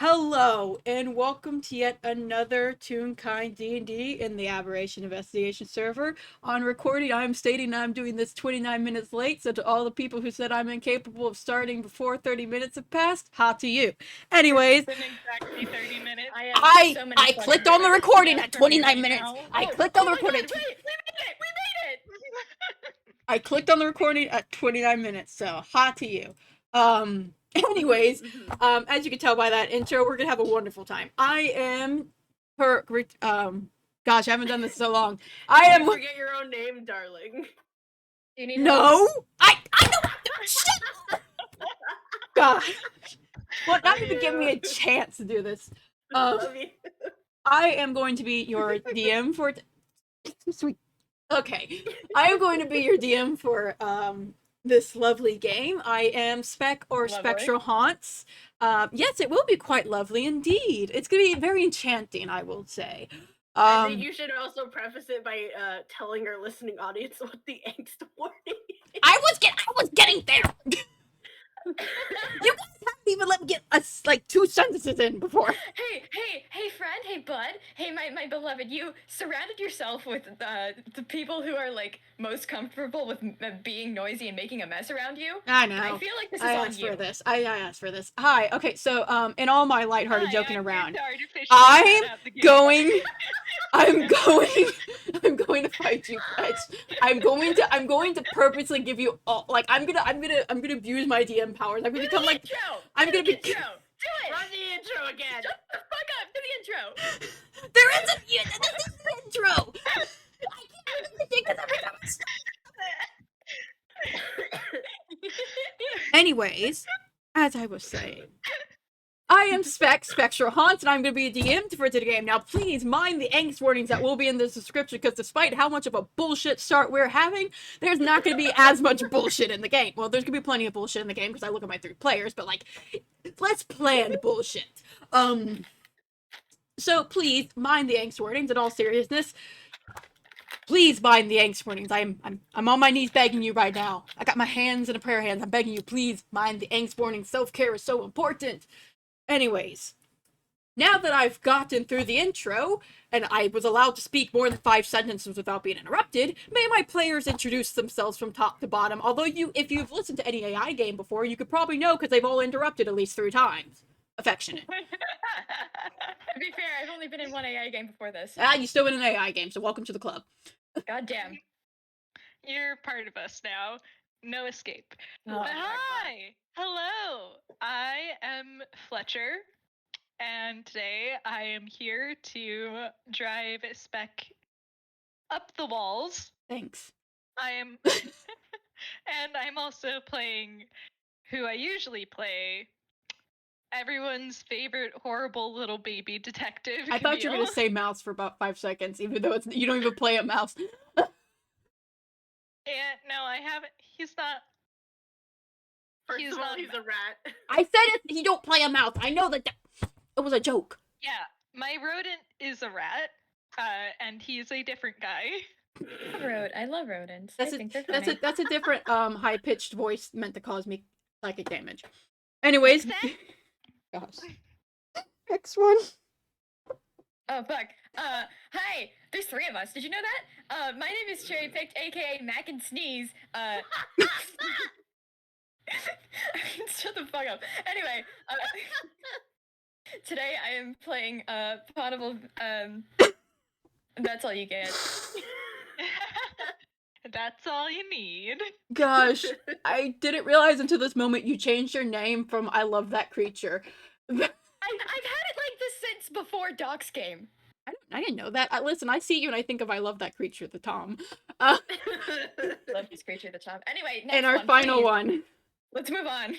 Hello, and welcome to yet another Toonkind D&D in the Aberration Investigation server. On recording, I'm stating I'm doing this 29 minutes late, so to all the people who said I'm incapable of starting before 30 minutes have passed, ha to you. Anyways, It's been exactly 30 minutes. I clicked on the recording at 29 minutes. I clicked on the recording. God, wait, we made it! I clicked on the recording at 29 minutes, so ha to you. Anyways, as you can tell by that intro, we're gonna have a wonderful time. I am gosh, I haven't done this in so long. I am. You forget your own name, darling. You need No, I know. Shit. Gosh, well, not even give me a chance to do this. Love you. I am going to be your DM for. Sweet. Okay, I am going to be your DM for this lovely game. I am Spec or Lovely. Spectral Haunts. Yes, it will be quite lovely indeed. It's going to be very enchanting, I will say. I think you should also preface it by telling our listening audience what the angst warning is. I was getting there. You guys haven't even let me get us like 2 sentences in before. Hey, friend, hey, bud, hey, my beloved, you surrounded yourself with the people who are like most comfortable with being noisy and making a mess around you. I know. I feel like this is I on asked you. for this. I asked for this. Hi. Okay, so in all my lighthearted joking around, I'm I'm going to fight you, Fletch. I'm going to purposely give you all, like, I'm gonna abuse my DM powers. I'm gonna become like, I'm gonna be. Do it. Run the intro again. Shut the fuck up. Do the intro. There isn't. This is the intro. I can't do anything because every time I stop. Anyways, as I was saying, I am Spectral Haunts, and I'm going to be a DM for today game. Now, please mind the angst warnings that will be in the description, because despite how much of a bullshit start we're having, there's not going to be as much bullshit in the game. Well, there's going to be plenty of bullshit in the game, because I look at my 3 players, but, like, let's plan bullshit. So please mind the angst warnings in all seriousness. Please mind the angst warnings. I'm on my knees begging you right now. I got my hands in a prayer hands. I'm begging you, please mind the angst warnings. Self-care is so important. Anyways, now that I've gotten through the intro, and I was allowed to speak more than 5 sentences without being interrupted, may my players introduce themselves from top to bottom, although if you've listened to any AI game before, you could probably know because they've all interrupted at least 3 times. Affectionate. To be fair, I've only been in one AI game before this. You still in an AI game, so welcome to the club. God damn. You're part of us now. No escape. Oh, But hi! Hello! I am Fletcher, and today I am here to drive Spec up the walls. Thanks. I am... and I'm also playing who I usually play, everyone's favorite horrible little baby detective, I thought you were Camille. gonna say mouse for about 5 seconds, even though you don't even play a mouse. And no, I haven't. He's not. First He's of all, not he's a rat. I said he don't play a mouse. I know that it was a joke. Yeah, my rodent is a rat, and he's a different guy. I love rodents. That's I think they're funny. that's a different high pitched voice meant to cause me psychic damage. Anyways, gosh. Next one. Oh fuck. Hi. There's 3 of us. Did you know that? My name is Cherry Picked, aka Mac and Sneeze. Shut the fuck up. Anyway, today I am playing Ponable. That's all you get. That's all you need. Gosh, I didn't realize until this moment you changed your name from I love that creature. I've had it like this since before Doc's game. I didn't know that. Listen, I see you and I think of I love that creature, the Tom. Love this creature, the top. Anyway, next And our one, final please. one. Let's move on.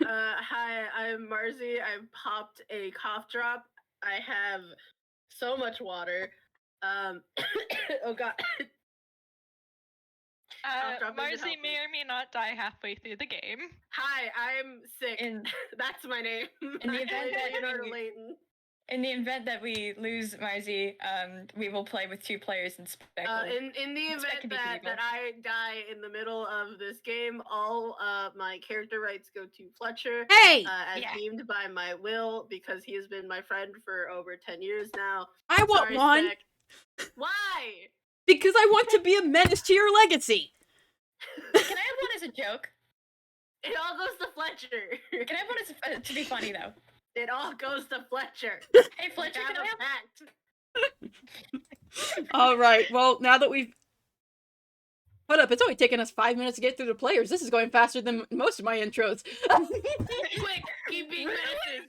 Hi, I'm Marzi. I popped a cough drop. I have so much water. Oh god. Marzi may or may not die halfway through the game. Hi, I'm sick. In That's my name. In the event that Leonardo you- Layton. In the event that we lose Marzi, we will play with 2 players in Spec. In the Spec can event be that I die in the middle of this game, all my character rights go to Fletcher. Hey! As Yeah. deemed by my will, because he has been my friend for over 10 years now. I want Sorry, one Spec. Why? because I want to be a menace to your legacy. Can I have one as a joke? It all goes to Fletcher. Can I have one as to be funny though? It all goes to Fletcher. Hey Fletcher, Have can I a have? pact. All right. Well, now that we've hold up, it's only taken us 5 minutes to get through the players. This is going faster than most of my intros. Quick, keep being menaces.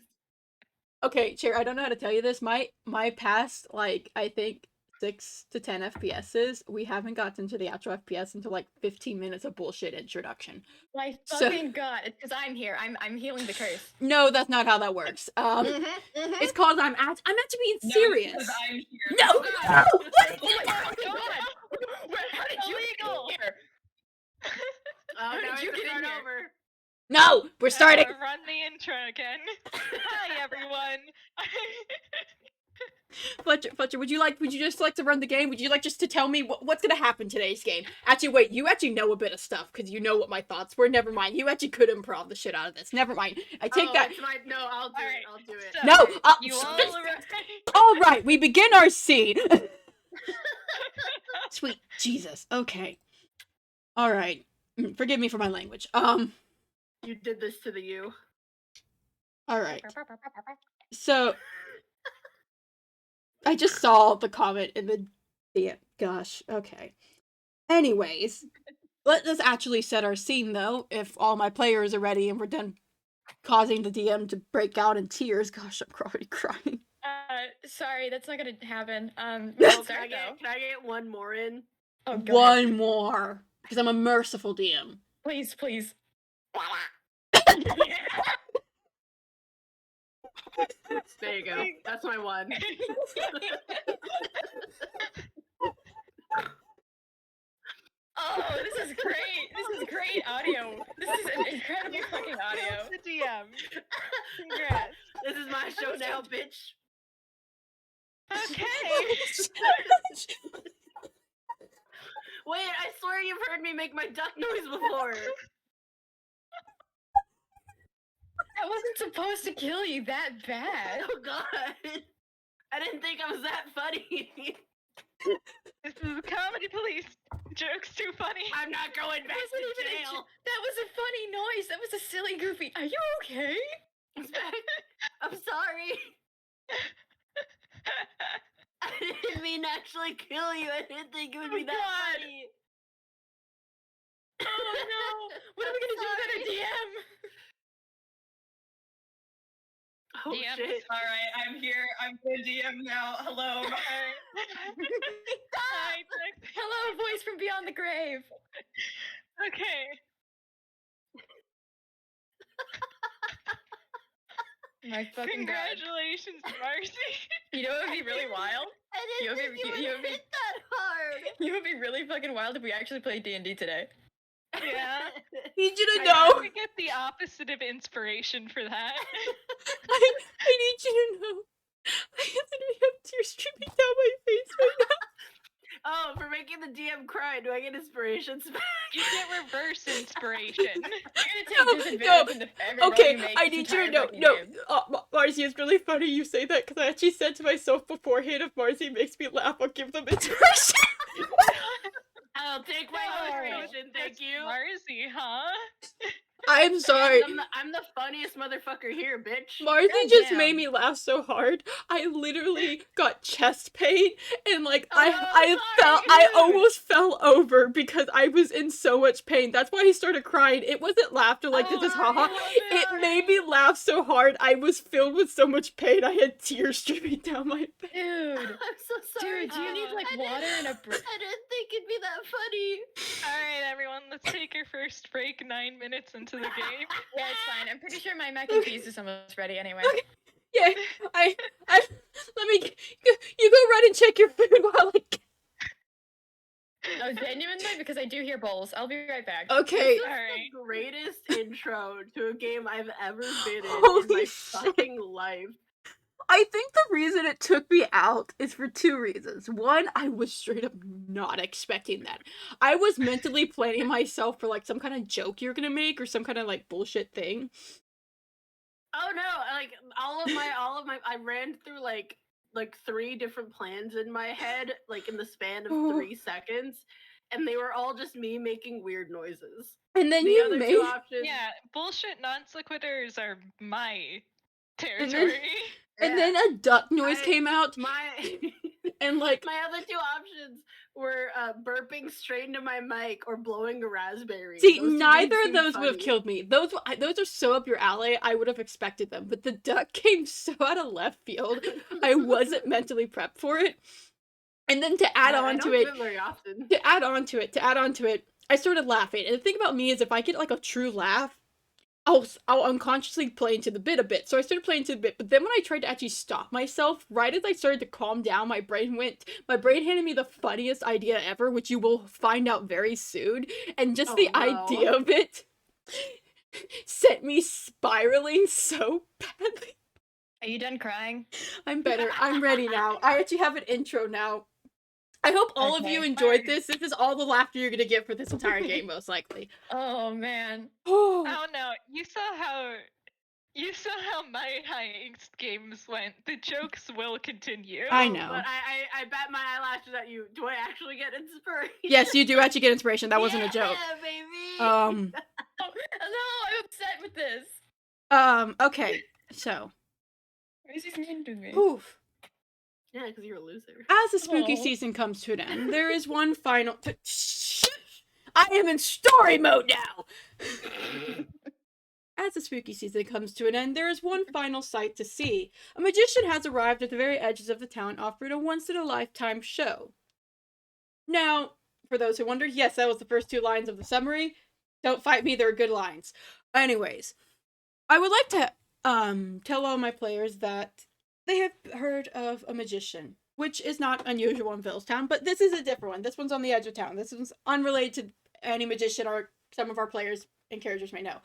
Okay, Cherr, I don't know how to tell you this. My past, like, I think 6 to 10 FPSs, we haven't gotten to the actual FPS until like 15 minutes of bullshit introduction. My So- fucking god! It's because I'm here. I'm healing the curse. No, that's not how that works. It's called I'm actually being serious. No, because I'm here. No, Oh, no, God. what? Oh my god! How did you Illegal. get here? Oh, How now did I you have to get in start here? over. No, we're starting. Run the intro again. Hi everyone. Fletcher, would you just like to run the game? Would you like just to tell me what's gonna happen today's game? Actually, wait, you actually know a bit of stuff because you know what my thoughts were. Never mind, you actually could improv the shit out of this. Never mind, I take that. It's no, I'll do All it. right. I'll do it. So, No, you all arrived. All right, we begin our scene. Sweet Jesus. Okay. All right. Forgive me for my language. You did this to the you. All right. So I just saw the comment in the DM. Gosh. Okay. Anyways, let us actually set our scene though. If all my players are ready and we're done causing the DM to break out in tears. Gosh, I'm already crying. Sorry, that's not gonna happen. Can We'll I start though. get one more in? Oh, go ahead. One more, because I'm a merciful DM. Please, please. There you go. That's my one. Oh, this is great. This is great audio. This is an incredible fucking audio. The DM. Congrats. This is my show now, bitch. Okay. Wait, I swear you've heard me make my duck noise before. That wasn't supposed to kill you that bad. Oh god. I didn't think I was that funny. This is comedy police. Joke's too funny. I'm not going back That wasn't to even a jail. that was a funny noise. That was a silly goofy. Are you okay? I'm sorry. I didn't mean to actually kill you. I didn't think it would be Oh, that God. funny. Oh no! What are we gonna do without a DM? Oh DM. shit. Alright, I'm here. I'm the DM now. Hello. Hi, Nick. Hello, voice from beyond the grave. Okay. My fucking god. Congratulations, Marzi. You know what would be really wild? I You didn't would think be- you you would would be- hit that hard. You would be really fucking wild if we actually played D&D today. Yeah. Need you to I know. we get the opposite of inspiration for that. I need you to know. I literally have tears streaming down my face right now. Oh, for making the DM cry, do I get inspirations back? You get reverse inspiration. You're gonna take No, disadvantage in every roll Okay, you make I this need you to entire know. fucking No, game. Marzi, it's really funny you say that because I actually said to myself beforehand, if Marzi makes me laugh, I'll give them inspiration. I'll take my No. inspiration, thank That's you. Marzi, huh? I'm sorry. I'm the funniest motherfucker here, bitch. Marzi God just damn. made me laugh so hard. I literally got chest pain and like Oh, I almost fell over because I was in so much pain. That's why he started crying. It wasn't laughter like this is haha. It made me laugh so hard. I was filled with so much pain. I had tears streaming down my face. Dude. I'm so sorry. Dude, do you need like water and a I didn't think it'd be that funny. Alright, everyone, let's take our first break 9 minutes into the game. Yeah, it's fine. I'm pretty sure my mac and cheese is almost ready anyway. Yeah, I let me you go run and check your food while I Oh, genuinely? Because I do hear bowls. I'll be right back. Okay. This is Alright. the greatest intro to a game I've ever been in Holy my shit. fucking life. I think the reason it took me out is for two reasons. One, I was straight up not expecting that. I was mentally planning myself for like some kind of joke you're gonna make or some kind of like bullshit thing. Oh no, like all of my I ran through like 3 different plans in my head, like in the span of 3 seconds, and they were all just me making weird noises. And then The you other made 2 options. Yeah, bullshit non sequiturs are my And then- territory. and then a duck noise I- came out, My and like my other 2 options were burping straight into my mic or blowing a raspberry. see, Those 2 neither didn't of seem those would have funny. killed me. Those are so up your alley. I would have expected them, but the duck came so out of left field. I wasn't mentally prepped for it. And then to add I on don't to do it, it very often. to add on to it, I started laughing. And the thing about me is, if I get like a true laugh, I'll unconsciously play into the bit a bit. So I started playing into the bit, but then when I tried to actually stop myself, right as I started to calm down, my brain handed me the funniest idea ever, which you will find out very soon. And just the Oh, no. idea of it sent me spiraling so badly. Are you done crying? I'm better. I'm ready now. I actually have an intro now. I hope all of you Okay. enjoyed this. This is all the laughter you're gonna get for this entire game, most likely. Oh man. Oh, Oh no, you saw how my high angst games went. The jokes will continue. I know. But I bat my eyelashes at you. Do I actually get inspiration? Yes, you do actually get inspiration. That wasn't a joke. Yeah, baby. Oh, no, I'm upset with this. Okay, so, Why is he mean to me? oof. Yeah, because you're a loser. As the spooky Aw. season comes to an end, there is one final. I am in story mode now! As the spooky season comes to an end, there is one final sight to see. A magician has arrived at the very edges of the town, offering a once-in-a-lifetime show. Now, for those who wondered, yes, that was the first 2 lines of the summary. Don't fight me, they're good lines. Anyways, I would like to tell all my players that they have heard of a magician, which is not unusual in Villestown, but this is a different one. This one's on the edge of town. This one's unrelated to any magician or some of our players and characters may know.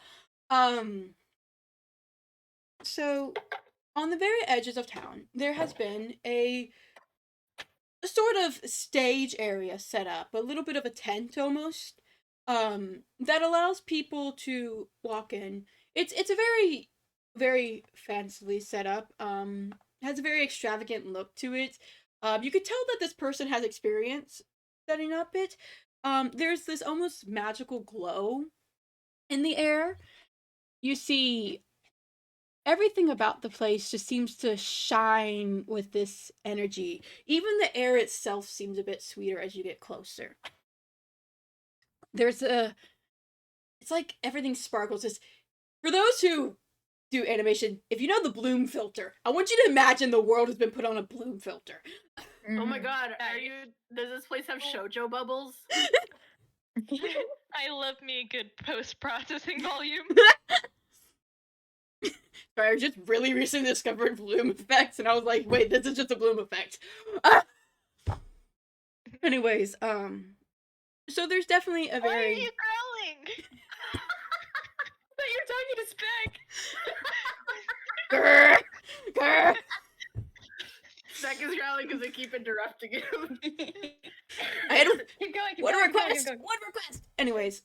So, on the very edges of town, there has been a sort of stage area set up, a little bit of a tent almost, that allows people to walk in. It's a very, very fancily set up, has a very extravagant look to it. You could tell that this person has experience setting up it. There's this almost magical glow in the air. You see, everything about the place just seems to shine with this energy. Even the air itself seems a bit sweeter as you get closer. It's like everything sparkles. For those who do animation, if you know the bloom filter, I want you to imagine the world has been put on a bloom filter. Oh my Mhm. god, does this place have shoujo bubbles? I love me a good post-processing volume. Sorry, I just really recently discovered bloom effects, and I was like, wait, this is just a bloom effect. Anyways, so there's definitely a Why are very... you growling? But you're talking to Spec. Grr, grr. Spec is growling because I keep interrupting him. I had Keep going. Keep one going, keep going, request! keep going. One request! Anyways.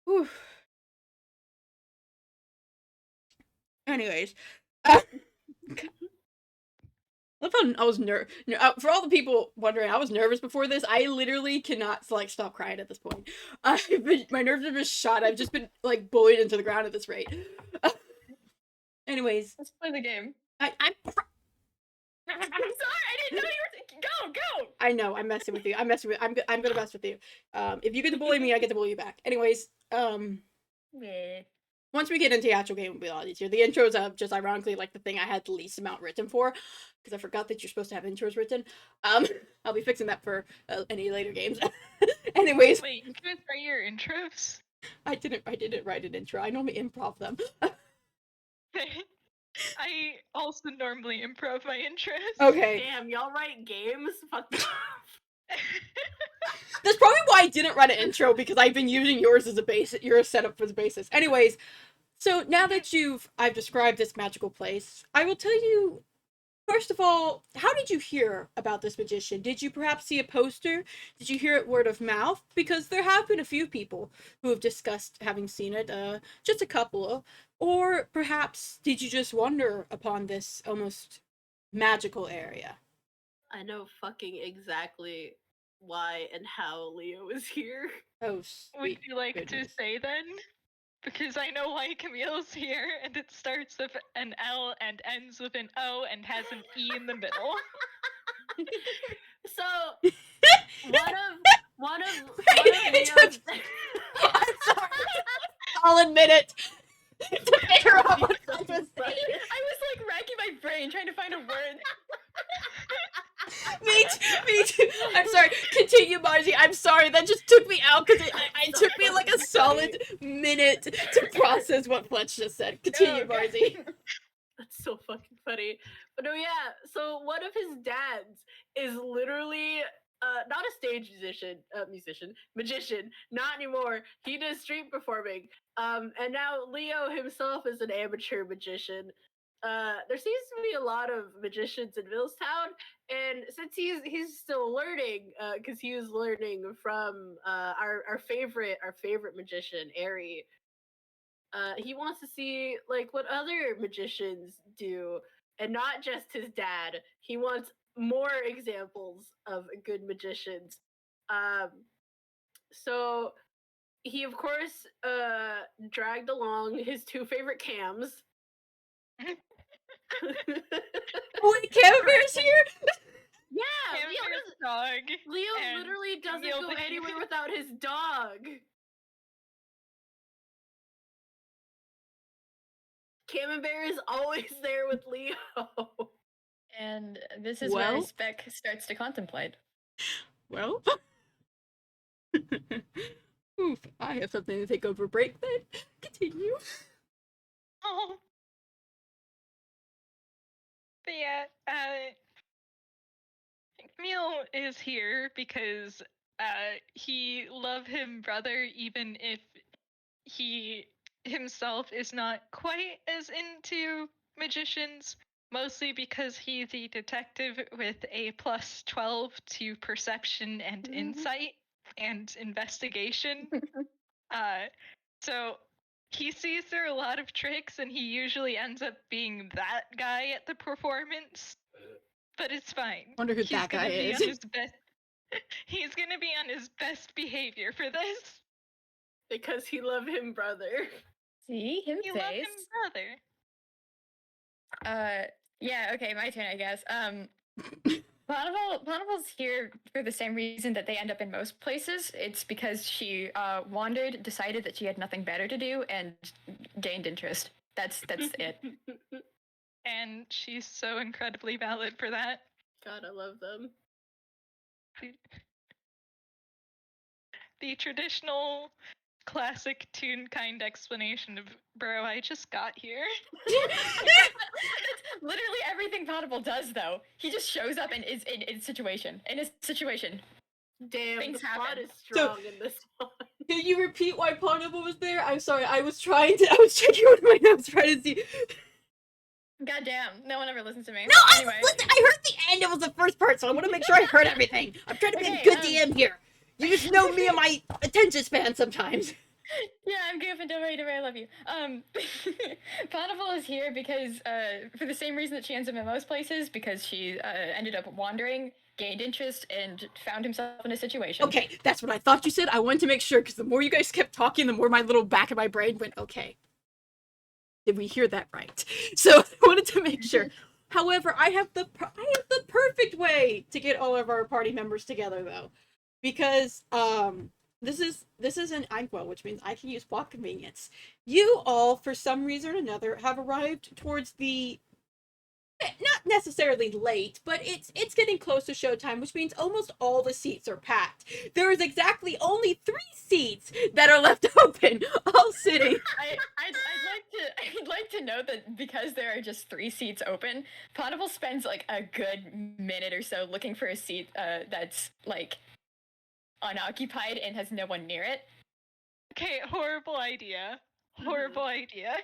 Whew. Anyways. I thought I was for all the people wondering, I was nervous before this. I literally cannot like stop crying at this point. My nerves have been shot. I've just been like bullied into the ground at this rate. Anyways, Let's play the game. I'm I'm sorry. I didn't know you were. Go. I know, I'm messing with you. I'm gonna mess with you. If you get to bully me, I get to bully you back. Anyways, Yeah. once we get into the actual game, it'll be a lot easier. The intros are just ironically like the thing I had the least amount written for, because I forgot that you're supposed to have intros written. I'll be fixing that for any later games. Anyways, Wait, you guys write your intros? I didn't write an intro. I normally improv them. I also normally improv my intros. Okay, Damn, y'all write games? Fuck off. that's probably why I didn't write an intro, because I've been using yours as a base. Your setup as a basis. Anyways, So now that I've described this magical place, I will tell you, first of all, how did you hear about this magician? Did you perhaps see a poster? Did you hear it word of mouth? Because there have been a few people who have discussed having seen it, just a couple. Or perhaps did you just wander upon this almost magical area? I know fucking exactly why and how Leo is here. Oh, Would sweet you like goodness. to say then? Because I know why Camille's here, and it starts with an L and ends with an O and has an E in the middle. So one of It Leo's took- I'm sorry. I'll admit it. To figure out what I was saying. I was like racking my brain trying to find a word. Me too. I'm sorry. Continue, Marzi. I'm sorry. That just took me out because it took me like a solid minute to process what Fletch just said. Continue, Oh, okay. Marzi. That's so fucking funny. But no, yeah. So one of his dads is literally not a stage magician. Not anymore. He does street performing. And now Leo himself is an amateur magician. There seems to be a lot of magicians in Millstown, and since he's still learning, because he was learning from our favorite magician, Ari. He wants to see like what other magicians do, and not just his dad. He wants more examples of good magicians. Um, so he of course dragged along his two favorite cams. Wait, Cavaliers here? Yeah, Camille's dog. Leo and literally doesn't Camille go the anywhere human. without his dog. Camembert is always there with Leo. And this is where Well? Spec starts to contemplate. Well. Oof, I have something to take over break then. Continue. Oh. But yeah, Camille is here because he love him brother even if he himself is not quite as into magicians, mostly because he's a detective with a plus 12 to perception and insight and investigation. So he sees through a lot of tricks and he usually ends up being that guy at the performance. But it's fine. Wonder who that guy Be is. on his best he's gonna be on his best behavior for this. Because he loved him brother. See, him You love face. him brother. Yeah, okay, my turn, I guess. Ponable's here for the same reason that they end up in most places. It's because she wandered, decided that she had nothing better to do, and gained interest. That's it. And she's so incredibly valid for that. God, I love them. The traditional classic Toonkind explanation of bro, I just got here. That's literally everything Ponable does, though. He just shows up and is in a situation. Damn, Things the plot happen. is strong in this one. Can you repeat why Ponable was there? I'm sorry, I was checking one of my notes trying to see. Goddamn, no one ever listens to me. No, Anyway. I heard the end, it was the first part, so I want to make sure I heard everything. I'm trying to be a Okay, good DM here. You just know me and my attention span sometimes. Yeah, I'm goofing. Don't worry, I love you. Ponable is here because, for the same reason that she ends up in most places, because she ended up wandering, gained interest, and found himself in a situation. Okay, that's what I thought you said. I wanted to make sure, because the more you guys kept talking, the more my little back of my brain went, okay. Did we hear that right? So I wanted to make sure. However, I have the perfect way to get all of our party members together, though. Because, this is an Inkwell, which means I can use plot convenience. You all, for some reason or another, have arrived towards the not necessarily late, but it's getting close to showtime, which means almost all the seats are packed. There is exactly only 3 seats that are left open, all sitting. I'd like to note that because there are just 3 seats open, Ponable spends like a good minute or so looking for a seat that's like unoccupied and has no one near it. Okay, horrible idea. Horrible idea.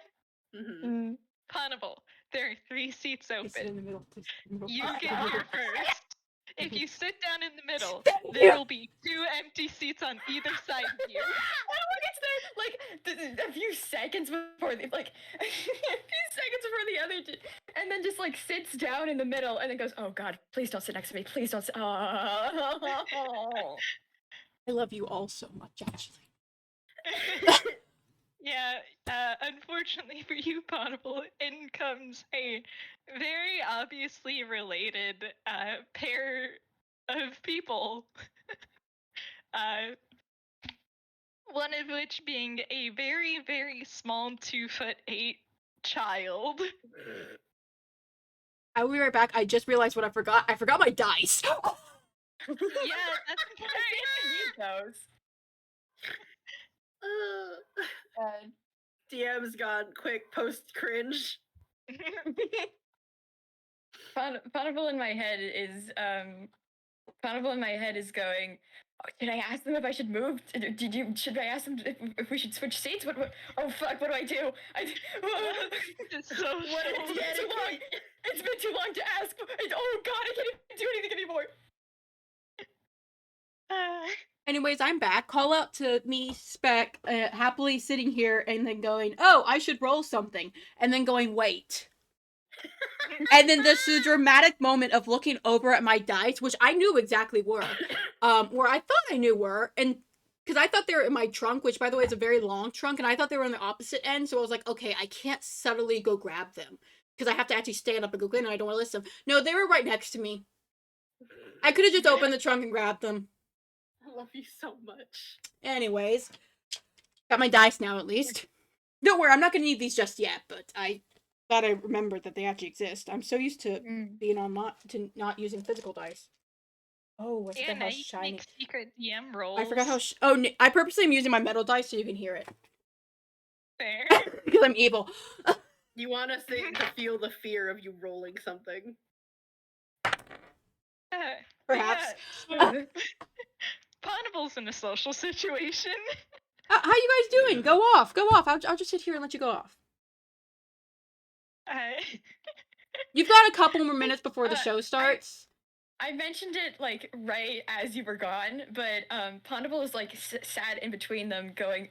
Mhm. Ponable, there are 3 seats Please sit in open. the middle, please. You get here first. If you sit down in the middle, Thank there you. will be 2 empty seats on either side of you. It's there, like, a few seconds before the, like, a few seconds before the other, and then just, like, sits down in the middle, and then goes, oh god, please don't sit next to me, please don't sit, oh. I love you all so much, actually. Yeah, unfortunately for you, Ponable, in comes a very obviously related pair of people. One of which being a very, very small 2'8" child. I will be right back. I just realized what I forgot. I forgot my dice. Yeah, that's I think I need those. DM's gone. Quick, post cringe. Ponable in my head is going, oh, did I ask them if I should move? Should I ask them if we should switch seats? What oh fuck, what do I do? It's so What is It's been too long. It's been too long to ask. Oh god, I can't even do anything anymore. Anyways, I'm back. Call out to me, Spec, happily sitting here and then going, oh, I should roll something. And then going, wait. And then this dramatic moment of looking over at my dice, which I knew exactly were, where I thought I knew were, and because I thought they were in my trunk, which by the way is a very long trunk, and I thought they were on the opposite end, so I was like, okay, I can't subtly go grab them because I have to actually stand up and go get them, and I don't want to list them. No, they were right next to me. I could have just opened the trunk and grabbed them. I love you so much. Anyways, got my dice now at least. Don't worry, I'm not gonna need these just yet, but I thought I remembered that they actually exist. I'm so used to being on not using physical dice. Oh, I Yeah, forgot now how you can shiny. make secret DM rolls. I forgot how. I purposely am using my metal dice so you can hear it Fair. because I'm evil. You want us to feel the fear of you rolling something. Perhaps. Yeah. Ponable's in a social situation. How you guys doing? Go off. Go off. I'll just sit here and let you go off. You've got a couple more minutes before the show starts. I mentioned it like right as you were gone, but Ponable is like sat in between them, going,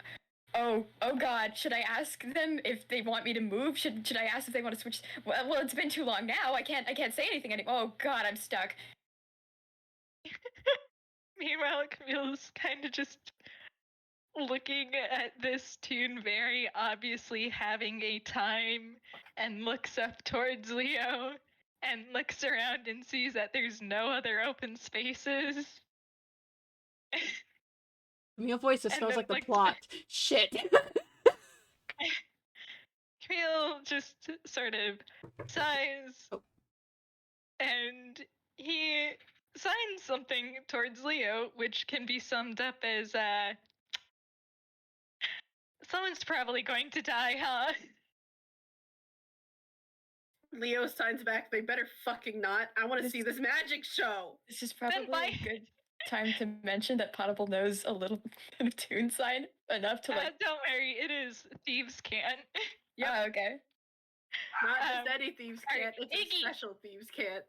"Oh God, should I ask them if they want me to move? Should I ask if they want to switch? Well, it's been too long now. I can't say anything anymore. Oh God, I'm stuck." Meanwhile, Camille's kind of just looking at this tune, very obviously having a time, and looks up towards Leo and looks around and sees that there's no other open spaces. Your voice just And smells then, like the like, plot. Shit. Camille just sort of sighs, and he signs something towards Leo, which can be summed up as, someone's probably going to die, huh? Leo signs back, they better fucking not. I want to see this magic show. This is probably a good time to mention that Ponable knows a little bit of tune sign enough to like. Don't worry, it is thieves can't. Yeah, okay. Not just any thieves can't, it's Iggy. a special thieves can't.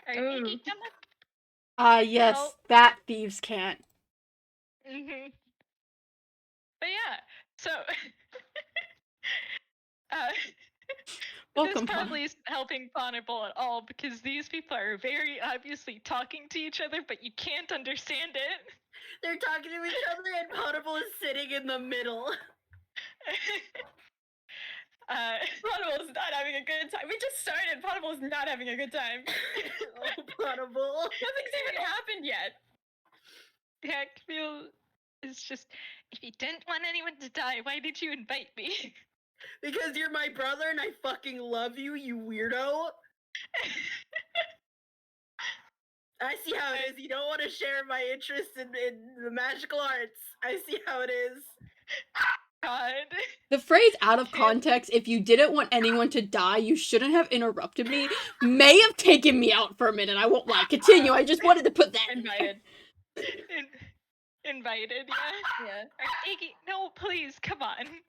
Alright, Ooh. Iggy, come up. Yes, Well- that thieves can't. Mm-hmm. But yeah, so Welcome, this probably isn't helping Ponable at all because these people are very obviously talking to each other, but you can't understand it. They're talking to each other and Ponable is sitting in the middle. Ponable is not having a good time. We just started. Ponable is not having a good time. Oh, Ponable. Nothing's even happened yet. Yeah, Camille is just, if you didn't want anyone to die, why did you invite me? Because you're my brother and I fucking love you, you weirdo. I see how it is. You don't want to share my interest in the magical arts. I see how it is. God. The phrase out of context, if you didn't want anyone to die, you shouldn't have interrupted me, may have taken me out for a minute. I won't lie. Continue. I just wanted to put that in there. Invited. Invited, yeah. Yeah. Iggy, no, please, come on.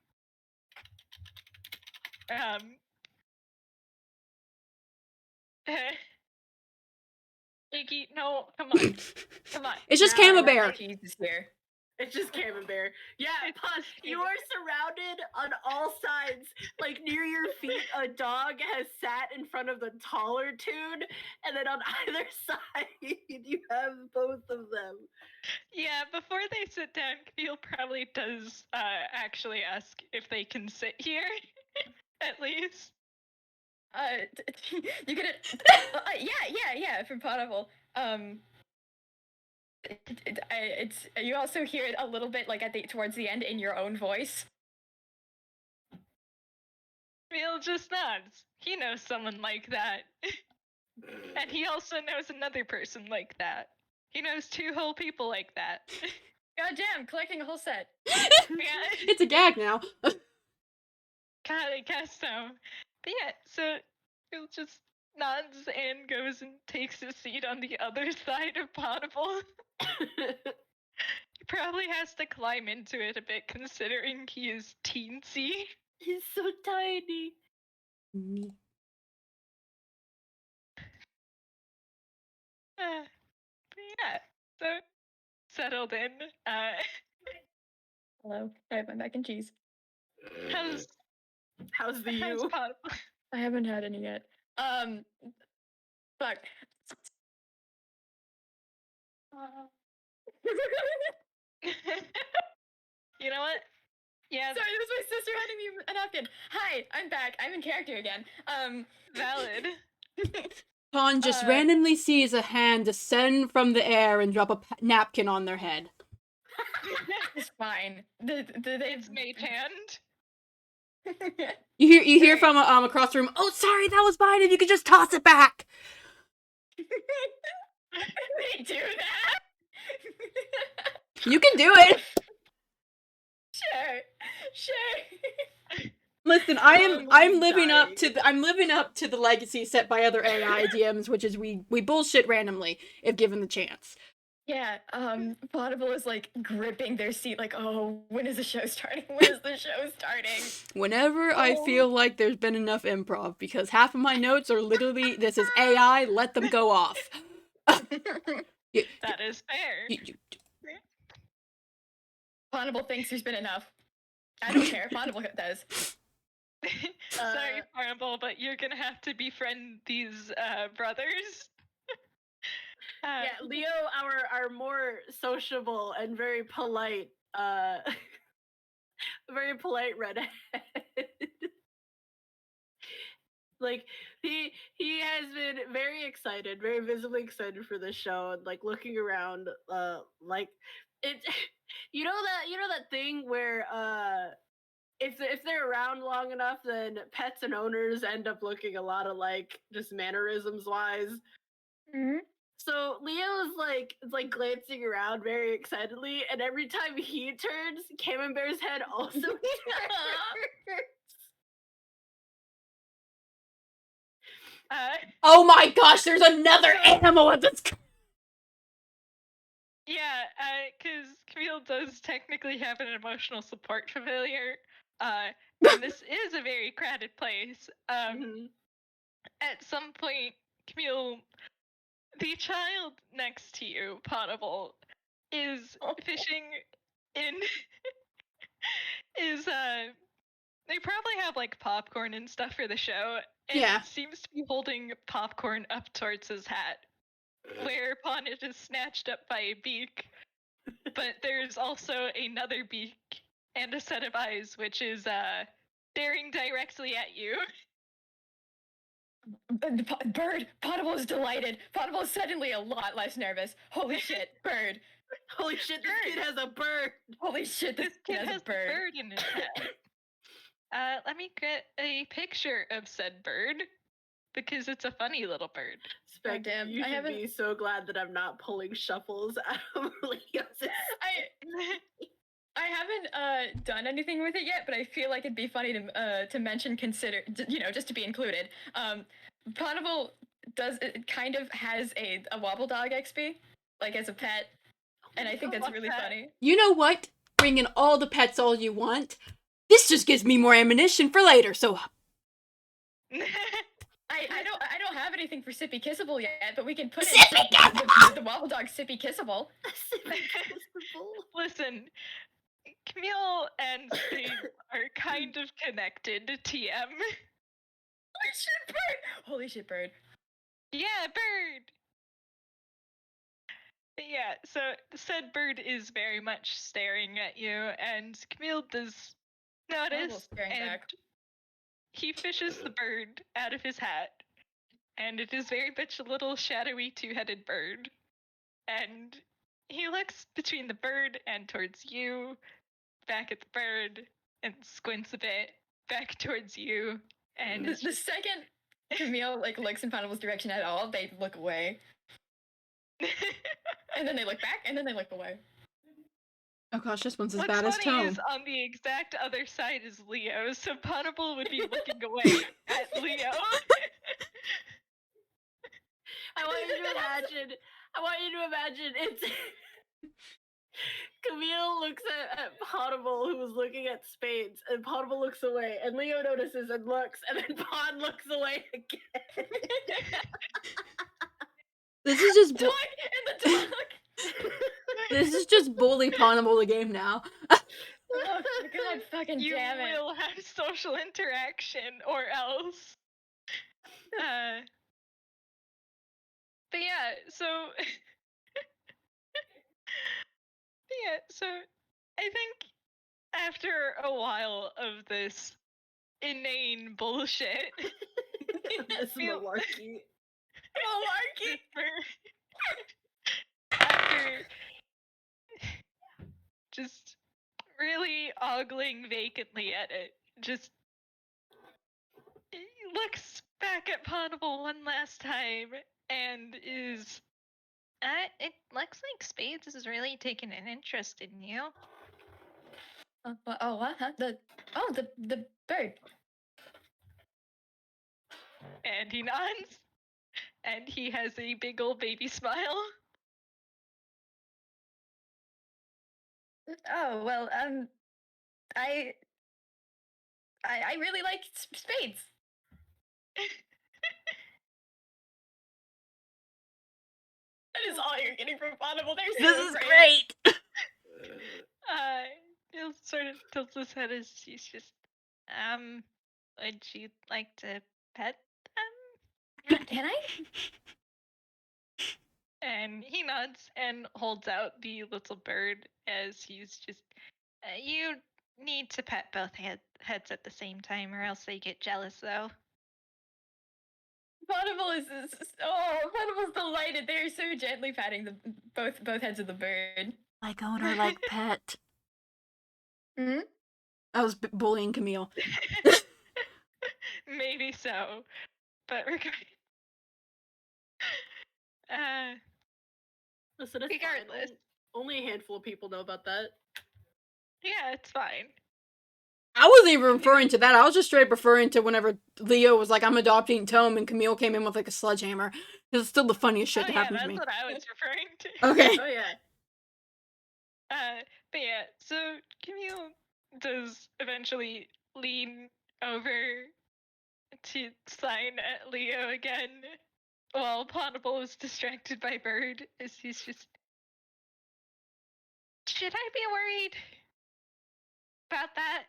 Iggy, no, come on. Come on. It's just No, Camembert. Cheese is here. It's just Camembert. Yeah, It's Pun, just you are surrounded on all sides. Like near your feet, a dog has sat in front of the taller Toon, and then on either side, you have both of them. Yeah, before they sit down, Camille probably does actually ask if they can sit here, at least. You get it. Yeah, from Ponable. It's you also hear it a little bit like towards the end in your own voice. Camille just nods. He knows someone like that. And he also knows another person like that. He knows 2 whole people like that. Goddamn, collecting a whole set. Yeah, It's a gag now. God, I guess so. But yeah, so he'll just nods and goes and takes his seat on the other side of Ponable. He probably has to climb into it a bit, considering he is teensy. He's so tiny. But yeah, so settled in. Hello, I have my mac and cheese. How's How's the how's you? Ponable? I haven't had any yet. Fuck. You know what? Yeah, Sorry, that was my sister handing me a napkin. Hi, I'm back. I'm in character again. valid. Pon just randomly sees a hand descend from the air and drop a napkin on their head. It's fine. It's made hand. You hear from across the room. Oh, sorry, that was mine. If you could just toss it back. They do that. You can do it. Sure. Listen, I'm living up to the legacy set by other AI DMs, which is we bullshit randomly if given the chance. Yeah, Ponable is like gripping their seat, like, oh, when is the show starting? When is the show starting? Whenever I feel like there's been enough improv, because half of my notes are literally, this is AI, let them go off. That is fair. Ponable thinks there's been enough. I don't care. Ponable does. Sorry, Ponable, but you're gonna have to befriend these brothers. Yeah, Leo, our more sociable and very polite, very polite redhead. Like he has been very excited, very visibly excited for this show, and like looking around, like it. You know that thing where if they're around long enough, then pets and owners end up looking a lot alike, just mannerisms wise. Mm-hmm. So Leo is like glancing around very excitedly, and every time he turns, Camembert's head also turns. Oh my gosh, there's another animal at this. Yeah, because Camille does technically have an emotional support familiar, and this is a very crowded place. At some point, Camille, the child next to you, Ponable, is fishing in. They probably have like popcorn and stuff for the show, and Yeah. seems to be holding popcorn up towards his hat, whereupon it is snatched up by a beak. But there's also another beak and a set of eyes, which is staring directly at you. Bird! Ponable is delighted. Ponable is suddenly a lot less nervous. Holy shit, bird. Holy shit, this kid has a bird. Holy shit, this kid has a bird. Bird in his head. Let me get a picture of said bird, because it's a funny little bird. Spec, Goddamn, you I should haven't- be so glad that I'm not pulling shuffles out of Leo's. I haven't done anything with it yet, but I feel like it'd be funny to mention, consider, just to be included. Ponable kind of has a wobble dog XP, like as a pet, and I think that's really funny. You know what? Bring in all the pets all you want. This just gives me more ammunition for later, so I don't have anything for Sippy Kissable yet, but we can put in Sippy the Wobble Dog Sippy Kissable. Listen, Camille and Spade are kind of connected to TM. Holy shit, bird! Holy shit, bird. Yeah, bird! Yeah, so said bird is very much staring at you, and Camille does notice, staring and back. he fishes the bird out of his hat, and it is very much a little shadowy two-headed bird. And he looks between the bird and towards you, back at the bird, and squints a bit, back towards you, and The second Camille looks in Ponable's direction at all, they look away. And then they look back, and then they look away. Oh gosh, this one's as What's bad as funny Tome. is on the exact other side is Leo, so Ponable would be looking away at Leo. I want you to imagine it's Camille looks at Ponable, who was looking at Spades, and Ponable looks away, and Leo notices and looks, and then Pon looks away again. This is just Dog and the dog! this is just bully Ponable the game now. Oh, God fucking You damn it. will have social interaction, or else. But yeah, so. So I think after a while of this inane bullshit, This malarkey. after just really ogling vacantly at it, just looks back at Ponable one last time and is. It looks like Spades is really taking an interest in you. What? Huh? The bird. And he nods, and he has a big old baby smile. Oh, well, I really like Spades. That is all you're getting from Ponable. They're This so is great. great. He'll sort of tilts his head as he's just, would you like to pet them? Can I? And he nods and holds out the little bird as he's just, you need to pet both heads at the same time or else they get jealous though. Ponable is Ponable's delighted. They're so gently patting both heads of the bird. Like owner, like pet. Hmm? I was bullying Camille. Maybe so, but Listen, it's regardless. fine. Only a handful of people know about that. Yeah, it's fine. I wasn't even referring to that. I was just straight referring to whenever Leo was like, I'm adopting Tome, and Camille came in with like a sledgehammer. This is still the funniest shit to happen to me. That's what I was referring to. Okay. Oh yeah. But yeah, so Camille does eventually lean over to sign at Leo again, while Ponable is distracted by Bird, as he's just... Should I be worried about that?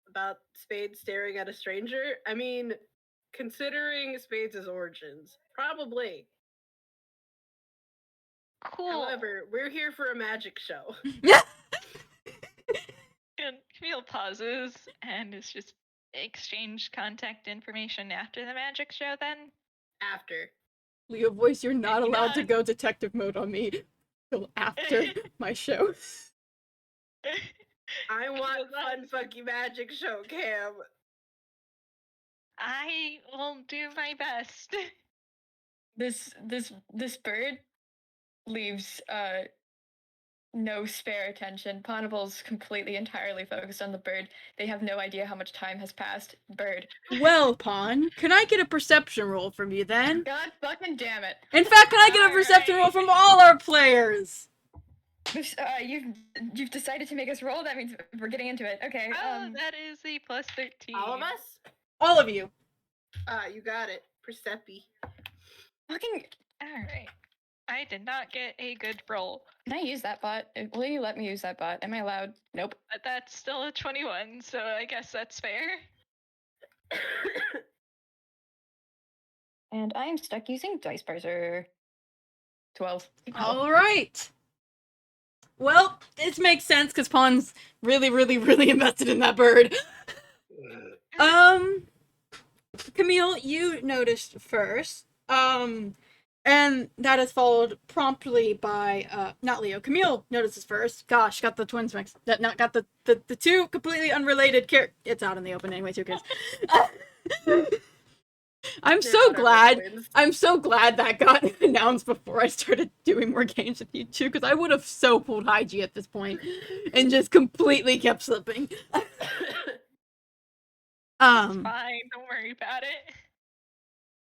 About Spades staring at a stranger? I mean, considering Spades' origins, probably. Cool. However, we're here for a magic show. And Camille pauses and is just exchange contact information after the magic show then? After. Leo voice, you're not allowed to go detective mode on me till after my show. I want fun, funky magic show, Cam. I will do my best. This bird leaves no spare attention. Ponable's completely entirely focused on the bird. They have no idea how much time has passed. Bird. Well, Pon, can I get a perception roll from you then? God fucking damn it. In fact, can I get a perception roll from all our players? You've decided to make us roll. That means we're getting into it. Okay. Oh, that is the plus 13. All of us? All of you. You got it. Percepi. Fucking. All right. I did not get a good roll, Can I use that bot? Will you let me use that bot? Am I allowed? Nope. but that's still a 21, so I guess that's fair. And I am stuck using Dice Parser. 12. All right. Well, this makes sense because Pawn's really, really, really invested in that bird. Camille, you noticed first. And that is followed promptly by not Leo. Camille notices first. Gosh, got the twins mixed. Not got the two completely unrelated It's out in the open anyway, who cares? I'm so glad that got announced before I started doing more games with you two, because I would have so pulled IG at this point and just completely kept slipping. It's fine, don't worry about it.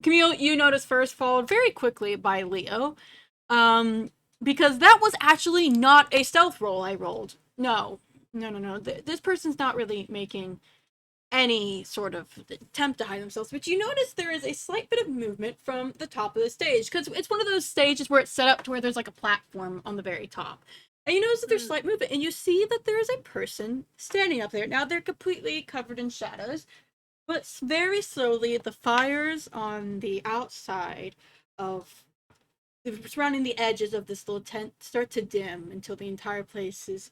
Camille, you notice first, followed very quickly by Leo, because that was actually not a stealth roll I rolled. No. This person's not really making any sort of attempt to hide themselves, but you notice there is a slight bit of movement from the top of the stage, because it's one of those stages where it's set up to where there's like a platform on the very top. And you notice that there's slight movement, and you see that there is a person standing up there. Now, they're completely covered in shadows, but very slowly, the fires on the outside of surrounding the edges of this little tent start to dim until the entire place is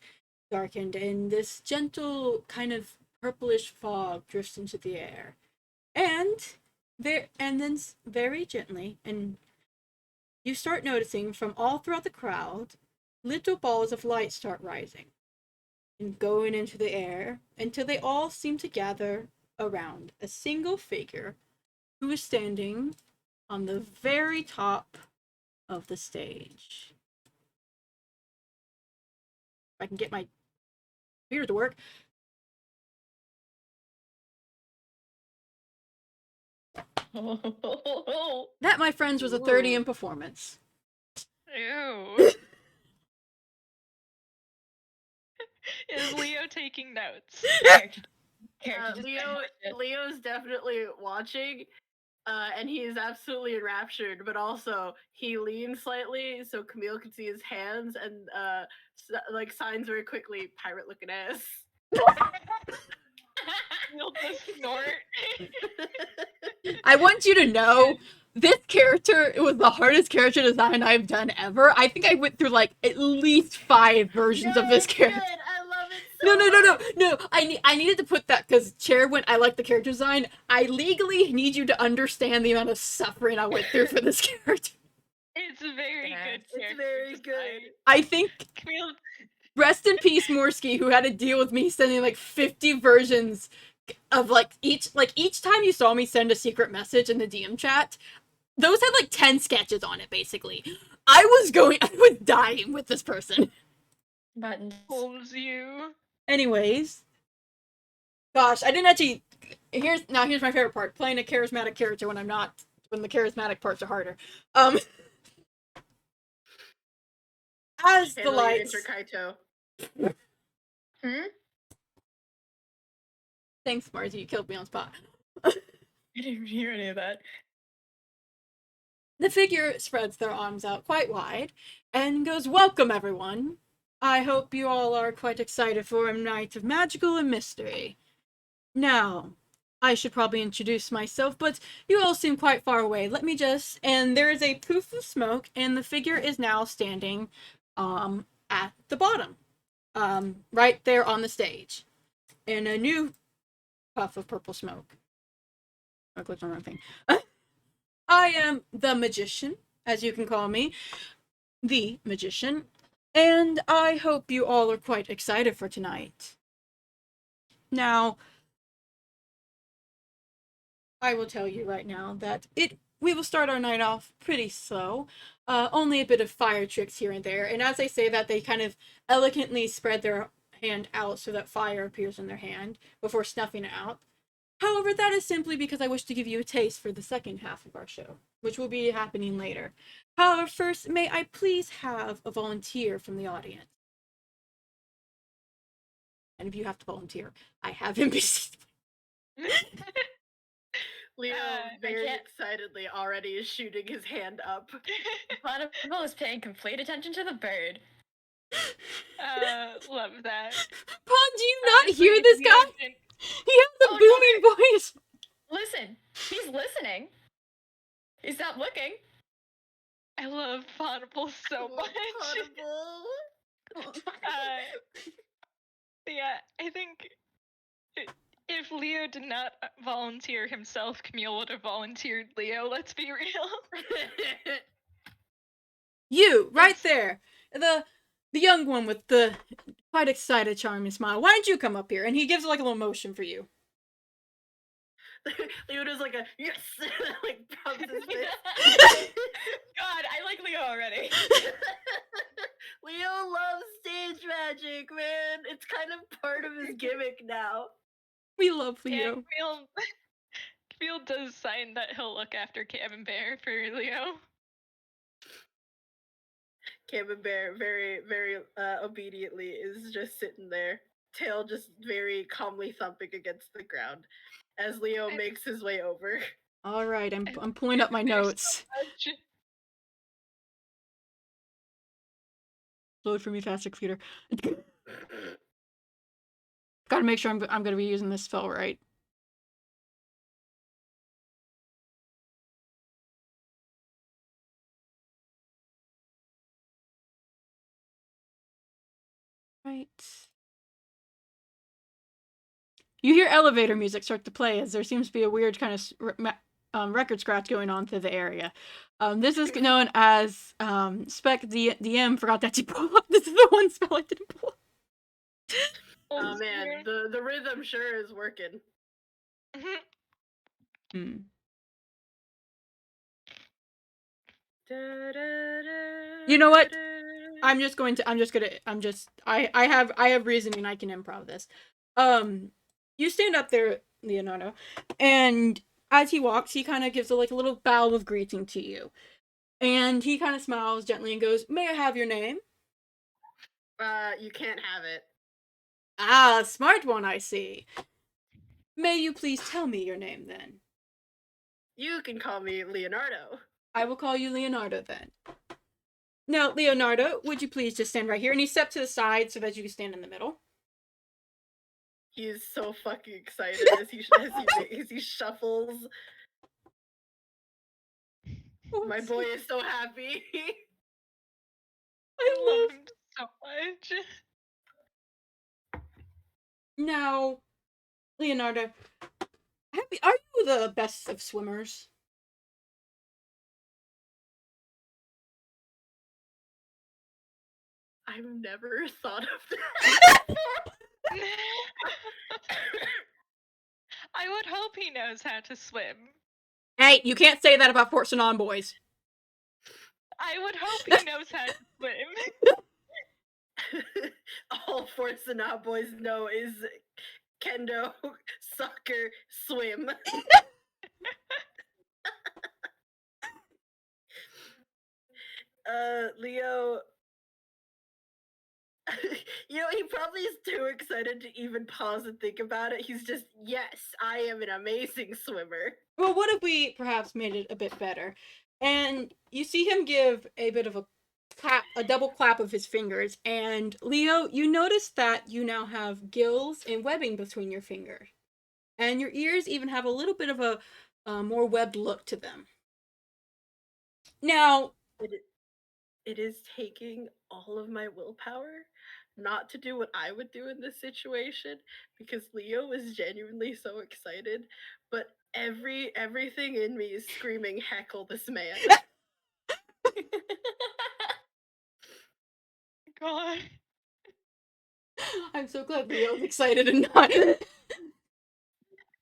darkened, and this gentle kind of purplish fog drifts into the air. And then very gently, and you start noticing from all throughout the crowd, little balls of light start rising and going into the air until they all seem to gather around a single figure who is standing on the very top of the stage. If I can get my computer to work. That, my friends, was a 30 in performance. Ew. Is Leo taking notes? Leo's definitely watching, and he is absolutely enraptured, but also he leans slightly so Camille can see his hands and like signs very quickly, pirate looking ass. He'll just snort. I want you to know, this character, it was the hardest character design I've done ever. I think I went through like at least 5 versions of this character. Good. I love it so No. I needed to put that because Cherr went, I like the character design. I legally need you to understand the amount of suffering I went through for this character. It's very good. It's very good. I think Camille, rest in peace, Morsky, who had to deal with me sending like 50 versions of each time you saw me send a secret message in the DM chat, those had like 10 sketches on it, basically. I was dying with this person. Buttons. holds you. Anyways. Gosh, I didn't actually... Here's my favorite part. Playing a charismatic character when the charismatic parts are harder. As the lights... Thanks, Marzi, you killed me on spot. I didn't hear any of that. The figure spreads their arms out quite wide and goes, "Welcome, everyone. I hope you all are quite excited for a night of magical and mystery. Now, I should probably introduce myself, but you all seem quite far away. Let me just..." And there is a poof of smoke, and the figure is now standing at the bottom. Right there on the stage. And a new puff of purple smoke. I clicked on the wrong thing. I am the magician, as you can call me. The magician. And I hope you all are quite excited for tonight. Now, I will tell you right now that we will start our night off pretty slow. Only a bit of fire tricks here and there. And as they say that, they kind of elegantly spread their hand out so that fire appears in their hand before snuffing it out. However, that is simply because I wish to give you a taste for the second half of our show, which will be happening later. However, first, may I please have a volunteer from the audience? And if you have to volunteer, I have him be. Leo I very can't- excitedly already is shooting his hand up. Ponable is paying complete attention to the bird. Love that. Paul, do you not Honestly, hear this Leo guy? didn't- He has a Oh, booming voice. Listen, he's listening. He's not looking. I love Ponable so much. Ponable. Yeah, I think if Leo did not volunteer himself, Camille would have volunteered Leo. Let's be real. You, right It's- there. The young one with the quite excited, charming smile. Why don't you come up here? And he gives like a little motion for you. Leo does like a yes, like pumps his fist. God, I like Leo already. Leo loves stage magic, man. It's kind of part of his gimmick now. We love Yeah, Leo. Camille does sign that he'll look after Cabin Bear for Leo. Camembert very, very obediently is just sitting there, tail just very calmly thumping against the ground as Leo makes his way over. All right, I'm pulling up my notes. Load for me faster, computer. Gotta make sure I'm gonna be using this spell right. Right. You hear elevator music start to play as there seems to be a weird kind of record scratch going on through the area. This is known as Spec DM forgot that you pull up. This is the one spell I didn't pull up. Oh man, the rhythm sure is working. Hmm. You know what? I have reasoning. I can improv this. You stand up there, Leonardo, and as he walks, he kind of gives a little bow of greeting to you. And he kind of smiles gently and goes, "May I have your name?" You can't have it. Ah, smart one, I see. May you please tell me your name, then? You can call me Leonardo. I will call you Leonardo, then. Now, Leonardo, would you please just stand right here? And he stepped to the side so that you can stand in the middle. He is so fucking excited as he shuffles. My boy is so happy. I love him so much. Now, Leonardo, are you the best of swimmers? I've never thought of that. I would hope he knows how to swim. Hey, you can't say that about Fortune boys. I would hope he knows how to swim. All Fortuna boys know is kendo, soccer, swim. Leo, he probably is too excited to even pause and think about it. He's just, yes, I am an amazing swimmer. Well, what if we perhaps made it a bit better? And you see him give a bit of a double clap of his fingers. And Leo, you notice that you now have gills and webbing between your fingers. And your ears even have a little bit of a more webbed look to them. Now, it is taking all of my willpower not to do what I would do in this situation because Leo is genuinely so excited, but everything in me is screaming, heckle this man. God. I'm so glad Leo's excited and not.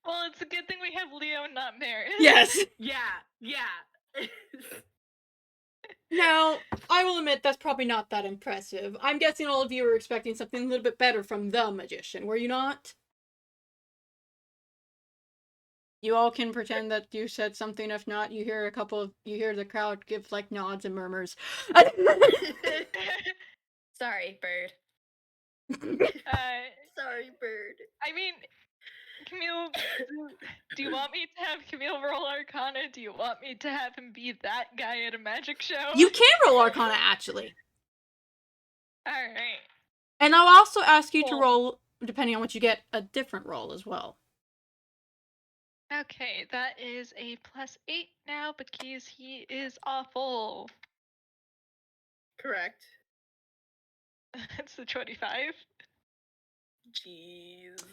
Well, it's a good thing we have Leo, not Maris. Yes. Yeah. Now, I will admit that's probably not that impressive. I'm guessing all of you were expecting something a little bit better from the magician, were you not? You all can pretend that you said something. If not, you hear the crowd give like nods and murmurs. Sorry, bird. Sorry, bird. I mean, Camille, do you want me to have Camille roll Arcana? Do you want me to have him be that guy at a magic show? You can roll Arcana, actually. Alright. And I'll also ask you to Cool. roll, depending on what you get, a different roll as well. Okay, that is a +8 now because he is awful. Correct. That's the 25. Jeez.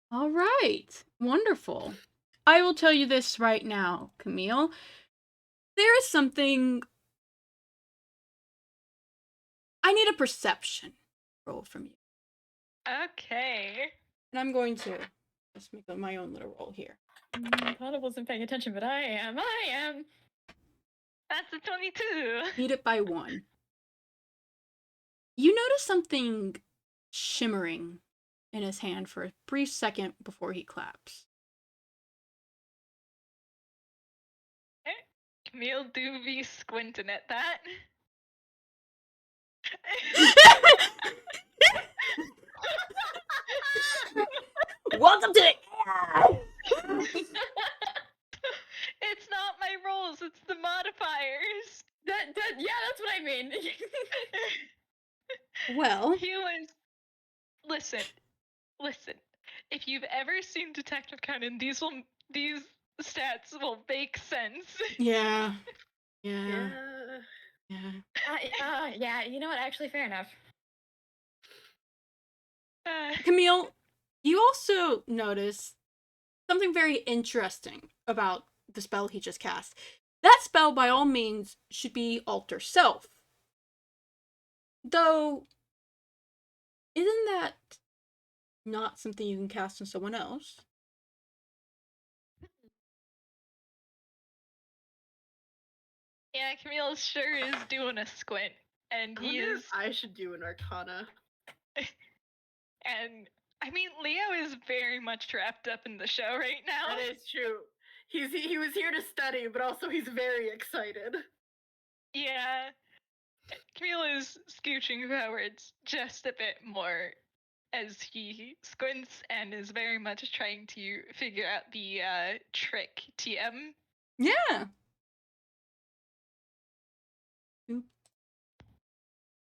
All right. Wonderful. I will tell you this right now, Camille. There is something... I need a perception roll from you. Okay. And I'm going to just make my own little roll here. Ponable wasn't paying attention, but I am. That's a 22. Beat it by 1. You notice something shimmering in his hand for a brief second before he claps. Camille do be squinting at that. Welcome to the... It's not my rolls, it's the modifiers. Yeah, that's what I mean. Well... He was... Listen. If you've ever seen Detective Conan, these stats will make sense. Yeah. Yeah. Yeah, you know what? Actually, fair enough. Camille, you also notice something very interesting about the spell he just cast. That spell, by all means, should be Alter Self. Though, isn't that not something you can cast on someone else? Yeah, Camille sure is doing a squint. And I he wonder is... if I should do an Arcana. And, I mean, Leo is very much wrapped up in the show right now. That is true. He was here to study, but also he's very excited. Yeah. Camille is scooching forwards just a bit more as he squints and is very much trying to figure out the trick TM. Yeah.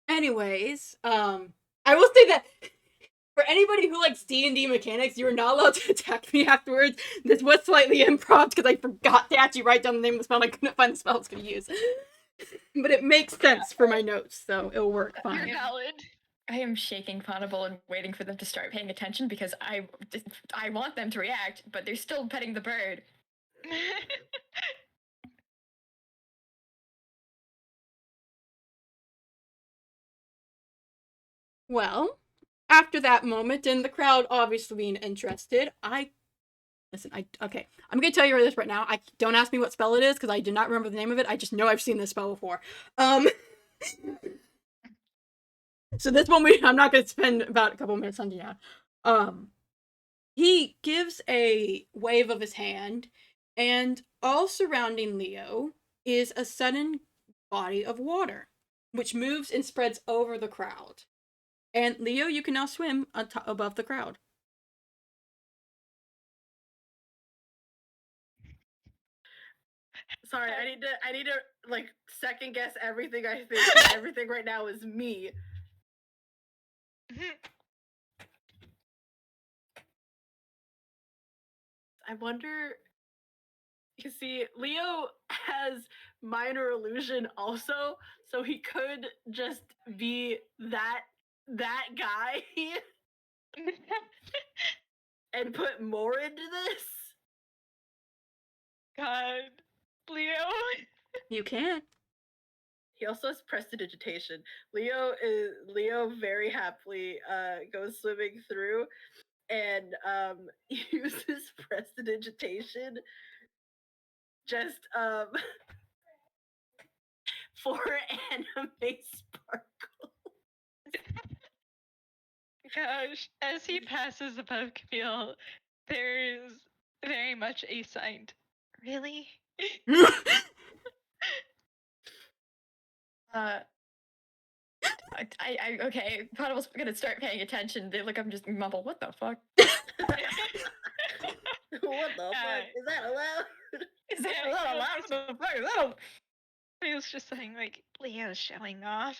Anyways, I will say that for anybody who likes D&D mechanics, you are not allowed to attack me afterwards. This was slightly improv because I forgot to actually write down the name of the spell and I couldn't find the spell I was going to use. But it makes sense for my notes, so it'll work You're fine. valid. I am shaking Ponable and waiting for them to start paying attention because I want them to react, but they're still petting the bird. Well, after that moment, and the crowd obviously being interested, okay, I'm gonna tell you this right now. Don't ask me what spell it is, because I do not remember the name of it. I just know I've seen this spell before. So this one, I'm not gonna spend about a couple minutes on that. He gives a wave of his hand, and all surrounding Leo is a sudden body of water, which moves and spreads over the crowd. And Leo, you can now swim above the crowd. Sorry, I need to like second guess everything I think. 'Cause everything right now is me. I wonder. You see, Leo has minor illusion also, so he could just be that guy and put more into this. God. Leo. You can. He also has prestidigitation. Leo very happily goes swimming through and uses prestidigitation just for anime sparkle. Gosh, as he passes above Camille, there's very much a signed. Really? Okay, Ponable's gonna start paying attention. They look up and just mumble, what the fuck? What the fuck? Is that allowed? Is that Yeah, allowed? yeah. What the fuck is that? He was just saying, like, Leo's showing off.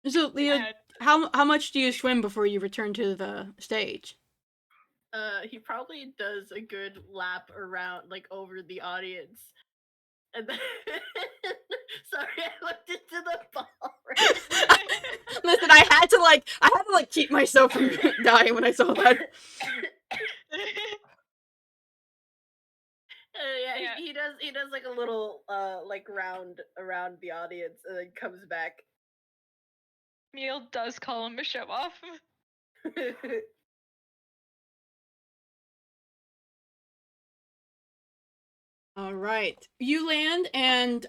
So, Leo, And how much do you swim before you return to the stage? He probably does a good lap around, like, over the audience. And then, sorry, I looked into the ball. Listen, I had to keep myself from dying when I saw that. Yeah, Yeah. he does like a little like round around the audience and then comes back. Camille does call him a show off. All right, you land, and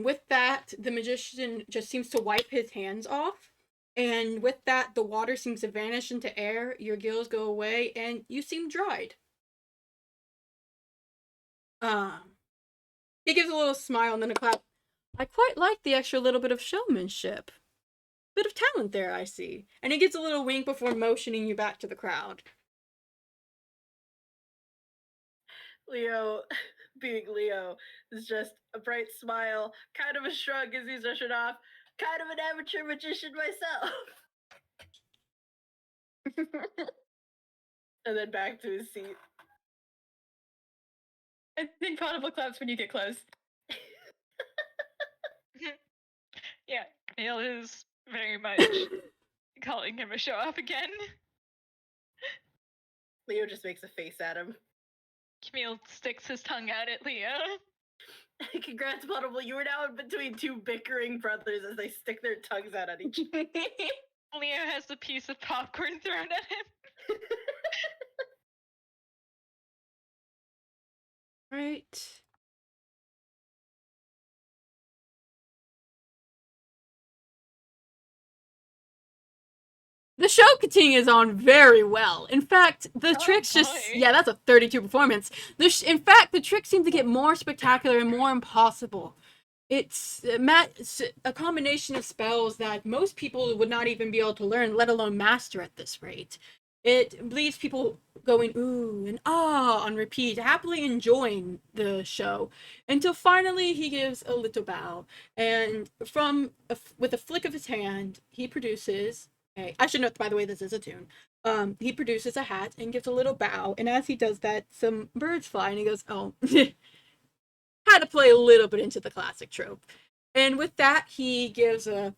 with that, the magician just seems to wipe his hands off, and with that, the water seems to vanish into air. Your gills go away, and you seem dried. He gives a little smile and then a clap. I quite like the extra little bit of showmanship. Bit of talent there, I see. And he gives a little wink before motioning you back to the crowd. Leo, being Leo, is just a bright smile, kind of a shrug as he's ushered off. Kind of an amateur magician myself. And then back to his seat. I think Ponable claps when you get close. Yeah, Camille is very much calling him a show off again. Leo just makes a face at him. Camille sticks his tongue out at Leo. Congrats, Ponable. You are now in between two bickering brothers as they stick their tongues out at each other. Leo has a piece of popcorn thrown at him. Right. The show continues on very well. In fact, the tricks boy. yeah, that's a 32 performance. In fact, the tricks seem to get more spectacular and more impossible. It's a combination of spells that most people would not even be able to learn, let alone master at this rate. It leaves people going ooh and ah on repeat, happily enjoying the show, until finally he gives a little bow, and with a flick of his hand, he produces. I should note, by the way, this is a tune. He produces a hat and gives a little bow, and as he does that, some birds fly, and he goes, "Oh." Had to play a little bit into the classic trope. And with that, he gives a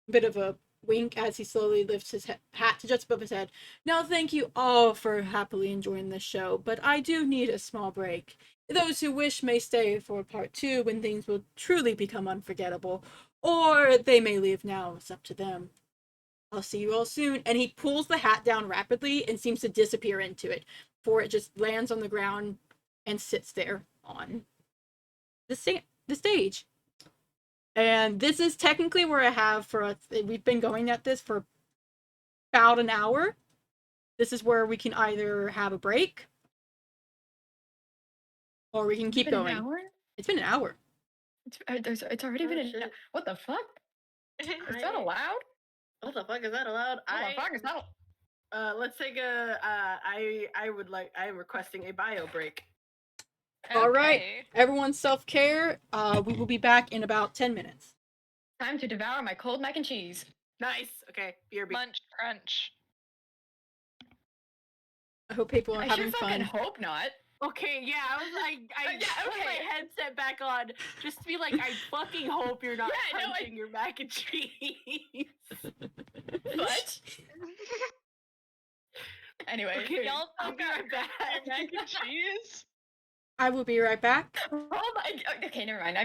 bit of a wink as he slowly lifts his hat to just above his head. Now, thank you all for happily enjoying this show, but I do need a small break. Those who wish may stay for part 2 when things will truly become unforgettable, or they may leave now. It's up to them. I'll see you all soon. And he pulls the hat down rapidly and seems to disappear into it, before it just lands on the ground and sits there on the stage. And this is technically where I have for us. We've been going at this for about an hour. This is where we can either have a break or we can keep going. An hour? It's been an hour. It's already been an hour. What the fuck? Is that allowed? What the fuck is that allowed? What the fuck is that? Let's take a. I'm requesting a bio break. All right, Okay. everyone, self-care. We will be back in about 10 minutes. Time to devour my cold mac and cheese. Nice. Okay. BRB. Munch crunch. I hope people are I having sure fucking fun. hope not. Okay, yeah, I Yeah, put my okay. headset back on just to be like, I fucking hope you're not Yeah, no, punching your mac and cheese. But anyway, Okay, Y'all I'll be right back. mac and cheese? I will be right back. oh my. Okay, never mind.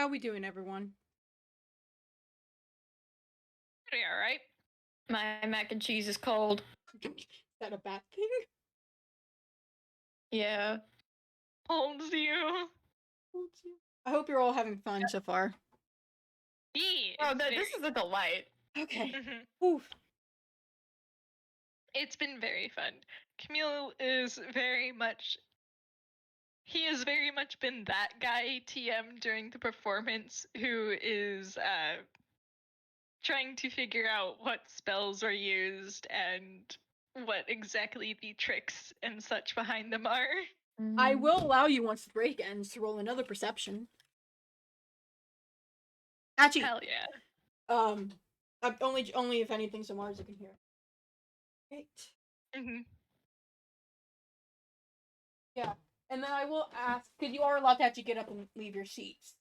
How we doing, everyone? Pretty alright. My mac and cheese is cold. Is that a bad thing? Yeah. Holds you. I hope you're all having fun so far. Oh, this is a delight. Okay. Mhm. Oof. It's been very fun. Camille is very much. He has very much been that guy TM during the performance who is trying to figure out what spells are used and what exactly the tricks and such behind them are. I will allow you once the break ends to roll another perception. Actually, Hell yeah. only if anything, so Marzi can hear. Great. Mm-hmm. Yeah, and then I will ask because you are allowed to actually get up and leave your seats.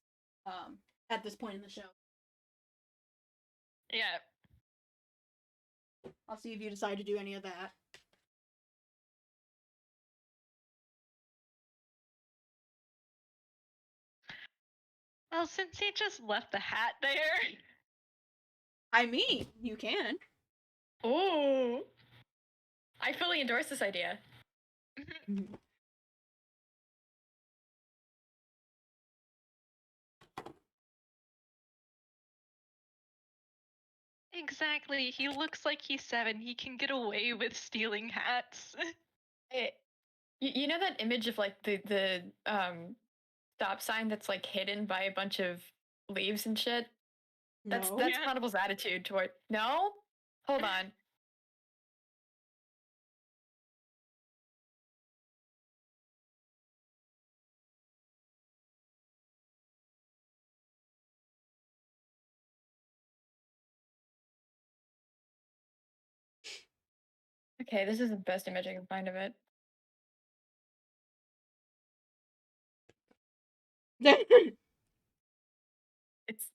At this point in the show, Yeah. I'll see if you decide to do any of that. Well, since he just left the hat there. I mean, you can. Ooh. I fully endorse this idea. Exactly. He looks like he's 7. He can get away with stealing hats. You know that image of like the stop sign that's like hidden by a bunch of leaves and shit? That's No. that's Yeah. Ponable's attitude toward. No, hold on. Okay, this is the best image I can find of it. It's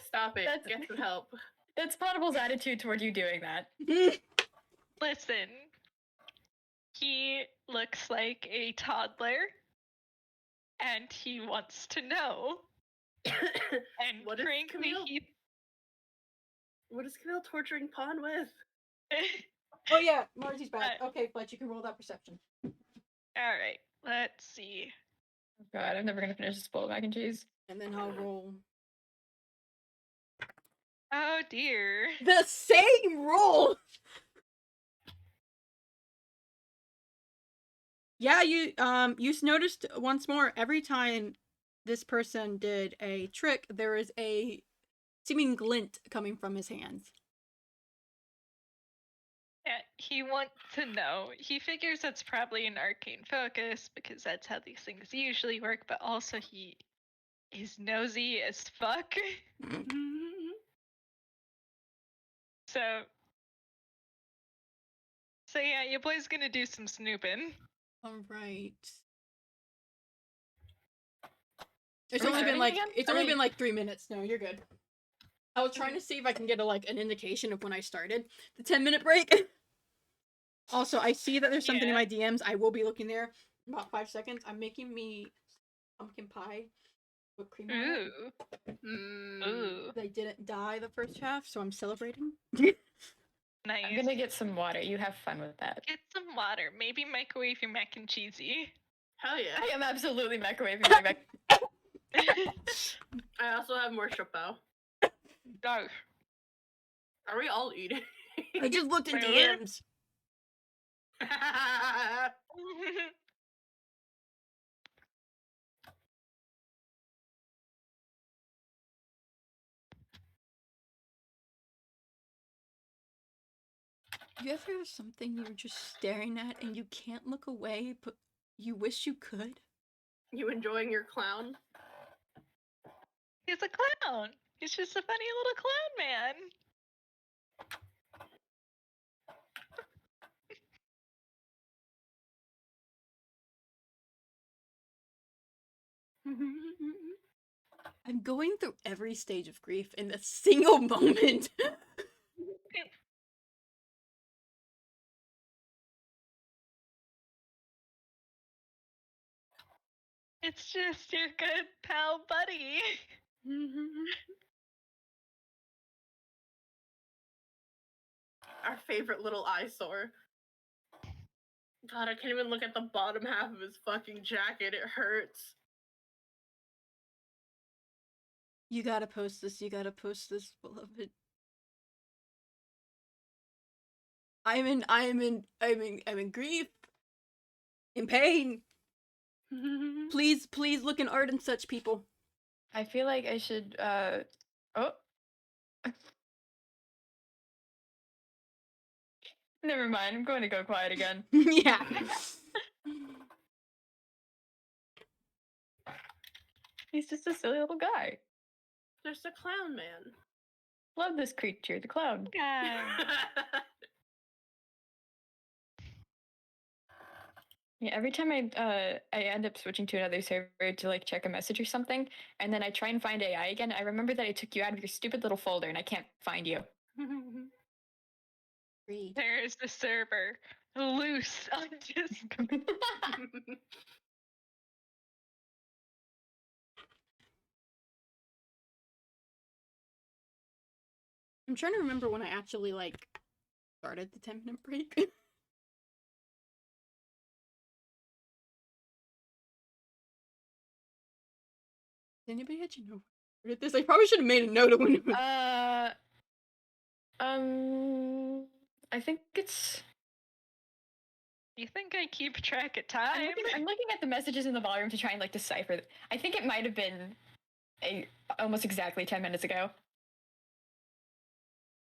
Stop it. That's- Get some help. that's Ponable's attitude toward you doing that. Listen. He looks like a toddler. And he wants to know. And What is frankly, Camille? What is Camille torturing Pawn with? Oh yeah, Marzi's back. Okay, Fletch, you can roll that perception. Alright, let's see. Oh God, I'm never gonna finish this bowl of mac and cheese. And then I'll roll Oh dear. the same roll. Yeah, you noticed once more every time this person did a trick, there is a seeming glint coming from his hands. Yeah, he wants to know. He figures that's probably an arcane focus because that's how these things usually work, but also he is nosy as fuck. So yeah, your boy's gonna do some snooping. All right. Are we starting again? It's Are only we- been like 3 minutes. No, you're good. I was trying to see if I can get an indication of when I started the 10-minute break. Also, I see that there's something in Yeah. my DMs. I will be looking there in about 5 seconds. I'm making me pumpkin pie with cream on it. Ooh. Ooh. They didn't die the first half, so I'm celebrating. Nice. I'm gonna get some water. You have fun with that. Get some water. Maybe microwave your mac and cheesy. Hell yeah. I am absolutely microwaving my mac. I also have more chapeau. Oh. Are we all eating? I just looked in Wait, DMs. You ever have something you're just staring at and you can't look away, but you wish you could? You enjoying your clown? He's a clown. He's just a funny little clown man. I'm going through every stage of grief in a single moment. It's just your good pal buddy. Our favorite little eyesore. God, I can't even look at the bottom half of his fucking jacket. It hurts. You gotta post this. You gotta post this, beloved. I'm in grief. In pain. Please look in art and such, people. I feel like I should, oh. Never mind, I'm going to go quiet again. Yeah. He's just a silly little guy. There's the clown man. Love this creature, the clown. God. Yeah, every time I end up switching to another server to like check a message or something, and then I try and find AI again, I remember that I took you out of your stupid little folder and I can't find you. Read. There is the server loose on Discord. I'm trying to remember when I actually like started the 10-minute break. Did anybody actually know where did this? I probably should have made a note of when it was. I think it's. You think I keep track of I'm time? looking at the messages in the volume to try and like decipher. I think it might have been almost exactly 10 minutes ago.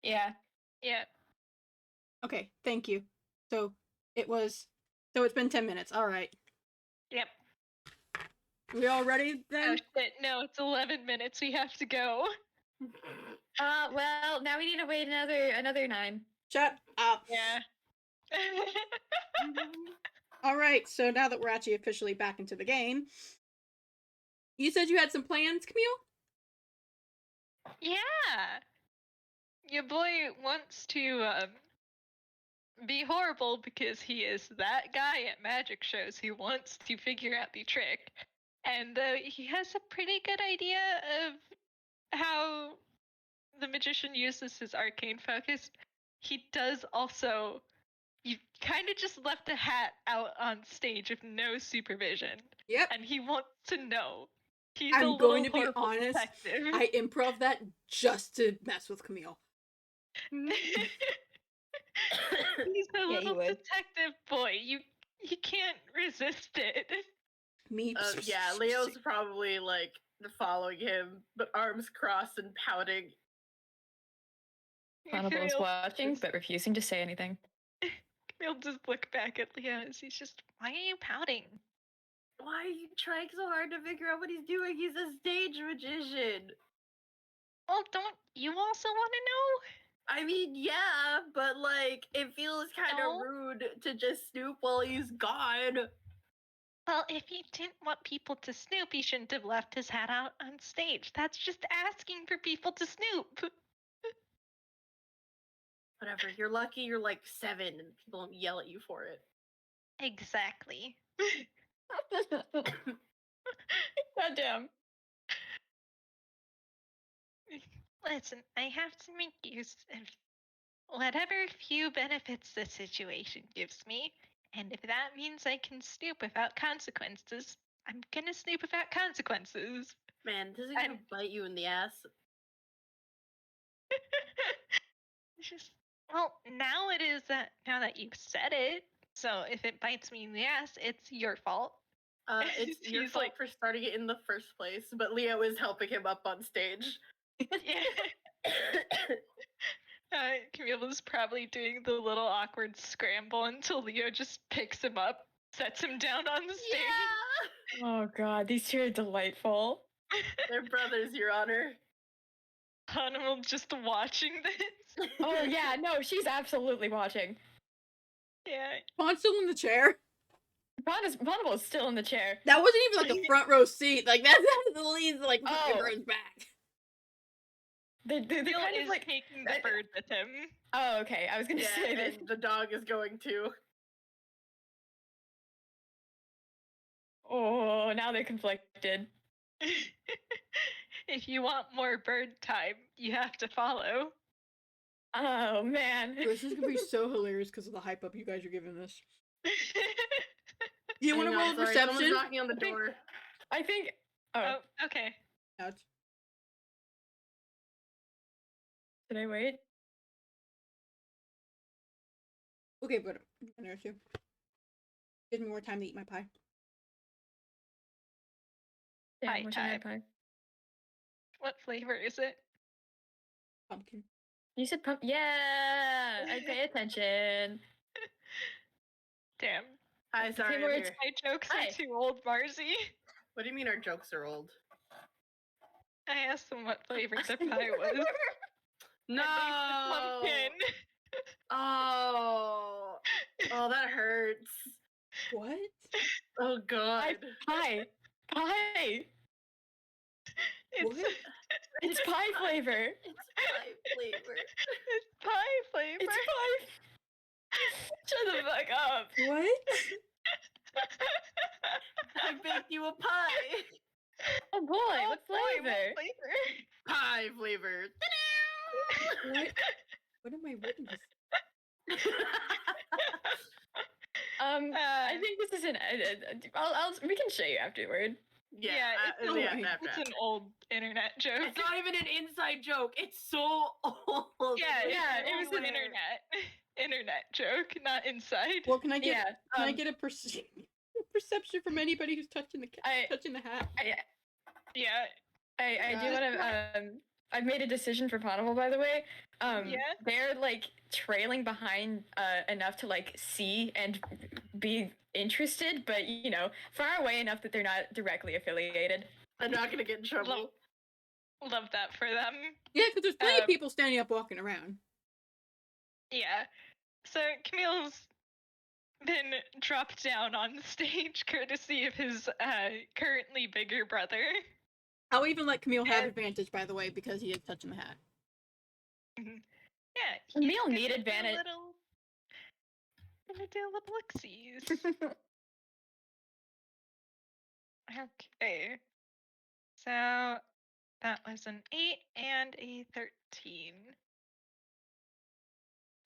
Yeah. Yeah. Okay, thank you. So it's been 10 minutes. All right. Yep. We all ready Oh then? shit, no, it's 11 minutes. We have to go. Well, now we need to wait another 9. Shut up. Yeah. All right, so now that we're actually officially back into the game, you said you had some plans, Camille? Yeah. Your boy wants to be horrible because he is that guy at magic shows who wants to figure out the trick. And he has a pretty good idea of how the magician uses his arcane focus. He does also. You kind of just left a hat out on stage with no supervision. Yep. And he wants to know. He's a I'm little going to be horrible honest. detective. I improv that just to mess with Camille. He's a Yeah, you little would. detective boy. You can't resist it. Me. Yeah, Leo's probably like following him, but arms crossed and pouting. Ponable is watching, but refusing to say anything. He'll just look back at Leo as he's just, why are you pouting? Why are you trying so hard to figure out what he's doing? He's a stage magician. Well, don't you also want to know? I mean, yeah, but like, it feels kind of No. rude to just snoop while he's gone. Well, if he didn't want people to snoop, he shouldn't have left his hat out on stage. That's just asking for people to snoop. Whatever, you're lucky you're like 7 and people don't yell at you for it. Exactly. Goddamn. Listen, I have to make use of whatever few benefits the situation gives me, and if that means I can snoop without consequences, I'm gonna snoop without consequences. Man, this is gonna bite you in the ass. It's just, well, now it is that, now that you've said it, so if it bites me in the ass, it's your fault. It's your He's fault like- for starting it in the first place, but Leo is helping him up on stage. Yeah. Camille is probably doing the little awkward scramble until Leo just picks him up, sets him down on the stage. Yeah! Oh god, these two are delightful. They're brothers, Your Honor. Ponable just watching this. Oh yeah, no, she's absolutely watching. Yeah. Pon's still in the chair. Ponable is still in the chair. That wasn't even like a front row seat. Like that's the lead like Oh. rows back. They're Camille kind of is like. taking the bird with him. Oh, okay. I was gonna Yeah, say that. and the dog is going too. Oh, now they're conflicted. If you want more bird time, you have to follow. Oh man. This is gonna be so hilarious because of the hype up you guys are giving this. Do you want to Hang roll on, sorry, perception? someone's knocking on the door. I think. Oh, okay. Ouch. Did I wait? Okay, but I'm gonna too. Give me more time to eat my pie. Yeah, Pie what's in time. that pie? What flavor is it? Pumpkin. You said pump. Yeah, I pay attention. Damn. Hi, sorry, Okay, I'm we're here. My jokes Hi. are too old, Marzi. What do you mean our jokes are old? I asked them what flavor their pie was. No! Pumpkin. Oh! Oh, that hurts. What? Oh, God. Pie. Pie. What? It's pie flavor. It's pie flavor. It's pie flavor. It's pie. Shut the fuck up. What? I baked you a pie. Oh boy, Oh, what boy, flavor? what flavor? Pie flavor. What? What am I witnessing? I think this is an. We can show you afterward. Yeah, it's, yeah, an- it's an old internet joke. It's not even an inside joke. It's so old. Yeah, it was an internet joke, not inside. Well, can I get Yeah. can I get a perception from anybody who's touching the touching the hat? Yeah. I do want to. I've made a decision for Ponable, by the way. Yeah? They're like trailing behind enough to like see and be interested, but you know, far away enough that they're not directly affiliated. I'm not gonna get in trouble. Love that for them. Yeah, because there's plenty of people standing up walking around. Yeah. So Camille's been dropped down on stage courtesy of his currently bigger brother. I'll even let Camille have advantage, by the way, because he is touching the hat. Yeah. Camille he's need gonna do advantage. Gonna do little look-sees. Okay. So that was an 8 and a 13.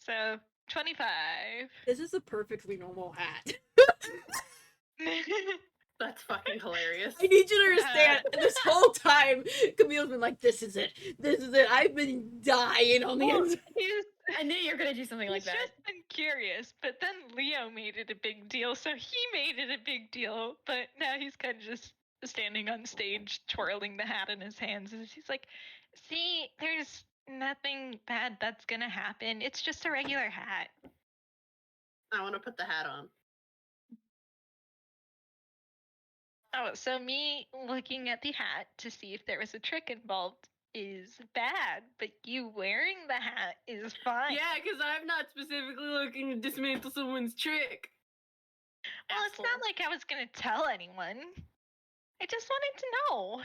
So 25. This is a perfectly normal hat. That's fucking hilarious. I need you to understand, this whole time, Camille's been like, this is it. This is it. I've been dying on the inside. I knew you were gonna do something like He's that. just been curious, but then Leo made it a big deal, so he made it a big deal, but now he's kind of just standing on stage, twirling the hat in his hands, and he's like, see, there's nothing bad that's gonna happen. It's just a regular hat. I want to put the hat on. Oh, so me looking at the hat to see if there was a trick involved is bad, but you wearing the hat is fine. Yeah, because I'm not specifically looking to dismantle someone's trick. Well, it's not like I was gonna tell anyone. I just wanted to know.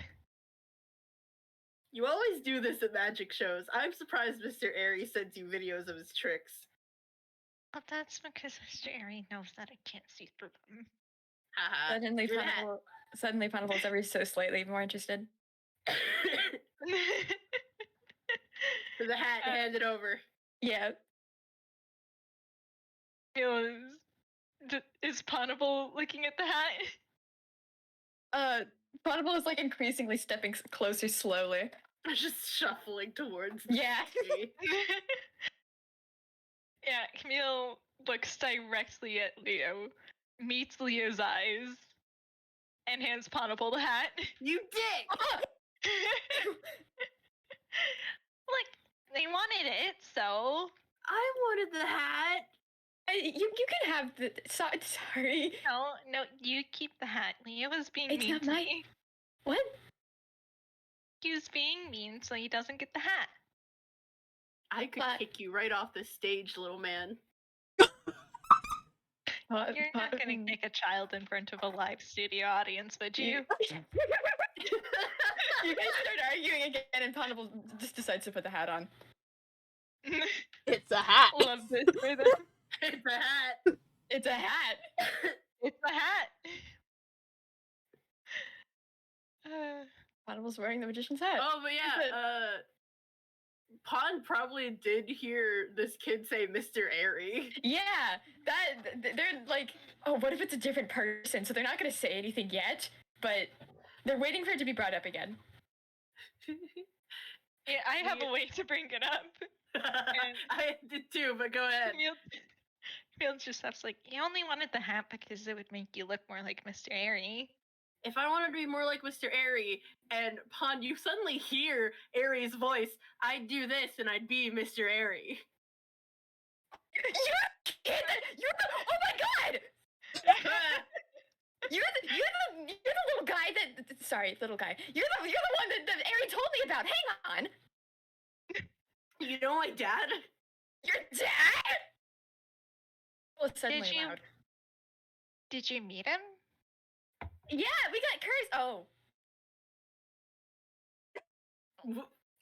You always do this at magic shows. I'm surprised Mr. Airy sends you videos of his tricks. Well, that's because Mr. Airy knows that I can't see through them. Haha. Suddenly Ponable's ever so slightly more interested. For the hat, hand it over. Yeah. Is Ponable looking at the hat? Ponable is like increasingly stepping closer slowly. Just shuffling towards Yeah. me. Yeah, Camille looks directly at Leo, meets Leo's eyes, and hands Ponable the hat. You dick! Look, they wanted it, so. I wanted the hat. You can have the. Sorry. No, you keep the hat. Leo was being It's mean not to mine. me. What? He was being mean, so he doesn't get the hat. I could kick you right off the stage, little man. You're not gonna kick a child in front of a live studio audience, would you? You guys start arguing again, and Ponable just decides to put the hat on. It's a hat. Love this for them. It's a hat. It's a hat. It's a hat. Ponable's wearing the magician's hat. Oh, but yeah, Pond probably did hear this kid say Mr. Airy. Yeah, they're like, oh, what if it's a different person? So they're not gonna say anything yet, but they're waiting for it to be brought up again. Yeah, I have a way to bring it up. I did too, but go ahead. Camille just has like, you only wanted the hat because it would make you look more like Mr. Airy. If I wanted to be more like Mr. Airy, and Pond, you suddenly hear Airy's voice, I'd do this and I'd be Mr. Airy. Oh my god! You're the little guy that. Sorry, little guy. You're the one that Airy told me about. Hang on. You know my dad? Your dad? Oh, it's suddenly loud. Did you meet him? Yeah, we got cursed. Oh.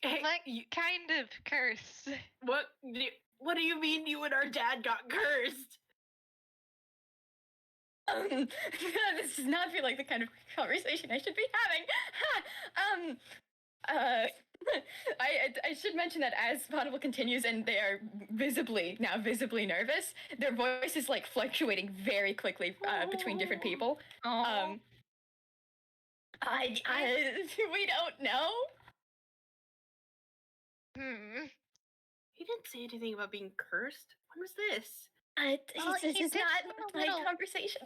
Hey, What kind of curse? what do you mean you and our dad got cursed? This does not feel like the kind of conversation I should be having. I should mention that as Ponable continues and they are visibly nervous, their voice is like fluctuating very quickly between different people. We don't know. He didn't say anything about being cursed. When was this? This is not my conversation.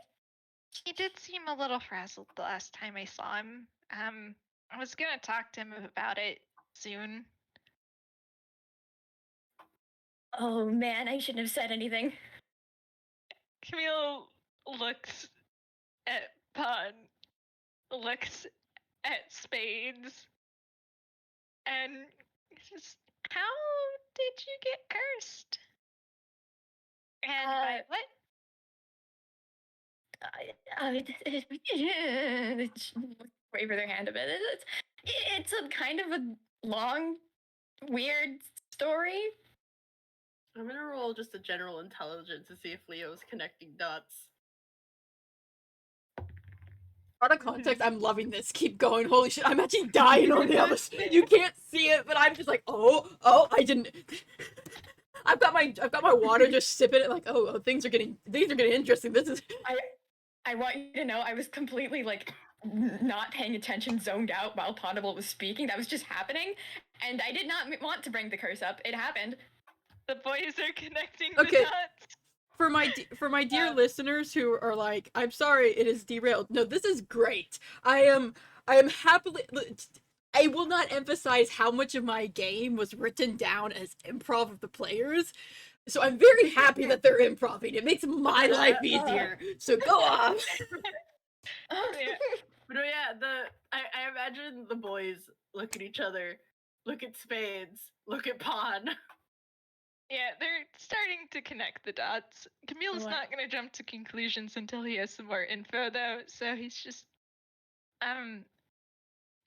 He did seem a little frazzled the last time I saw him. I was gonna talk to him about it soon. Oh man, I shouldn't have said anything. Camille looks at Pun, looks at Spades, and says, how did you get cursed? And by what? Waver their hand a bit. It's a kind of a long, weird story. I'm gonna roll just a general intelligence to see if Leo's connecting dots. Out of context, I'm loving this. Keep going. Holy shit, I'm actually dying on the other side. You can't see it, but I'm just like, oh, I didn't. I've got my water, just sipping it like, oh, things are getting interesting. This is. I want you to know I was completely like not paying attention, zoned out while Ponable was speaking. That was just happening, and I did not want to bring the curse up. It happened. The boys are connecting Okay. the dots. For my dear listeners who are like, I'm sorry, it is derailed. No, this is great. I am happily. I will not emphasize how much of my game was written down as improv of the players. So I'm very happy that they're improving. It makes my life easier. So go off. But yeah, I imagine the boys look at each other, look at Spades, look at Pon. Yeah, they're starting to connect the dots. Camille's not gonna jump to conclusions until he has some more info, though. So he's just, but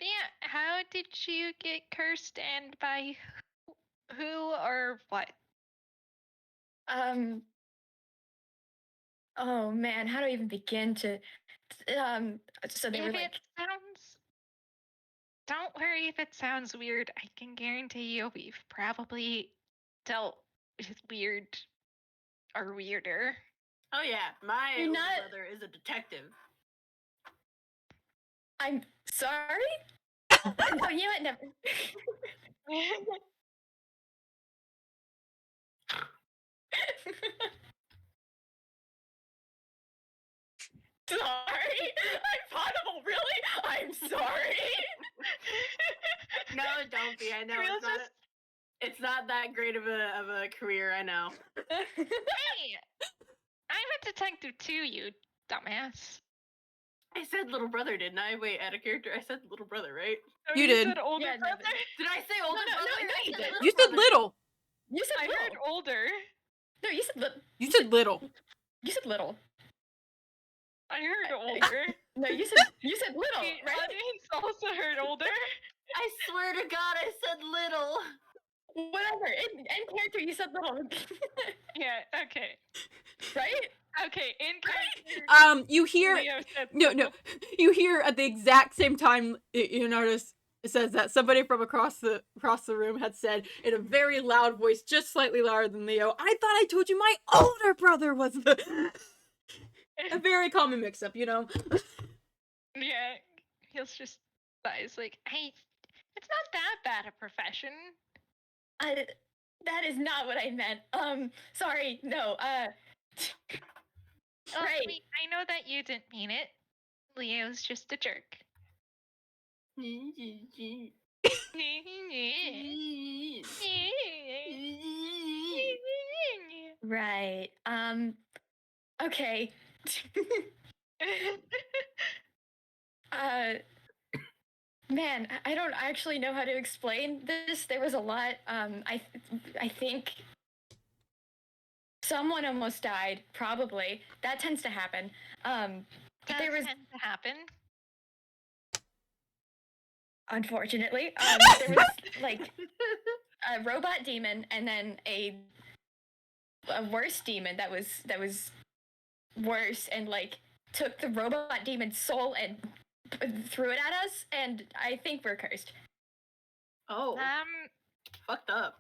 yeah, how did you get cursed, and by who or what? Oh man, how do I even begin to? So they were like. Don't worry if it sounds weird. I can guarantee you we've probably dealt with weird or weirder. Oh yeah, my older brother is a detective. I'm sorry? No, you had never. Sorry? I'm Ponable, really? I'm sorry? No, don't be. I know it's not that great of a career, I know. Hey! I'm a detective too, you dumbass. I said little brother, didn't I? Wait, out of character, I said little brother, right? Oh, You did. Said older Yeah, brother? Did I say older brother? you said You said little. You said I little. heard older. No, you said little. You said little. You said little. I heard older. No, you said little, The right? audience also heard older. I swear to God, I said little. Whatever. In character, you said little. Yeah, okay. Right? Okay, in character. You hear Leo said no, you hear at the exact same time Leonardo says that somebody from across the room had said in a very loud voice, just slightly louder than Leo, "I thought I told you my older brother was the." A very common mix-up, you know. Yeah, he'll just sighs like, "Hey, it's not that bad a profession." That is not what I meant. Sorry, no, Oh, right. I know that you didn't mean it. Leo's just a jerk. Right, okay. Man, I don't actually know how to explain this. There was a lot. I think someone almost died. Probably that tends to happen. Does there was tend to happen. unfortunately there was like a robot demon and then a worse demon that was worse and like took the robot demon's soul and threw it at us, and I think we're cursed. Oh, fucked up.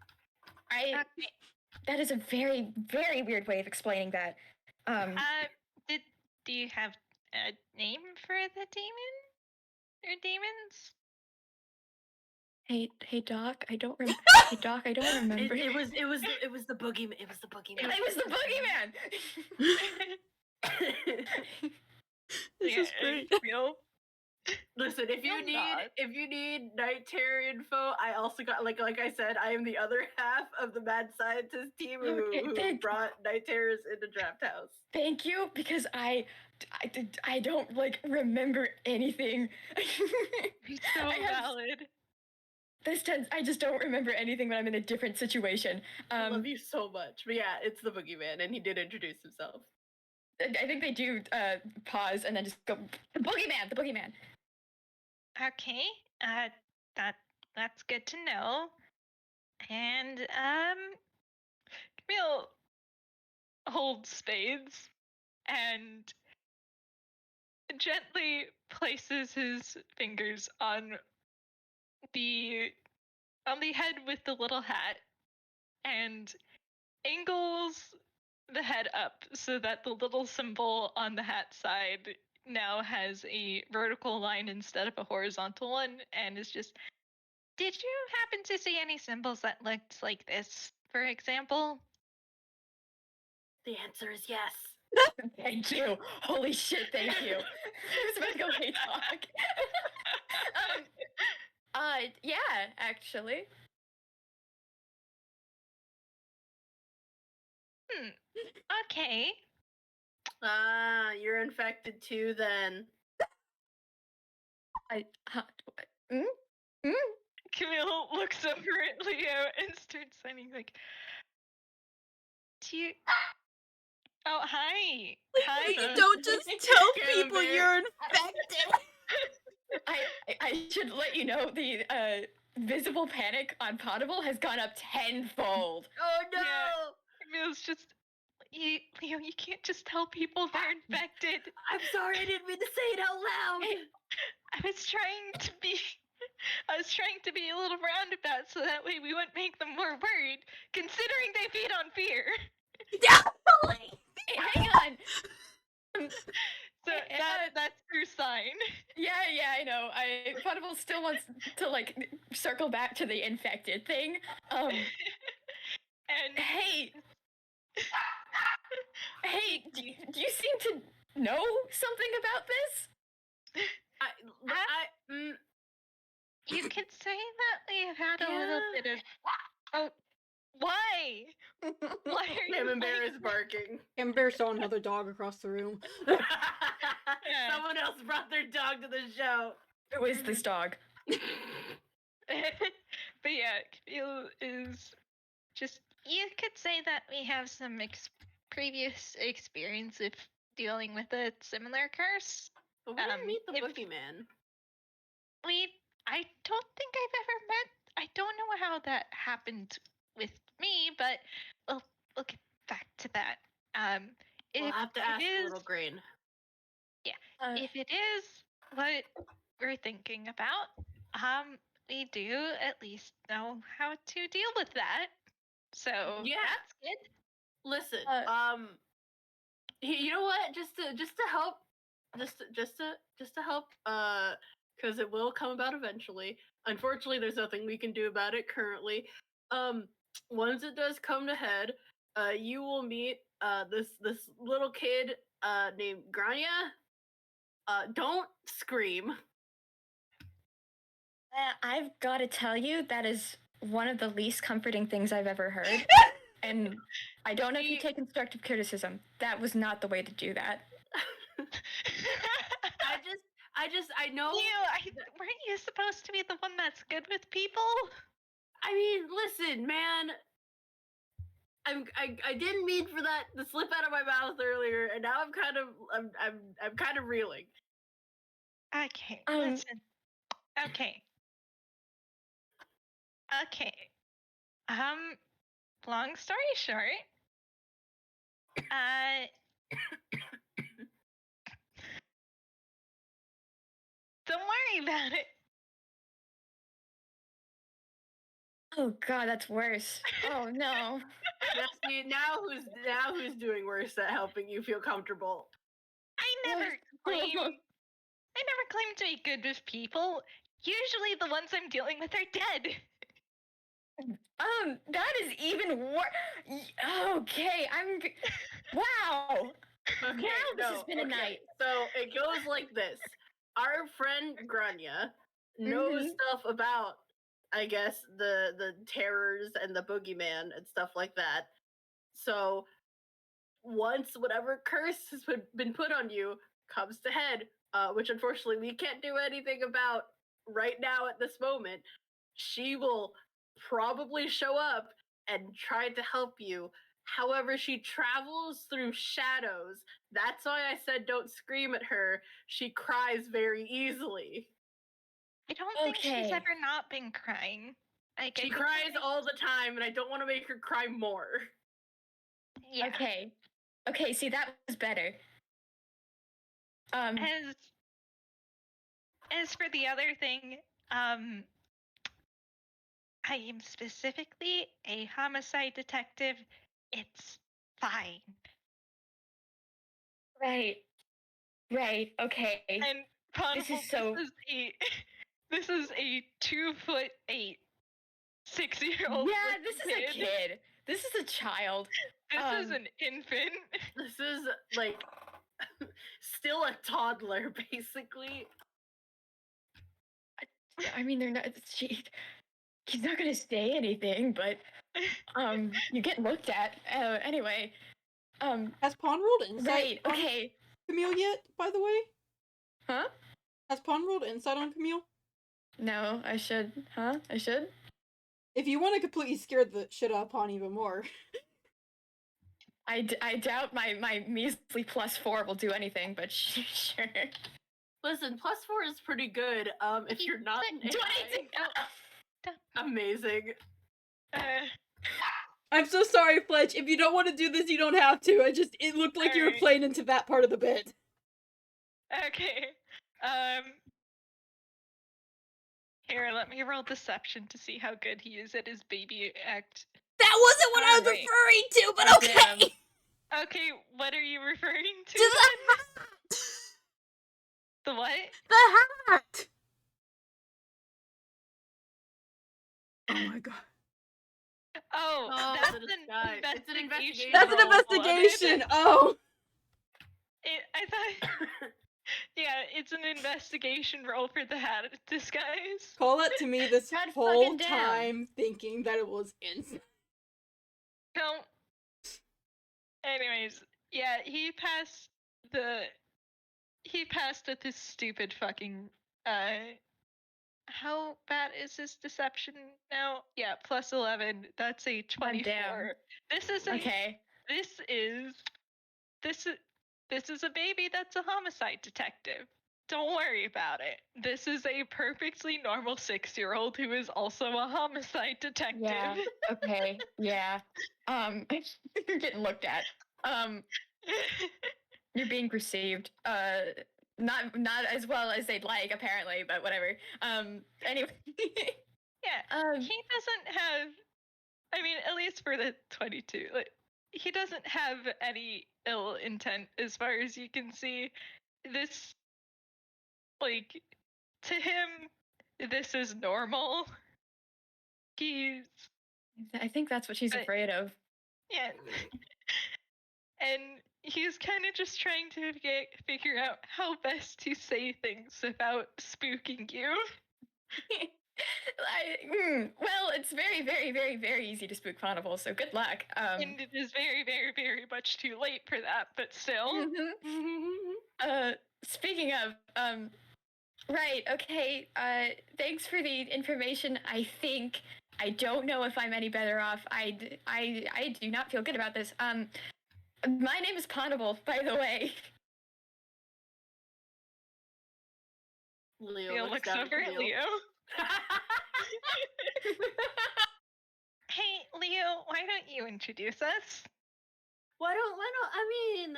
I that is a very, very weird way of explaining that. Do you have a name for the demon or demons? Hey, Doc, I don't remember. Hey, Doc, I don't remember. It was the boogeyman. It was the boogeyman. It was the boogeyman. This is great. Listen, if you need night terror info, I also got like I said, I am the other half of the mad scientist team who brought night terrors into Draft House. Thank you, because I don't like remember anything. It's so valid. I just don't remember anything when I'm in a different situation. I love you so much. But yeah, it's the boogeyman, and he did introduce himself. I think they do pause and then just go, the boogeyman. Okay, that's good to know. And Camille holds spades and gently places his fingers on the head with the little hat and angles the head up so that the little symbol on the hat side now has a vertical line instead of a horizontal one, and is just, did you happen to see any symbols that looked like this, for example? The answer is yes. Thank you. Holy shit, thank you. I was about to go, hey, Doc. Yeah, actually. Okay. You're infected too then. Camille looks over at Leo and starts signing like, do you... Oh, hi. Hi. You don't just tell people you're infected. I should let you know the visible panic on Ponable has gone up tenfold. Oh no! Yeah. Camille's just, Leo, you can't just tell people they're infected. I'm sorry, I didn't mean to say it out loud. Hey. I was trying to be a little roundabout so that way we wouldn't make them more worried, considering they feed on fear. Definitely. Hey, hang on. So that's her sign. Yeah, I know. Ponable still wants to like circle back to the infected thing. And hey, do you seem to know something about this? You could say that we've had a little bit of. Oh, why? Why are you? Camembert is barking. Camembert saw another dog across the room. Someone else brought their dog to the show. Who is this dog? But yeah, Camille is just. You could say that we have some previous experience of dealing with a similar curse. But we didn't meet the boogeyman. I don't think I've ever met. I don't know how that happened with me, but we'll get back to that. We'll if have to it ask is, Little Green. if it is what we're thinking about, we do at least know how to deal with that. So Yeah. that's good. Listen, Uh, you know what? Just to help, just to help, because it will come about eventually. Unfortunately, there's nothing we can do about it currently. Once it does come to head, you will meet this little kid named Grania. Don't scream. I've got to tell you, that is one of the least comforting things I've ever heard. And I don't know if you He- take constructive criticism. That was not the way to do that. I know. Weren't you supposed to be the one that's good with people? I mean, listen, man. I didn't mean for that to slip out of my mouth earlier, and now I'm kind of reeling. Okay, Um, listen. Okay. Okay. Long story short, don't worry about it. Oh god, that's worse. Oh no. Now who's doing worse at helping you feel comfortable? I never claimed to be good with people. Usually the ones I'm dealing with are dead. That is even worse. Okay, wow. Okay, Wow, this has been a night. So it goes like this: our friend Grania knows Mhm. stuff about, I guess, the terrors and the boogeyman and stuff like that. So once whatever curse has been put on you comes to head, which unfortunately we can't do anything about right now at this moment, she will probably show up and try to help you. However, she travels through shadows. That's why I said don't scream at her. She cries very easily. I don't think she's Okay. ever not been crying. Like, She I think cries that all the time, and I don't want to make her cry more. yeah. Okay, see, that was better. As for the other thing, I am specifically a homicide detective. It's fine. Right, okay. And Ponable, is so- this is a 2'8" 6-year-old. Yeah, this is a kid. This is a child. This is an infant. This is like still a toddler, basically. I mean, they're not. He's not gonna say anything, but you get looked at. Anyway, Has Pawn rolled insight right. on Okay. Camille yet, by the way? Huh? Has Pawn rolled insight on Camille? No, I should. Huh? I should. If you want to completely scare the shit out of Pawn even more. I doubt my measly +4 will do anything, but sure. Listen, +4 is pretty good. If you're not an Do AI, anything. amazing. I'm so sorry, Fletch. If you don't want to do this, you don't have to. It looked like you were Alright. playing into that part of the bit. Okay. Here, let me roll deception to see how good he is at his baby act. That wasn't what I was Alright. referring to, but Oh, okay. damn. Okay, what are you referring to? To the hat. The what? The hat. Oh my god. Oh, Oh, that's the an disguise. It's an investigation. investigation. That's an roll, beloved. investigation. Oh. I thought. Yeah, it's an investigation roll for the hat disguise. Call it to me this God whole fucking damn. time thinking that it was insane. No. Anyways, yeah, he passed with his stupid fucking how bad is his deception now? Yeah, +11. That's a 24. This isn't Okay. this is a baby that's a homicide detective. Don't worry about it. This is a perfectly normal 6-year-old who is also a homicide detective. Yeah. Okay. Yeah. You're getting looked at. You're being received. Not as well as they'd like, apparently, but whatever. Anyway. Yeah, he doesn't have. I mean, at least for the 22, like, he doesn't have any ill intent as far as you can see. This, like, to him, this is normal. I think that's what she's afraid of. Yeah. And he's kind of just trying to figure out how best to say things without spooking you. Well, it's very, very, very, very easy to spook Ponable, so good luck. And it is very, very, very much too late for that, but still. Speaking of, right, okay, thanks for the information. I don't know if I'm any better off. I do not feel good about this. My name is Ponable, by the way. Leo looks over at Leo. Hey, Leo, why don't you introduce us? Why don't, I mean,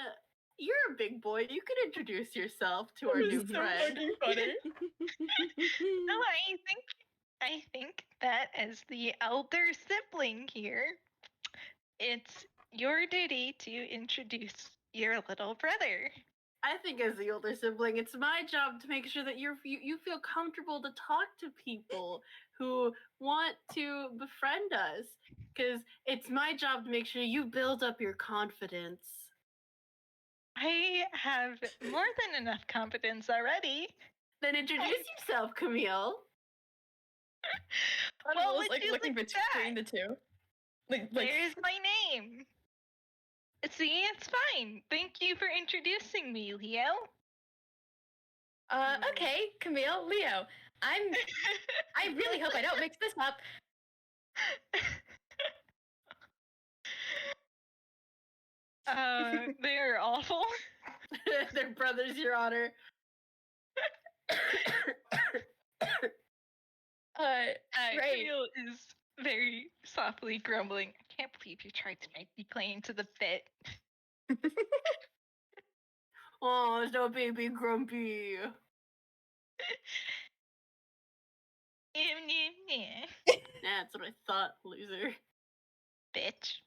you're a big boy. You could introduce yourself to our new friend. Funny. Oh, I think that as the elder sibling here, it's your duty to introduce your little brother. I think as the older sibling, it's my job to make sure that you feel comfortable to talk to people who want to befriend us. Because it's my job to make sure you build up your confidence. I have more than enough confidence already. Then introduce yourself, Camille. Ponable's would like you looking like between the two. Like There's my name. See, it's fine. Thank you for introducing me, Leo. Okay, Camille, Leo. I really hope I don't mix this up. They are awful. They're brothers, Your Honor. Right. Camille is very softly grumbling. I can't believe you tried to make me play into the bit. Oh, so baby grumpy. That's what I thought, loser. Bitch.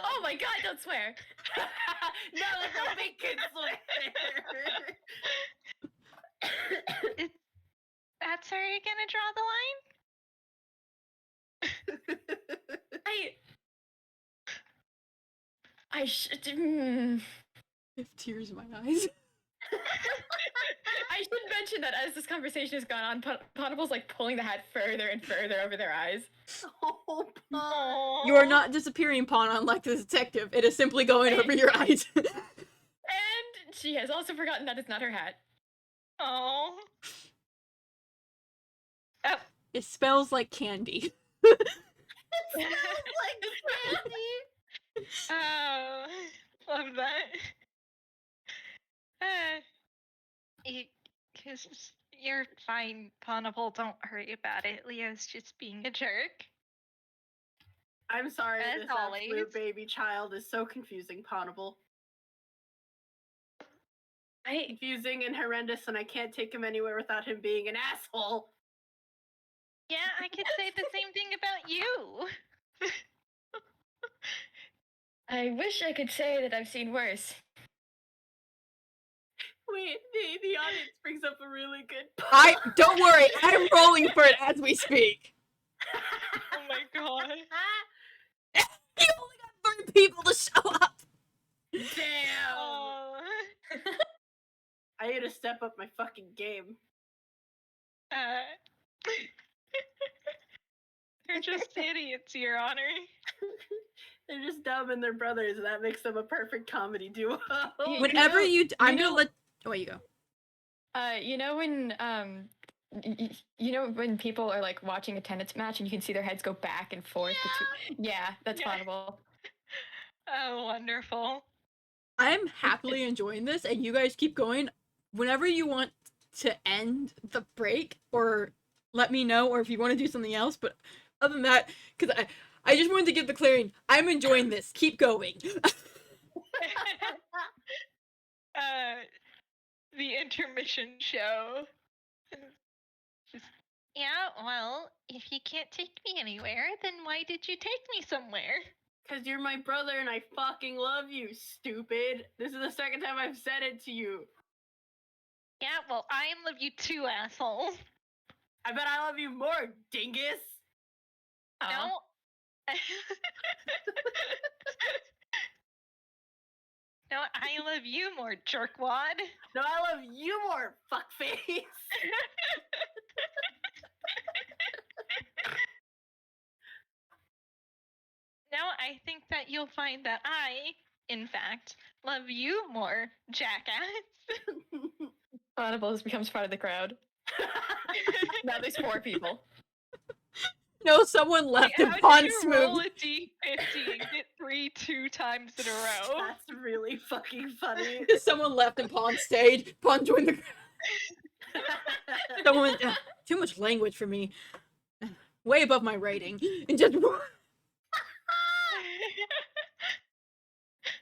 Oh my god, don't swear. No, don't make kids swear. That's where you're gonna draw the line? I should. I have tears in my eyes. I should mention that as this conversation has gone on, Ponable's like pulling the hat further and further over their eyes. Oh, Paul. You are not disappearing, Pawn, unlike the detective. It is simply going over your eyes. And she has also forgotten that it's not her hat. Oh. It smells like candy. It smells like candy. Oh, love that. You're fine, Ponable. Don't worry about it. Leo's just being a jerk. I'm sorry, As this always. absolute baby child is so confusing, Ponable. Confusing and horrendous, and I can't take him anywhere without him being an asshole. Yeah, I could say the same thing about you. I wish I could say that I've seen worse. Wait, the audience brings up a really good Don't worry, I'm rolling for it as we speak. Oh my god. You only got 3 people to show up. Damn! Oh. I need to step up my fucking game. They're just idiots, Your Honor. They're just dumb and they're brothers, and that makes them a perfect comedy duo. Whenever I'm gonna let. Oh, you go. You know when you know when people are like watching a tennis match and you can see their heads go back and forth. Yeah, that's Ponable. Oh, wonderful. I'm happily enjoying this, and you guys keep going. Whenever you want to end the break, or let me know, or if you want to do something else. But other than that, because I just wanted to give the clearing. I'm enjoying this. Keep going. The intermission show. Just, yeah, well, if you can't take me anywhere, then why did you take me somewhere? Because you're my brother and I fucking love you, stupid. This is the second time I've said it to you. Yeah, well, I love you too, asshole. I bet I love you more, dingus. No. No, I love you more, jerkwad. No, I love you more, fuckface. Now I think that you'll find that I, in fact, love you more, jackass. Ponable becomes part of the crowd. Now there's 4 people. No, someone left Wait, and how Pon did you roll moved. a d50 and get 3 2 times in a row? That's really fucking funny. Someone left and Pon stayed. Pon joined the someone too much language for me. Way above my rating. And just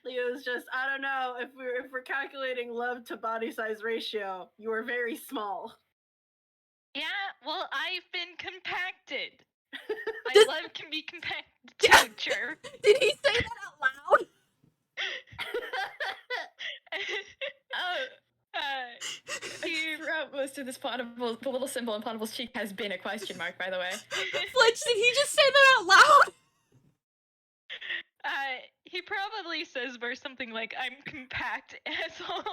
Leo's just, I don't know, if we're calculating love to body size ratio, you are very small. Yeah, well, I've been compacted. My Did- love can be compacted too, Cherr. Did he say that out loud? Throughout most of this Ponable, the little symbol on Ponable's cheek has been a question mark, by the way. Fletch, did he just say that out loud? He probably says or something like, I'm compact, asshole.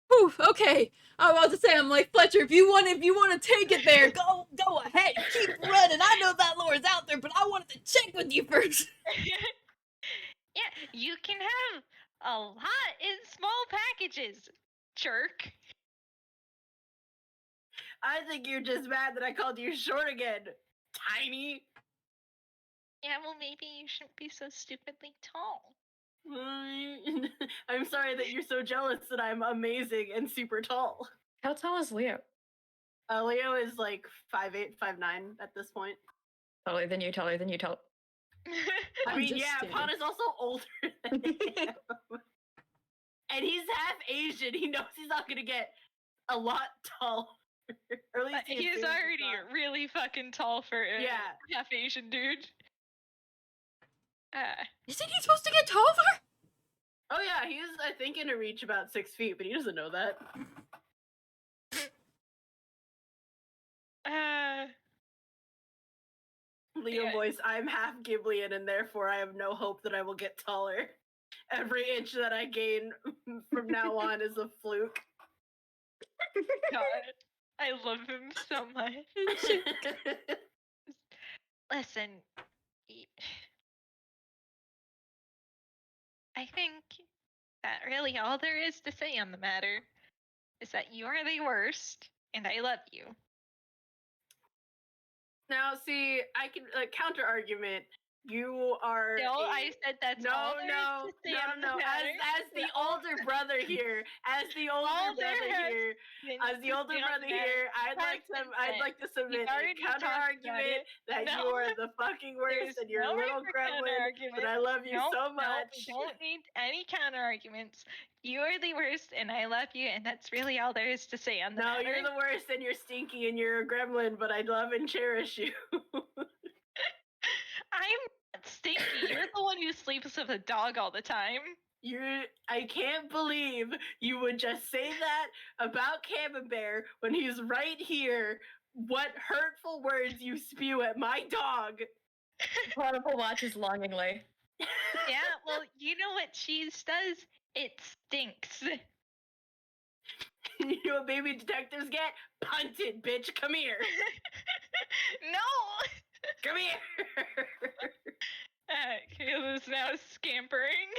Whew, okay. I was about to say, I'm like, Fletcher, if you want to take it there, go ahead, keep running. I know that lure's out there, but I wanted to check with you first. Yeah, you can have a lot in small packages, jerk. I think you're just mad that I called you short again, tiny. Yeah, well, maybe you shouldn't be so stupidly tall. I'm sorry that you're so jealous that I'm amazing and super tall. How tall is Leo? Leo is like 5'8", 5'9" at this point. Taller than you, taller than you, taller. I I'm mean, just yeah, kidding. Pon is also older than him. And he's half Asian. He knows he's not gonna get a lot taller. Or at least he He's assumes already not. really fucking tall for a Yeah. half Asian dude. Isn't he supposed to get taller? Oh yeah, he's I think gonna reach about 6 feet, but he doesn't know that. Leo Yeah. voice, I'm half Ghiblian and therefore I have no hope that I will get taller. Every inch that I gain from now on is a fluke. God, I love him so much. Listen, I think that really all there is to say on the matter is that you are the worst, and I love you. Now, see, I can counter argument. You are. No, I said that's all there is to say on the matter. As the older brother here, I'd like to submit a counter argument that you are the fucking worst and you're a little gremlin, but I love you so much. No, we don't need any counter arguments. You are the worst, and I love you, and that's really all there is to say on the matter. No, you're the worst, and you're stinky, and you're a gremlin, but I love and cherish you. I'm not stinky. You're the one who sleeps with a dog all the time. I can't believe you would just say that about Camembert when he's right here. What hurtful words you spew at my dog. Ponable watches longingly. Yeah, well, you know what cheese does? It stinks. You know what baby detectives get? Punted, bitch. Come here. No! Come here. Caleb is now scampering.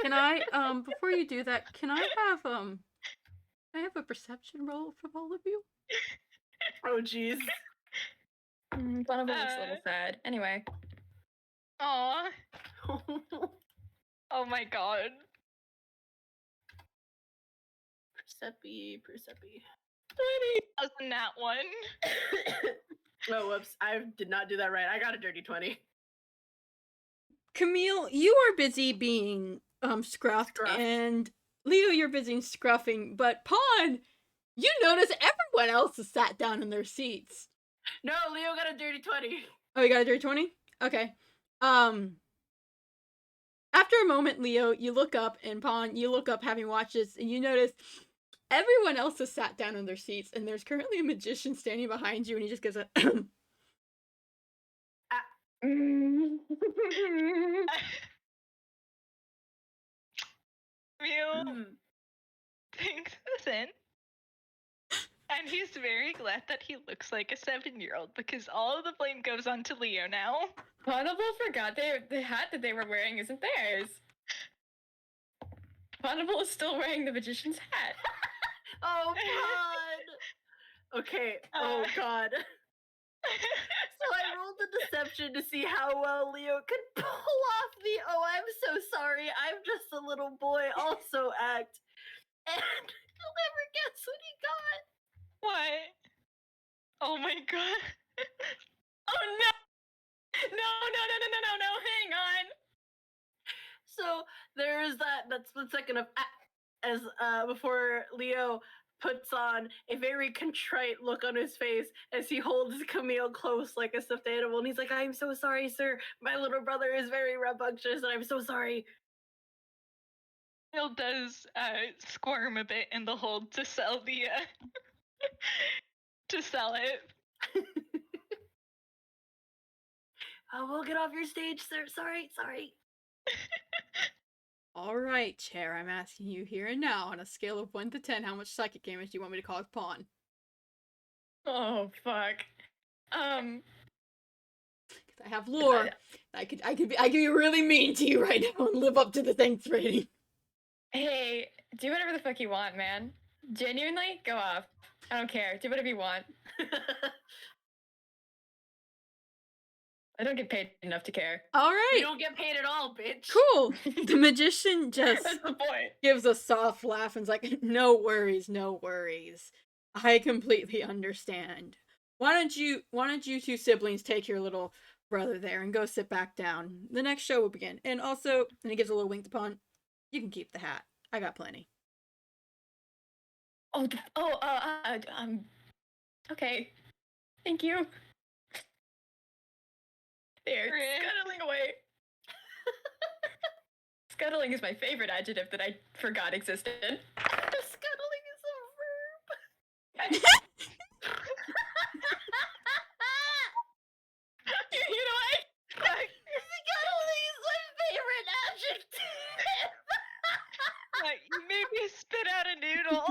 Can I, before you do that, can I have a perception roll from all of you? Oh, jeez. Ponable looks a little sad. Anyway. Aw. Oh my god. Percepi. Wasn't that one? Oh, whoops. I did not do that right. I got a dirty 20. Camille, you are busy being scruffed, Scruffed. and Leo, you're busy scruffing, but Pawn, you notice everyone else has sat down in their seats. No, Leo got a dirty 20. Oh, you got a dirty 20? Okay. After a moment, Leo, you look up, and Pawn, you look up having watched this, and you notice everyone else has sat down in their seats, and there's currently a magician standing behind you, and he just gives a Camille Mm. thinks this in. And he's very glad that he looks like a 7-year-old because all of the blame goes on to Leo now. Ponable forgot the hat that they were wearing isn't theirs. Ponable is still wearing the magician's hat. Oh, Pod! Okay, oh god. So I rolled a deception to see how well Leo could pull off the "oh, I'm so sorry, I'm just a little boy" also act. And you'll never guess what he got. What? Oh my god. Oh no! No, hang on! So there is that split second of as before Leo puts on a very contrite look on his face as he holds Camille close like a stuffed animal, and he's like, "I'm so sorry, sir. My little brother is very rambunctious, and I'm so sorry." Camille does squirm a bit in the hold to sell the to sell it. We'll get off your stage, sir. Sorry. Alright, Cherr, I'm asking you here and now, on a scale of 1 to 10, how much psychic damage do you want me to cause Pawn? Oh fuck. 'Cause I have lore. I could be really mean to you right now and live up to the thanks rating. Hey, do whatever the fuck you want, man. Genuinely, go off. I don't care. Do whatever you want. I don't get paid enough to care. We Alright, don't get paid at all, bitch. cool. The magician just That's the point. gives a soft laugh and's like, no worries. I completely understand. Why don't you two siblings take your little brother there and go sit back down? The next show will begin. And also, and he gives a little wink to Pawn, you can keep the hat. I got plenty. Okay. Thank you. There, Rick. scuttling away. Scuttling is my favorite adjective that I forgot existed. Scuttling is a verb. You know what? Scuttling is my favorite adjective. You made me spit out a noodle.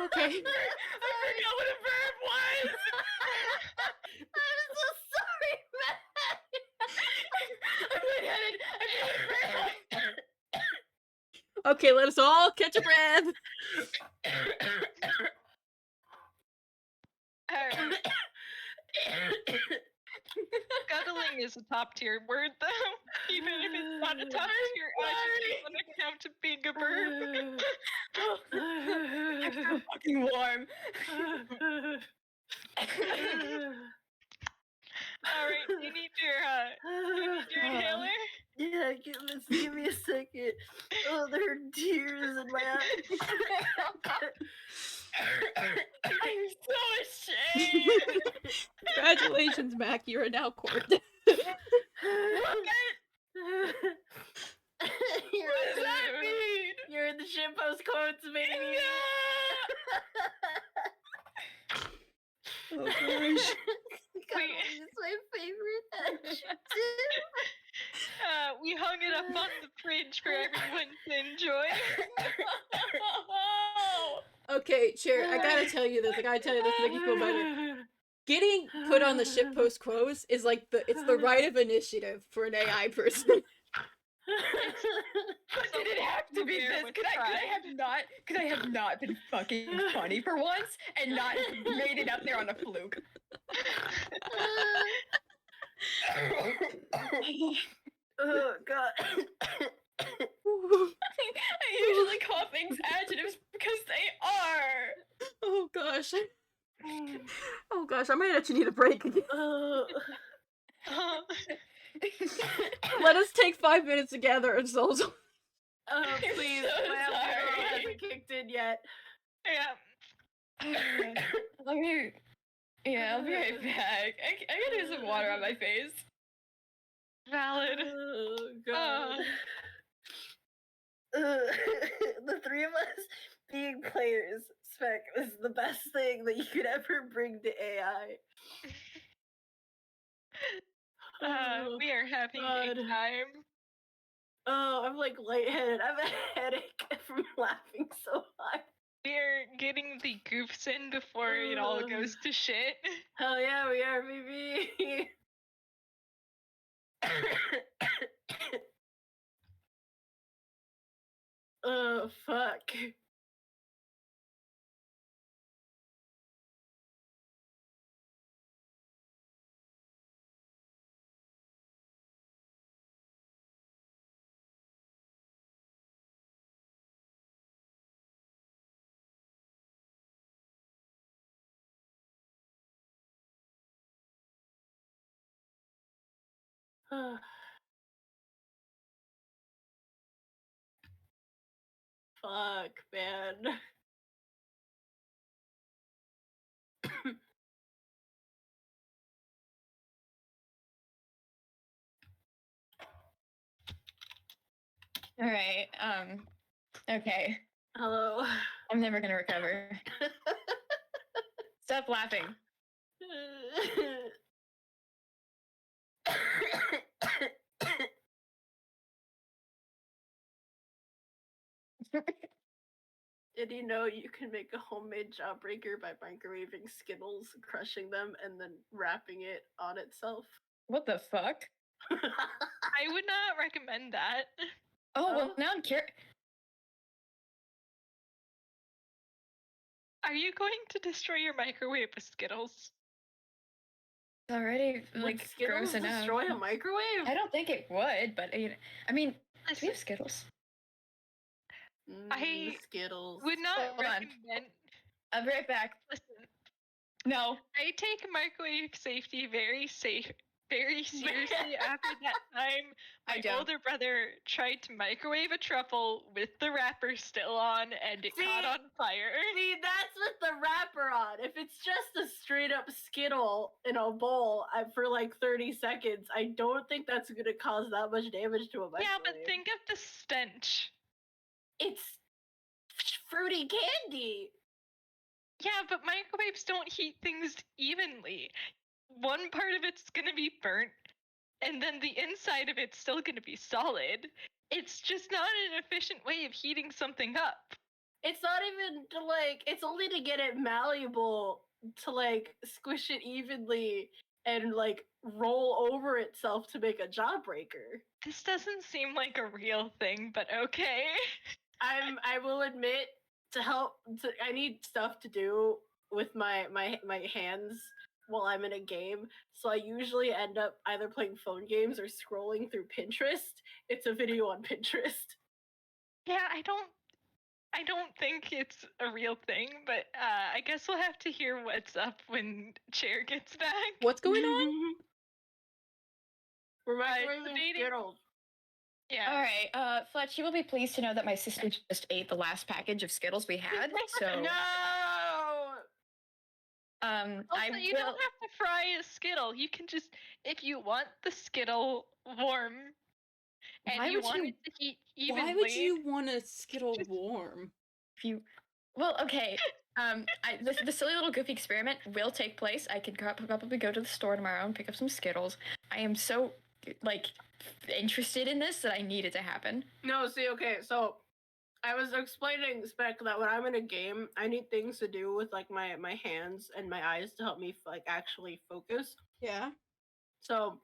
Okay. I forgot what a verb was. I'm so sorry, man. I'm lightheaded. Okay, let us all catch a breath. Scuttling is a top tier word, though. Even if it's not a top tier adjective on account of being a verb. I'm so fucking warm. Alright, you need your inhaler? Yeah, give me a second. Oh, there are tears in my eyes. I'm so ashamed. Congratulations, Mac. You are now court. What does You're that mean? You're in the shitpost quotes, baby. Oh gosh. Scuttling is my favorite adjective. We hung it up on the fridge for everyone to enjoy. Okay, Cherr, I gotta tell you this to make you feel better. Getting put on the shitpost quotes is like it's the right of initiative for an AI person. Did it have to be this? Could I have not been fucking funny for once and not made it up there on a fluke? Oh god. I usually call things adjectives because they are. Oh gosh. Oh gosh, I might actually need a break again. Let us take 5 minutes together and so. Please, so my albuterol sorry. hasn't kicked in yet. Yeah. Let me. Yeah, I'll be right back. I gotta get some water on my face. Valid. Oh god. The three of us being players, Spec, is the best thing that you could ever bring to AI. We are having God. a time. Oh, I'm like lightheaded. I have a headache from laughing so hard. We are getting the goofs in before it all goes to shit. Hell yeah, we are, baby. Oh, fuck. Fuck, man. Alright, okay. Hello. I'm never gonna recover. Stop laughing. Did you know you can make a homemade jawbreaker by microwaving Skittles, crushing them, and then wrapping it on itself? What the fuck? I would not recommend that. Oh, well, Oh. now I'm curious. Are you going to destroy your microwave with Skittles? Already, Would like, Skittles gross enough. destroy a microwave? I don't think it would, but, I mean, do we Listen, have Skittles? I Skittles. would not Hold on. recommend. I'll be right back. Listen, No. I take microwave safety very seriously after that time I my don't. older brother tried to microwave a truffle with the wrapper still on and it caught See? on fire. See, that's with the wrapper on. If it's just a straight up Skittle in a bowl for like 30 seconds, I don't think that's going to cause that much damage to a microwave. Yeah, but think of the stench. It's fruity candy. Yeah, but microwaves don't heat things evenly. One part of it's gonna be burnt, and then the inside of it's still gonna be solid. It's just not an efficient way of heating something up. It's not even to like, it's only to get it malleable to like squish it evenly and like roll over itself to make a jawbreaker. This doesn't seem like a real thing, but okay. I will admit I need stuff to do with my hands while I'm in a game. So I usually end up either playing phone games or scrolling through Pinterest. It's a video on Pinterest. Yeah, I don't think it's a real thing, but I guess we'll have to hear what's up when Cherr gets back. What's going on? We're microwaving debating- Skittles. Yeah. Alright, Fletch, you will be pleased to know that my sister just ate the last package of Skittles we had, so... No! Also, I you will... don't have to fry a Skittle. You can just, if you want the Skittle warm, and Why you would want you- it to heat evenly. Why would you want a Skittle warm? If you... Well, okay, the silly little goofy experiment will take place. I could probably go to the store tomorrow and pick up some Skittles. I am so, like, interested in this that I need it to happen. No, see, okay, so I was explaining, Spec, that when I'm in a game, I need things to do with like my hands and my eyes to help me like actually focus. Yeah. So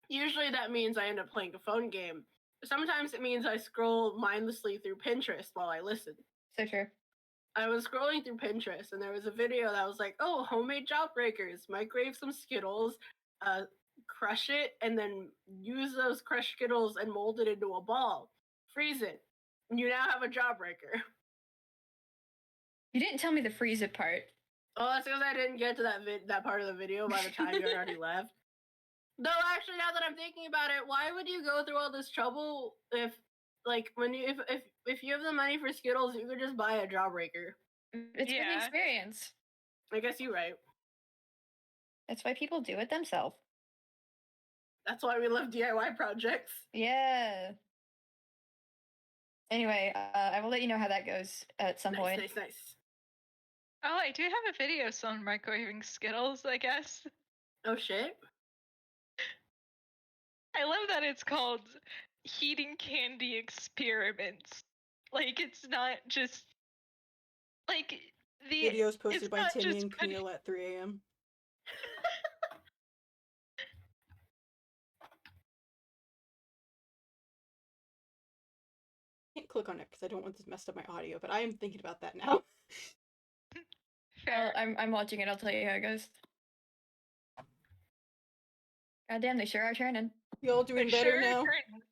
usually that means I end up playing a phone game. Sometimes it means I scroll mindlessly through Pinterest while I listen. So true. I was scrolling through Pinterest and there was a video that was like, oh, homemade jawbreakers, microwave some Skittles, crush it, and then use those crushed Skittles and mold it into a ball. Freeze it. And you now have a jawbreaker. You didn't tell me the freeze it part. Oh, that's because I didn't get to that part of the video by the time you already left. Though, actually, now that I'm thinking about it, why would you go through all this trouble if you have the money for Skittles, you could just buy a jawbreaker? It's for the Yeah. I experience. guess you're right. That's why people do it themselves. That's why we love DIY projects. Yeah. Anyway, I will let you know how that goes at some point. Nice. Oh, I do have a video of someone microwaving Skittles, I guess. Oh shit. I love that it's called heating candy experiments. Like, it's not just like the Videos posted it's by not Timmy just and Camille at 3 a.m. Can't click on it because I don't want this messed up my audio, but I am thinking about that now. fair. I'm watching it. I'll tell you how it goes. God damn, they sure are turning. You all doing They're better sure now? turning.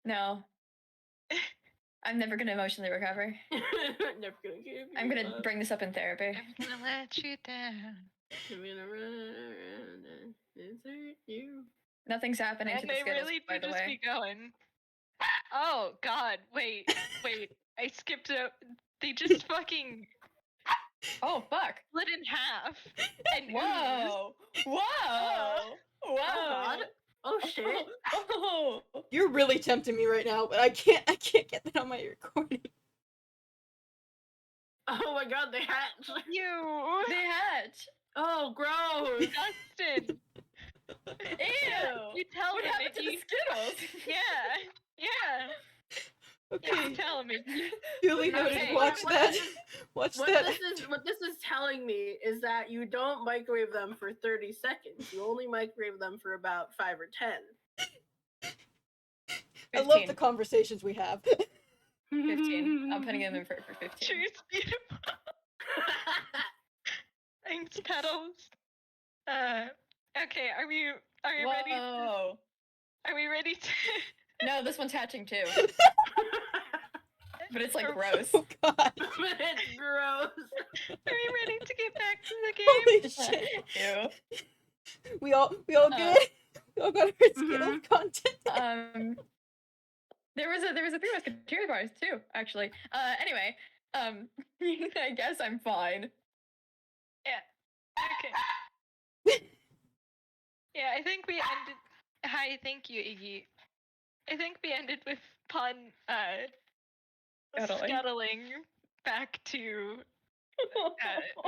No. I'm never gonna emotionally recover. Never gonna give I'm you gonna up. bring this up in therapy. I'm gonna let you down. I'm gonna run around and desert you. Nothing's happening to And the they Skittles, really by do the just way. be going. Oh God! Wait. I skipped out. They just fucking Oh fuck! split in half. And ooze. Whoa! Whoa! Whoa! Oh god. Oh shit. Oh! You're really tempting me right now, but I can't get that on my recording. Oh my god, they hatch. You, They hatch. Oh, gross. Dustin. Ew! You tell What him happened if to you. the Skittles? Yeah. Okay, You tell him if you. duly noted. Okay, Watch what that. this is- Watch What that. this is telling me is that you don't microwave them for 30 seconds. You only microwave them for about 5 or 10. I love 15. the conversations we have. 15. I'm putting them in for 15. Choose beautiful. Thanks, petals. Okay. Are we ready? Whoa! Are we ready to? No, this one's hatching too. But it's like Are- gross. Oh god. But it's gross. Are we ready to get back to the game? Holy shit. Ew. We all good? We all got our Skittles content. There was a Three Musketeers bars too, actually. Anyway, I guess I'm fine. Okay. Yeah, I think we ended. Hi, thank you, Iggy. I think we ended with Pun Scuttling. scuttling back to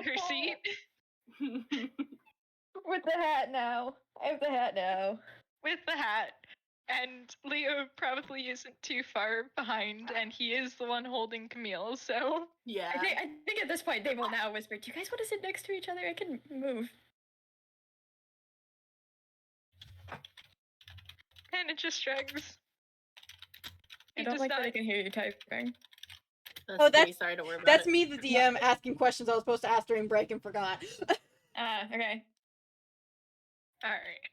her seat. With the hat now. I have the hat now. With the hat. And Leo probably isn't too far behind, and he is the one holding Camille, so Yeah. I think at this point they will now whisper, "Do you guys want to sit next to each other? I can move." kind of just shrugs. I He don't does like that not- I can hear you typing. Oh, that's- me. Sorry, don't worry about That's it. me, the DM, asking questions I was supposed to ask during break and forgot. Okay. Alright.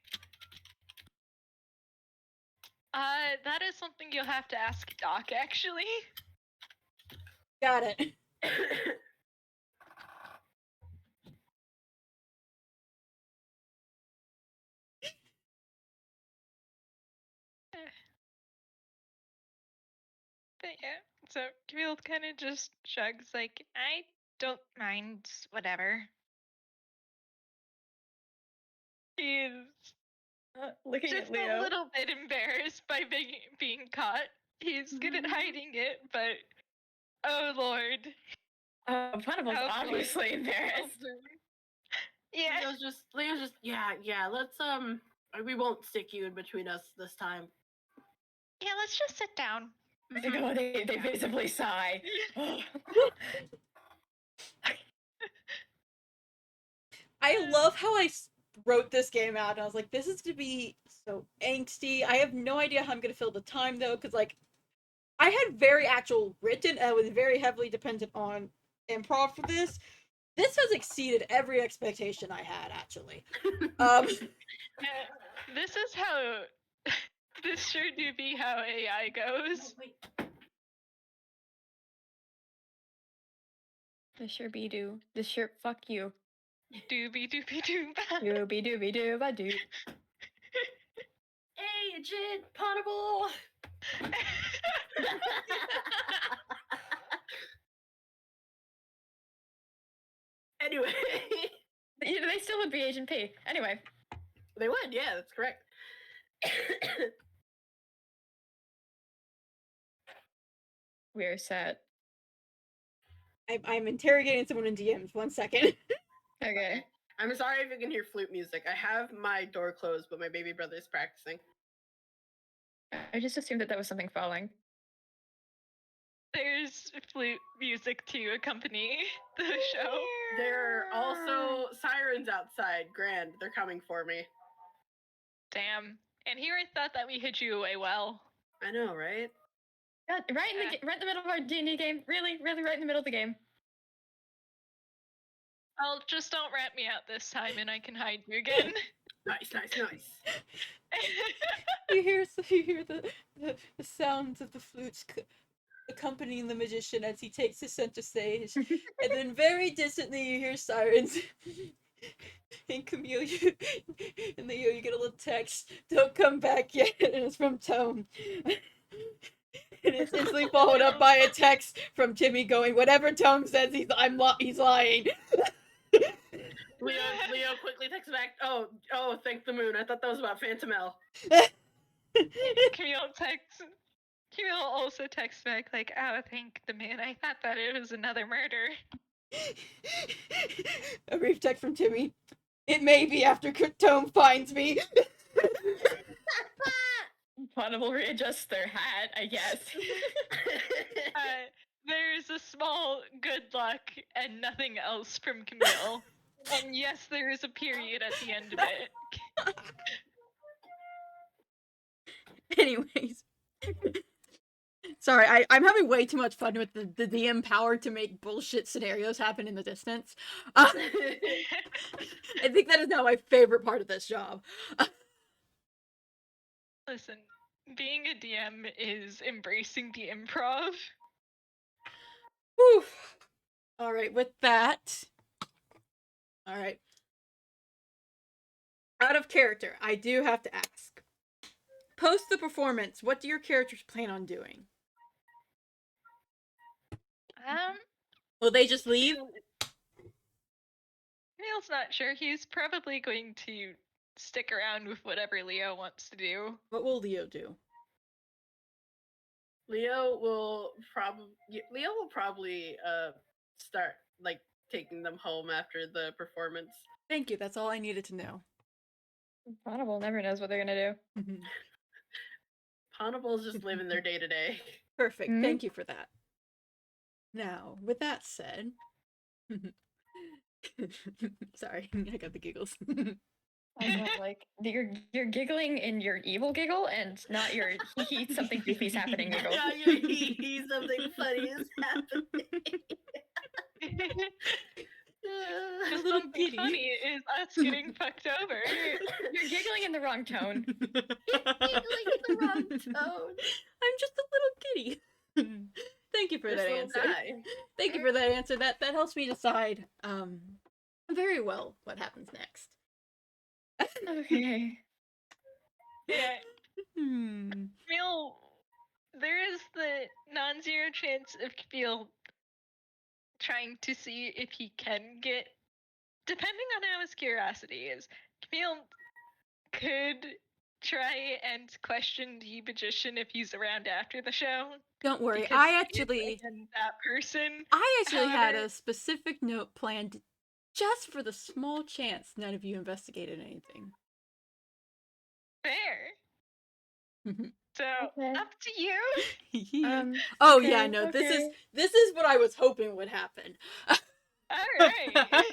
That is something you'll have to ask Doc, actually. Got it. But yeah, so Camille kind of just shrugs, like, I don't mind, whatever. He's Looking just at Leo. a little bit embarrassed by being caught. He's good at hiding it, but oh lord. Ponable's Oh, boy. obviously embarrassed. Yeah. Leo's just yeah, let's we won't stick you in between us this time. Yeah, let's just sit down. Oh, they visibly sigh. I love how I wrote this game out, and I was like, this is gonna be so angsty. I have no idea how I'm gonna fill the time, though, because, like, I had very actual written, and I was very heavily dependent on improv for this. This has exceeded every expectation I had, actually. This is how. This sure do be how AI goes. This sure be do. This sure fuck you. Doobie doobie doo. Doobie doobie doo ba doo. Agent Ponable. Anyway, They still would be Agent P. Anyway. they would. Yeah, that's correct. We're set. I'm interrogating someone in DMs. 1 second. Okay. I'm sorry if you can hear flute music. I have my door closed, but my baby brother is practicing. I just assumed that was something falling. There's flute music to accompany the show. There are also sirens outside. Grand, they're coming for me. Damn. And here I thought that we hid you away well. I know, right? God, right in the middle of our D&D game. Really, really right in the middle of the game. Well, just don't rat me out this time and I can hide you again. Nice. You hear the sounds of the flutes accompanying the magician as he takes the center stage, and then very distantly you hear sirens. And Camille, you get a little text. Don't come back yet, and it's from Tome. And it's instantly followed up by a text from Timmy going, "Whatever Tome says, he's lying." Leo quickly texts back. Oh, thank the moon. I thought that was about Phantom L. Camille also texts back like, "Oh, thank the moon. I thought that it was another murder." A brief text from Timmy. It may be after Tome finds me. Ponable readjusts their hat, I guess. There's a small good luck and nothing else from Camille. And yes, there is a period at the end of it. Anyways. Sorry, I'm having way too much fun with the DM power to make bullshit scenarios happen in the distance. I think that is now my favorite part of this job. Listen, being a DM is embracing the improv. Whew. Alright, with that. Alright. Out of character, I do have to ask. Post the performance, what do your characters plan on doing? Will they just leave? Camille's not sure. He's probably going to stick around with whatever Leo wants to do. What will Leo do? Leo will probably start like taking them home after the performance. Thank you, that's all I needed to know. Ponable never knows what they're gonna do. Ponable's just living their day to day. Perfect, Mhm. thank you for that. Now, with that said... Sorry, I got the giggles. I know, like you're giggling in your evil giggle and not your he something goofy's happening giggle. Yeah, you something funny is happening. A little Something giddy. funny is us getting fucked over. You're giggling in the wrong tone. Giggling in the wrong tone. I'm just a little kitty. Thank you for This that little answer. guy. Thank you for that answer. That helps me decide very well what happens next. Okay. Yeah, Hmm. Camille, there is the non-zero chance of Camille trying to see if he can get, depending on how his curiosity is, Camille could try and question the magician if he's around after the show. Don't worry. because I he is, actually again, that person. had However- a specific note planned just for the small chance none of you investigated anything. Fair. Mhm. So Okay. up to you. Oh okay, yeah, no. okay. This is what I was hoping would happen. All right.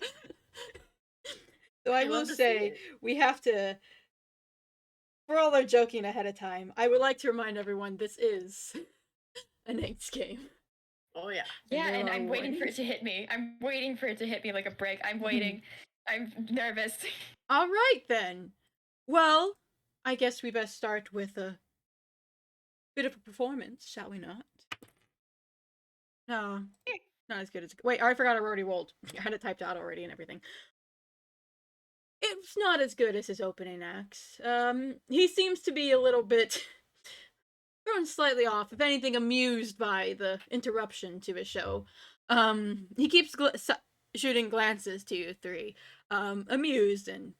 So I I'd will love to see say it. we have to. For all our joking ahead of time, I would like to remind everyone this is an Angst game. Oh yeah. Yeah, there and are I'm waiting for it warnings. to hit me. I'm waiting for it to hit me like a brick. I'm waiting. I'm nervous. All right, then. Well, I guess we best start with a bit of a performance, shall we not? No, not as good as. Wait, I forgot I already rolled. I had it typed out already and everything. It's not as good as his opening acts. He seems to be a little bit thrown slightly off, if anything, amused by the interruption to his show. He keeps shooting glances to you three, amused and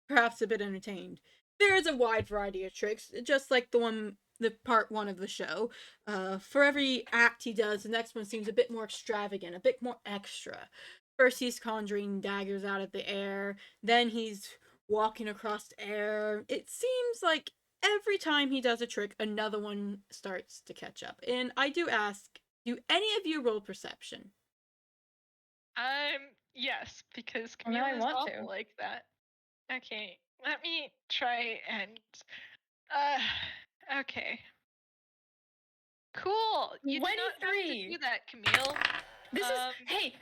perhaps a bit entertained. There is a wide variety of tricks, just like the part one of the show. For every act he does, the next one seems a bit more extravagant, a bit more extra. First, he's conjuring daggers out of the air, then he's walking across air. It seems like every time he does a trick, another one starts to catch up. And I do ask, do any of you roll perception? Yes, because Well, now Camille I is want awful to. like that. Okay, let me try and. Okay. Cool. You did not have to 23. do that, Camille. This is hey.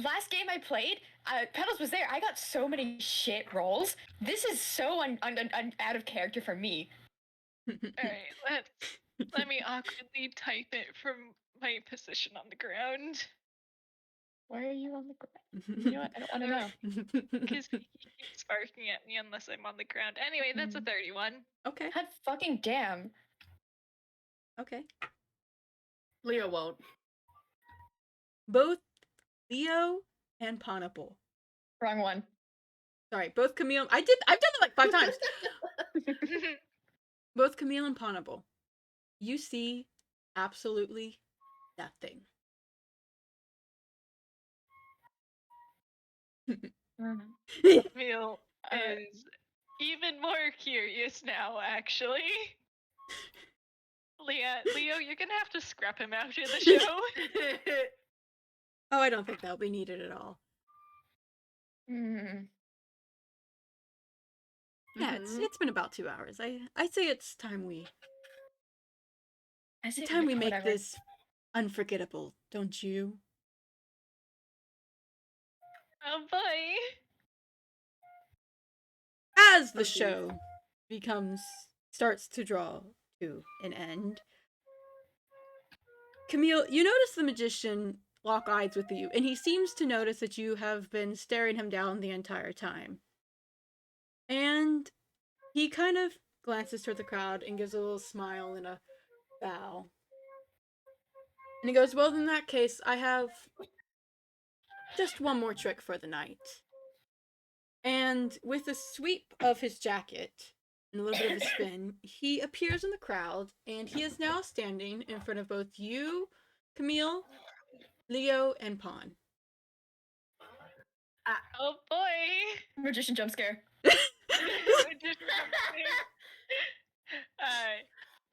Last game I played, Petals was there. I got so many shit rolls. This is so out of character for me. All right, let me awkwardly type it from my position on the ground. Why are you on the ground? You know what? I don't want to know. Because he keeps barking at me unless I'm on the ground. Anyway, that's a 31. Okay, God fucking damn. okay. Leo won't. Both Leo and Ponable. Wrong one. Sorry, both Camille. I've done it like 5 times. Both Camille and Ponable. You see absolutely nothing. Camille is even more curious now, actually. Leo, you're gonna have to scrap him out of the show. Oh, I don't think that'll be needed at all. Yeah, it's been about 2 hours. I say it's time we make whatever. this unforgettable, don't you? Oh boy. As the show starts to draw to an end, Camille, you notice the magician lock eyes with you, and he seems to notice that you have been staring him down the entire time. And he kind of glances toward the crowd and gives a little smile and a bow. And he goes, well, in that case, I have just one more trick for the night. And with a sweep of his jacket and a little bit of a spin, he appears in the crowd, and he is now standing in front of both you, Camille, Leo, and Pon. Oh boy. Magician jump scare.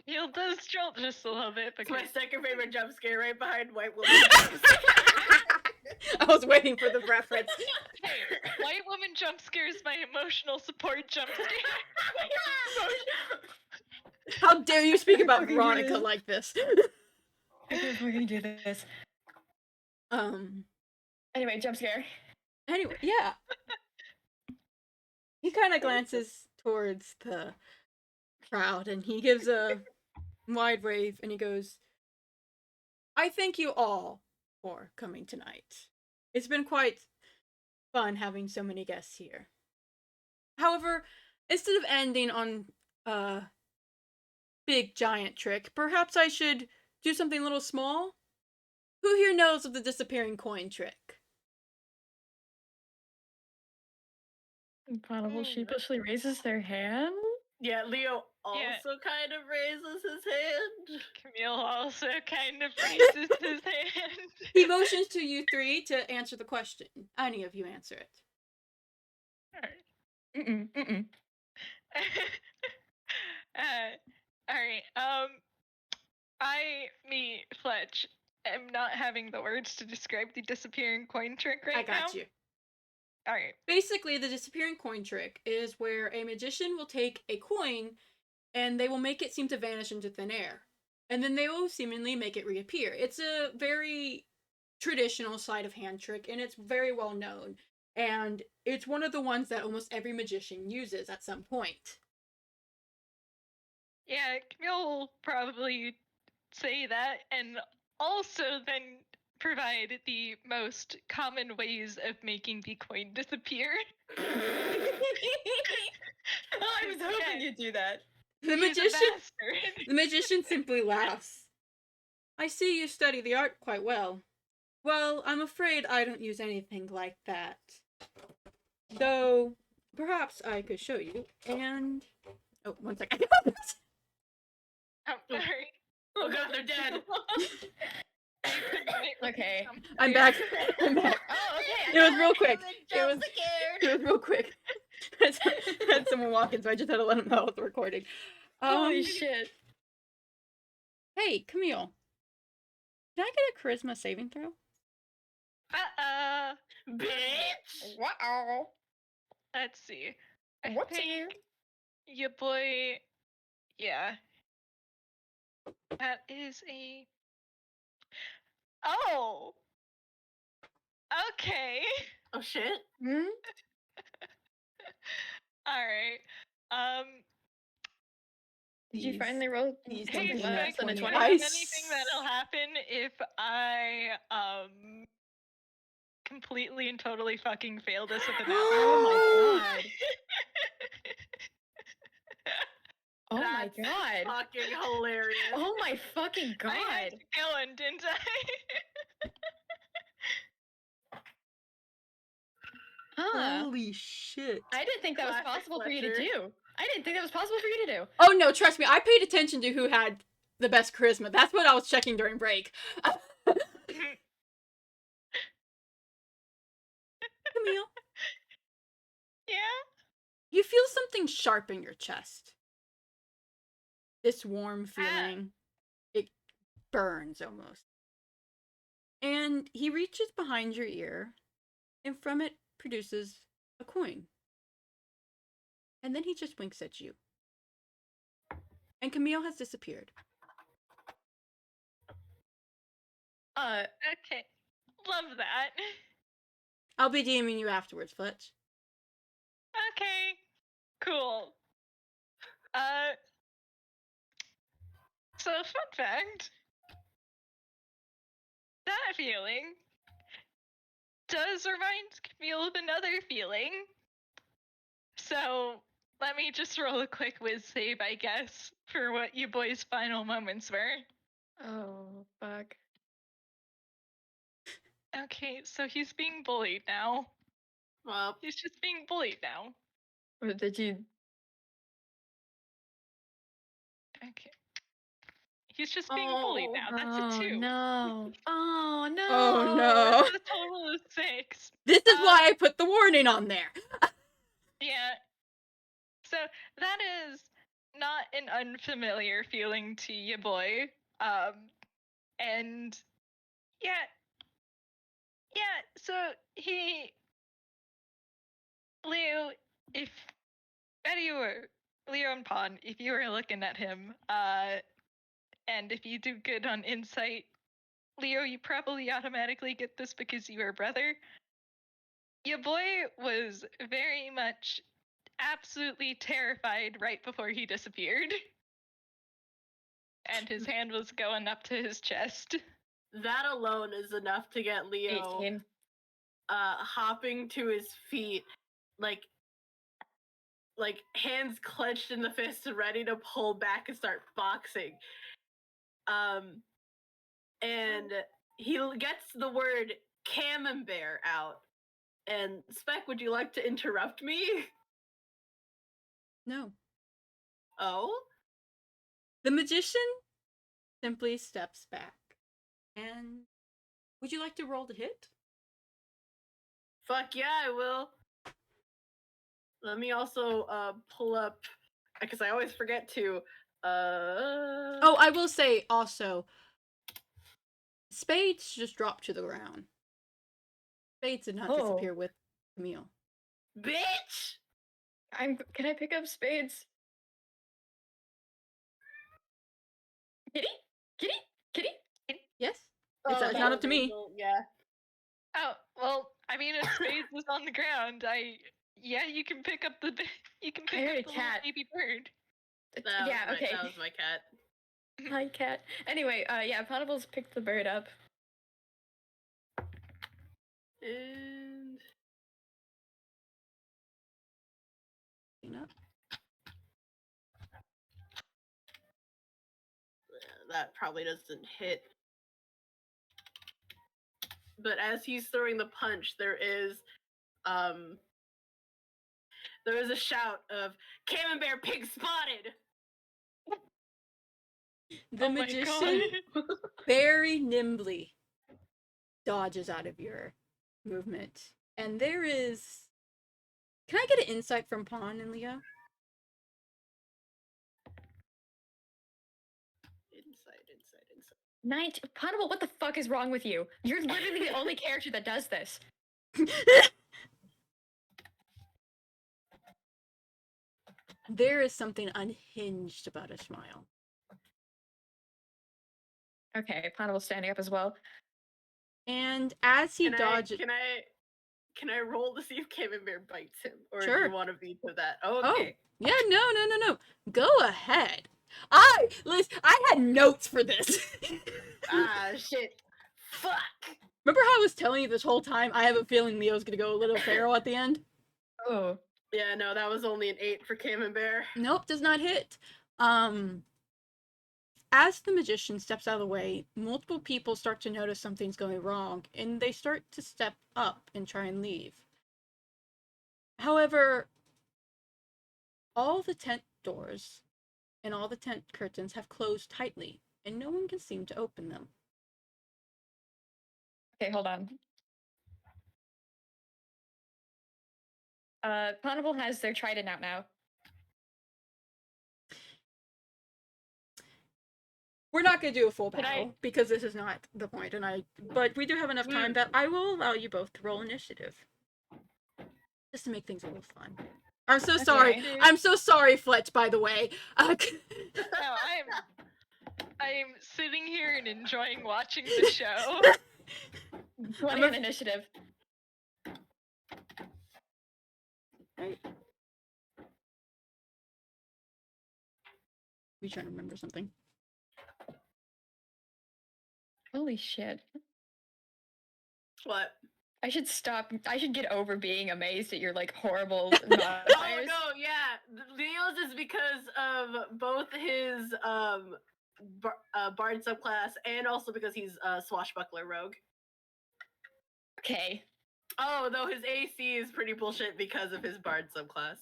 He'll does jolt just a little bit It's because my second favorite jump scare, right behind White Woman. I was waiting for the reference. hey, white woman jump scare is my emotional support jump scare. How dare you speak about Veronica like this? I can't fucking do this. Anyway, jump scare. Anyway, yeah. He kind of glances towards the crowd and he gives a wide wave and he goes, I thank you all for coming tonight. It's been quite fun having so many guests here. However, instead of ending on a big giant trick, perhaps I should do something a little small? Who here knows of the disappearing coin trick? Ponable sheepishly raises their hand. Yeah, Leo also kind of raises his hand. Camille also kind of raises his hand. He motions to you three to answer the question. Any of you answer it. Alright. Alright, Fletch, am not having the words to describe the disappearing coin trick right now. I got you. Alright. Basically, the disappearing coin trick is where a magician will take a coin and they will make it seem to vanish into thin air. and then they will seemingly make it reappear. It's a very traditional sleight of hand trick, and it's very well known. And it's one of the ones that almost every magician uses at some point. Yeah, Camille will probably say that, and also then provide the most common ways of making the coin disappear. Oh, I was hoping you'd do that. The He's a magician, bastard. the magician simply laughs. I see you study the art quite well. Well, I'm afraid I don't use anything like that. Though, perhaps I could show you, and... Oh, one second. I'm sorry. Oh god, they're dead. Okay. I'm back. I'm back. Oh, okay. It was real quick. It was real quick. I had someone walk in, so I just had to let them know I was recording. Holy shit. Hey, Camille. Can I get a charisma saving throw? Bitch! Wow. Let's see. I What's think here? your boy. Yeah. That is a. Oh! Okay. Oh shit. Hmm? Alright. Did you Please. finally roll Please Hey, don't something do less that than a 20. 20? Is Nice. anything that'll happen if I completely and totally fucking fail this with an Oh my god. Oh my That's god. Fucking hilarious. Oh my fucking I had god. to go in, didn't I? Huh. Holy shit. I didn't think that was Classic possible for you to Fletcher. do. I didn't think that was possible for you to do. Oh no, trust me, I paid attention to who had the best charisma. That's what I was checking during break. Camille, Yeah? you feel something sharp in your chest. This warm feeling. It burns almost. And he reaches behind your ear, and from it produces a coin. And then he just winks at you. And Camille has disappeared. Okay. Love that. I'll be DMing you afterwards, Fletch. Okay. Cool. So fun fact. That feeling does remind Camille of another feeling. So let me just roll a quick whiz save, I guess, for what you boys' final moments were. Oh, fuck. Okay, so he's being bullied now. Well, He's just being bullied now. Or did you... Okay. He's just being bullied now. That's a 2. No. Oh, no. Oh no. That's a total of 6. This is why I put the warning on there. Yeah. So that is not an unfamiliar feeling to you, boy. And yeah. So Leo, if Leo and Pon, if you were looking at him, and if you do good on insight, Leo, you probably automatically get this because you are a brother. Your boy was very much absolutely terrified right before he disappeared. And his hand was going up to his chest. that alone is enough to get Leo 18. hopping to his feet, like hands clenched in the fist, ready to pull back and start boxing. And he gets the word camembert out. And Spec, would you like to interrupt me? No. Oh? The magician simply steps back. And would you like to roll to hit? Fuck yeah, I will. Let me also pull up, because I always forget to. Oh, I will say also, Spades just dropped to the ground. Spades did not disappear with Camille. Bitch! Can I pick up spades? Kitty? It's that not up was to me. Angel, yeah. Oh, well, I mean, if Spades is on the ground, yeah, you can pick up the you can pick I heard up a the cat. little baby bird. Yeah, okay. That was my cat. Hi, cat. Anyway, yeah, Ponable's picked the bird up. And that probably doesn't hit. But as he's throwing the punch, there is a shout of Camembert pig spotted. The Oh my magician God. very nimbly dodges out of your movement. And there is... Can I get an insight from Pawn and Leo? Night, Ponable, what the fuck is wrong with you? You're literally the only character that does this. There is something unhinged about a smile. Okay, Ponable's standing up as well. And as he dodges... Can I roll to see if Camembert bites him? Or do Sure. you want to veto that? Okay. Yeah, no. Go ahead. Listen, I had notes for this. Shit. Fuck! Remember how I was telling you this whole time, I have a feeling Leo's gonna go a little feral at the end? Oh. Yeah, no, that was only an 8 for Camembert. Nope, does not hit. As the magician steps out of the way, multiple people start to notice something's going wrong, and they start to step up and try and leave. However, all the tent doors and all the tent curtains have closed tightly, and no one can seem to open them. Okay, hold on. Ponable has their trident out now. We're not going to do a full Can battle because this is not the point, but we do have enough time that I will allow you both to roll initiative, just to make things a little fun. I'm so sorry. Okay. I'm so sorry, Fletch. By the way. No, I'm sitting here and enjoying watching the show. 20 on initiative. Right. We trying to remember something. Holy shit. What? I should stop. I should get over being amazed at your like horrible Oh modifiers. no, yeah. Leo's is because of both his bard subclass and also because he's a swashbuckler rogue. Okay. Oh, though his AC is pretty bullshit because of his bard subclass.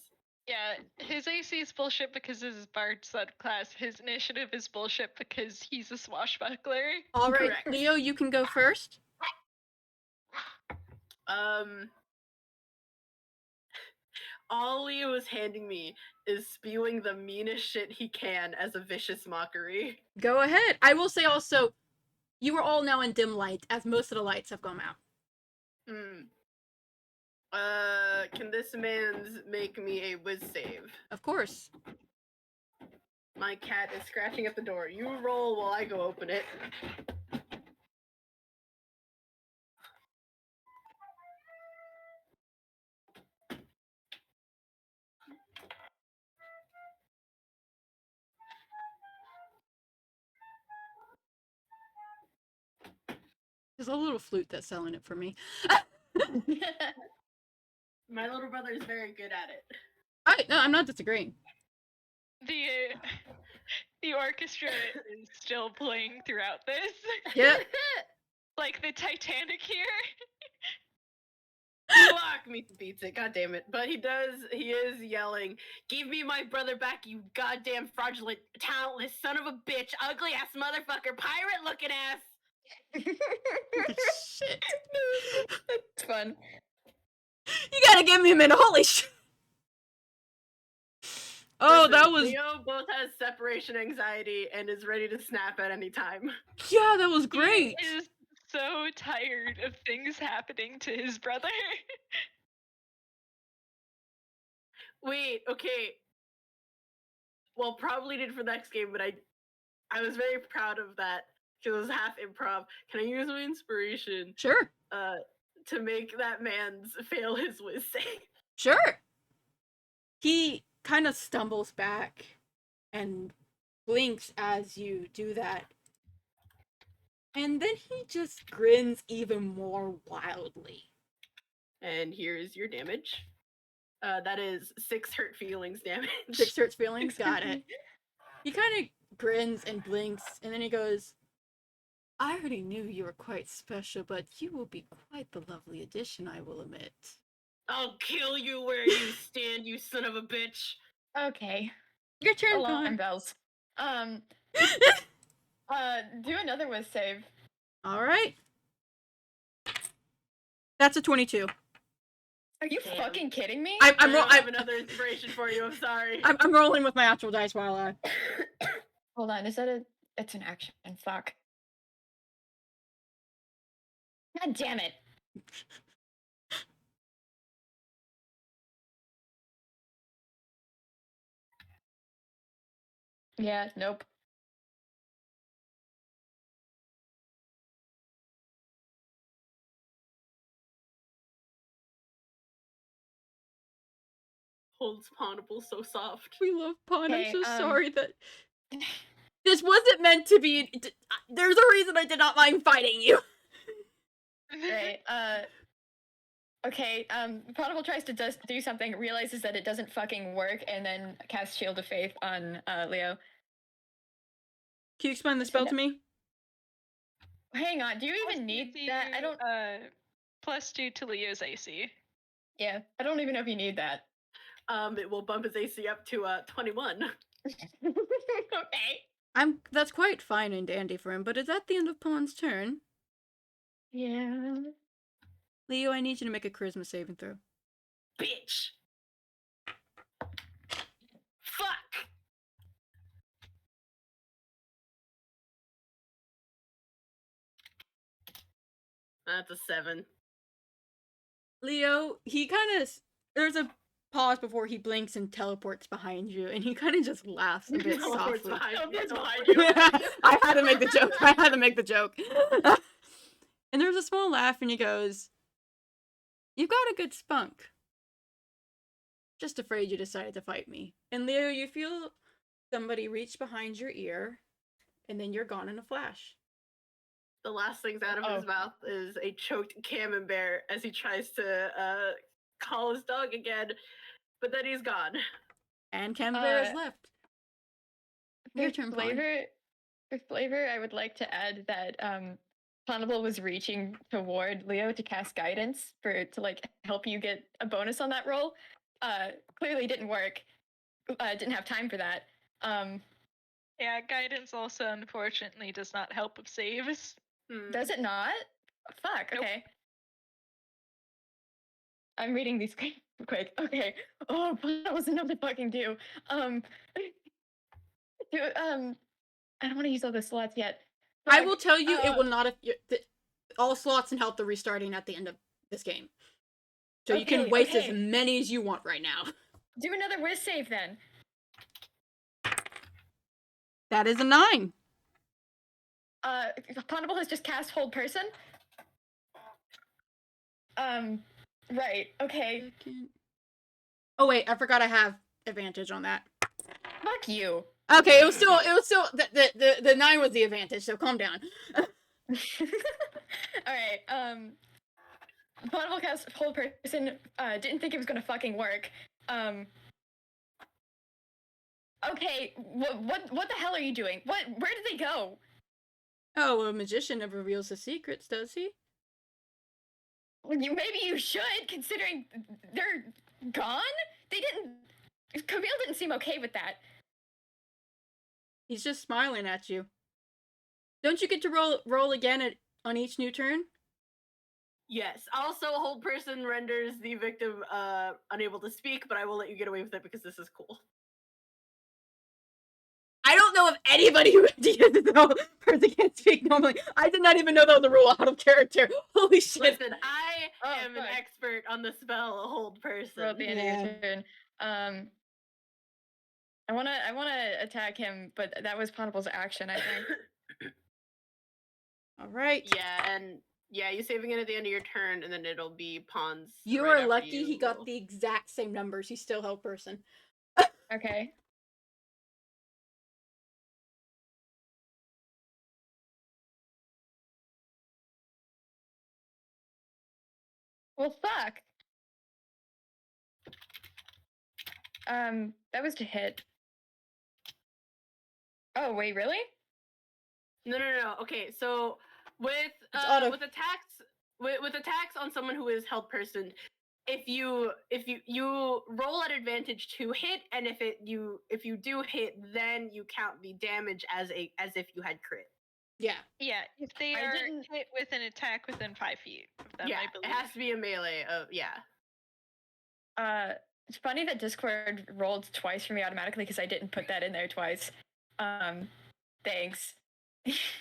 Yeah, his AC is bullshit because his bard subclass. His initiative is bullshit because he's a swashbuckler. All right, Correct. Leo, you can go first. All Leo is handing me is spewing the meanest shit he can as a vicious mockery. Go ahead. I will say also, you are all now in dim light, as most of the lights have gone out. Can this man's make me a whiz save? Of course. My cat is scratching at the door. You roll while I go open it. There's a little flute that's selling it for me. My little brother is very good at it. No, I'm not disagreeing. The orchestra is still playing throughout this. Yeah. Like the Titanic here. Fuck me beats it, god damn it. But he is yelling, "Give me my brother back, you goddamn fraudulent, talentless son of a bitch, ugly ass motherfucker, pirate looking ass!" Shit. It's fun. You gotta give me a minute. Holy shit. Oh, Listen, that was... Leo both has separation anxiety and is ready to snap at any time. Yeah, that was great. He is so tired of things happening to his brother. Wait, okay. Well, probably did for next game, but I was very proud of that. because it's half improv. Can I use my inspiration Sure. to make that man's fail his whiz save? Sure. He kind of stumbles back and blinks as you do that. And then he just grins even more wildly. And here's your damage. That is 6 hurt feelings damage. 6 hurts feelings, got it. He kind of grins and blinks, and then he goes, I already knew you were quite special, but you will be quite the lovely addition, I will admit. I'll kill you where you stand, you son of a bitch. Okay. Your turn, Alarm Con. bells. Do another whiz save. Alright. That's a 22. Are you Damn. fucking kidding me? I don't have another inspiration for you, I'm sorry. I'm rolling with my actual dice while I... Hold on, is that a... It's an action. Fuck. God damn it. Yeah, nope. Holds Ponable so soft. We love Pon. Okay, I'm so sorry that... This wasn't meant to be... There's a reason I did not mind fighting you. Right, okay, Ponable tries to do something, realizes that it doesn't fucking work, and then casts Shield of Faith on, Leo. Can you explain the spell to me? Hang on, do you even need that? I don't... +2 to Leo's AC. Yeah, I don't even know if you need that. It will bump his AC up to 21. Okay. That's quite fine and dandy for him, but is that the end of Pon's turn? Yeah. Leo, I need you to make a charisma saving throw. Bitch! Fuck! That's a 7. Leo, he kind of... There's a pause before he blinks and teleports behind you, and he kind of just laughs a bit Teleports softly. behind you. I had to make the joke. And there's a small laugh, and he goes, You've got a good spunk. Just afraid you decided to fight me. And Leo, you feel somebody reach behind your ear, and then you're gone in a flash. The last thing's out of his mouth is a choked camembert as he tries to call his dog again, but then he's gone. And Camembert is left. Your turn, Pon. For flavor, I would like to add that Ponable was reaching toward Leo to cast guidance to like help you get a bonus on that roll. Clearly didn't work. Didn't have time for that. Yeah, guidance also unfortunately does not help with saves. Does it not? Fuck. Nope. Okay. I'm reading these quick. Okay. Oh, that was enough to fucking do. I don't want to use all the slots yet. I will tell you, it will not have... all slots and health are restarting at the end of this game. So you can waste as many as you want right now. Do another whiz save then. That is a 9. Ponable has just cast Hold Person. Right, okay. Oh wait, I forgot I have advantage on that. Fuck you. Okay, it was still the 9 was the advantage, so calm down. Alright, Ponable cast Hold Person, didn't think it was gonna fucking work. Okay, what the hell are you doing? Where did they go? Oh, a magician never reveals his secrets, does he? Maybe you should, considering they're gone? Camille didn't seem okay with that. He's just smiling at you. Don't you get to roll again on each new turn? Yes. Also, Hold Person renders the victim unable to speak, but I will let you get away with it because this is cool. I don't know if anybody who did know person can't speak normally. I did not even know that was a rule out of character. Holy shit. Listen, I am an expert on the spell Hold Person. At the end of your turn. I wanna attack him, but that was Ponable's action, I think. All right. Yeah, and you saving it at the end of your turn, and then it'll be Pawns. You right are after lucky you he got roll. the exact same numbers. He's still held person. Okay. Well, fuck. That was to hit. Oh, wait, really? No. Okay, so with auto. with attacks on someone who is held person, if you roll at advantage to hit, and if you do hit, then you count the damage as if you had crit. Yeah. Yeah, if they I are didn't- hit with an attack within 5 feet of them, yeah, I it believe. has to be a melee. It's funny that Discord rolled twice for me automatically because I didn't put that in there twice. Thanks.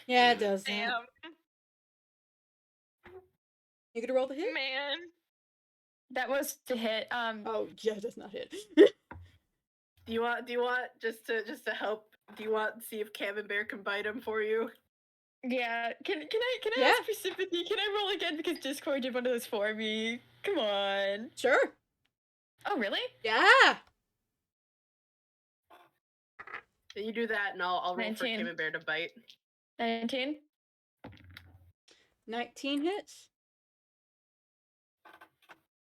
Yeah, it does that. Damn, You gonna roll the hit? man. That was to hit. Oh, yeah, it does not hit. Do you want just to help? Do you want to see if Cam and Bear can bite him for you? Yeah. Can I Yeah. ask for sympathy? Can I roll again because Discord did one of those for me? Come on. Sure. Oh, really? Yeah. Then you do that, and I'll roll for 19. Cam and Bear to bite. 19. 19 hits.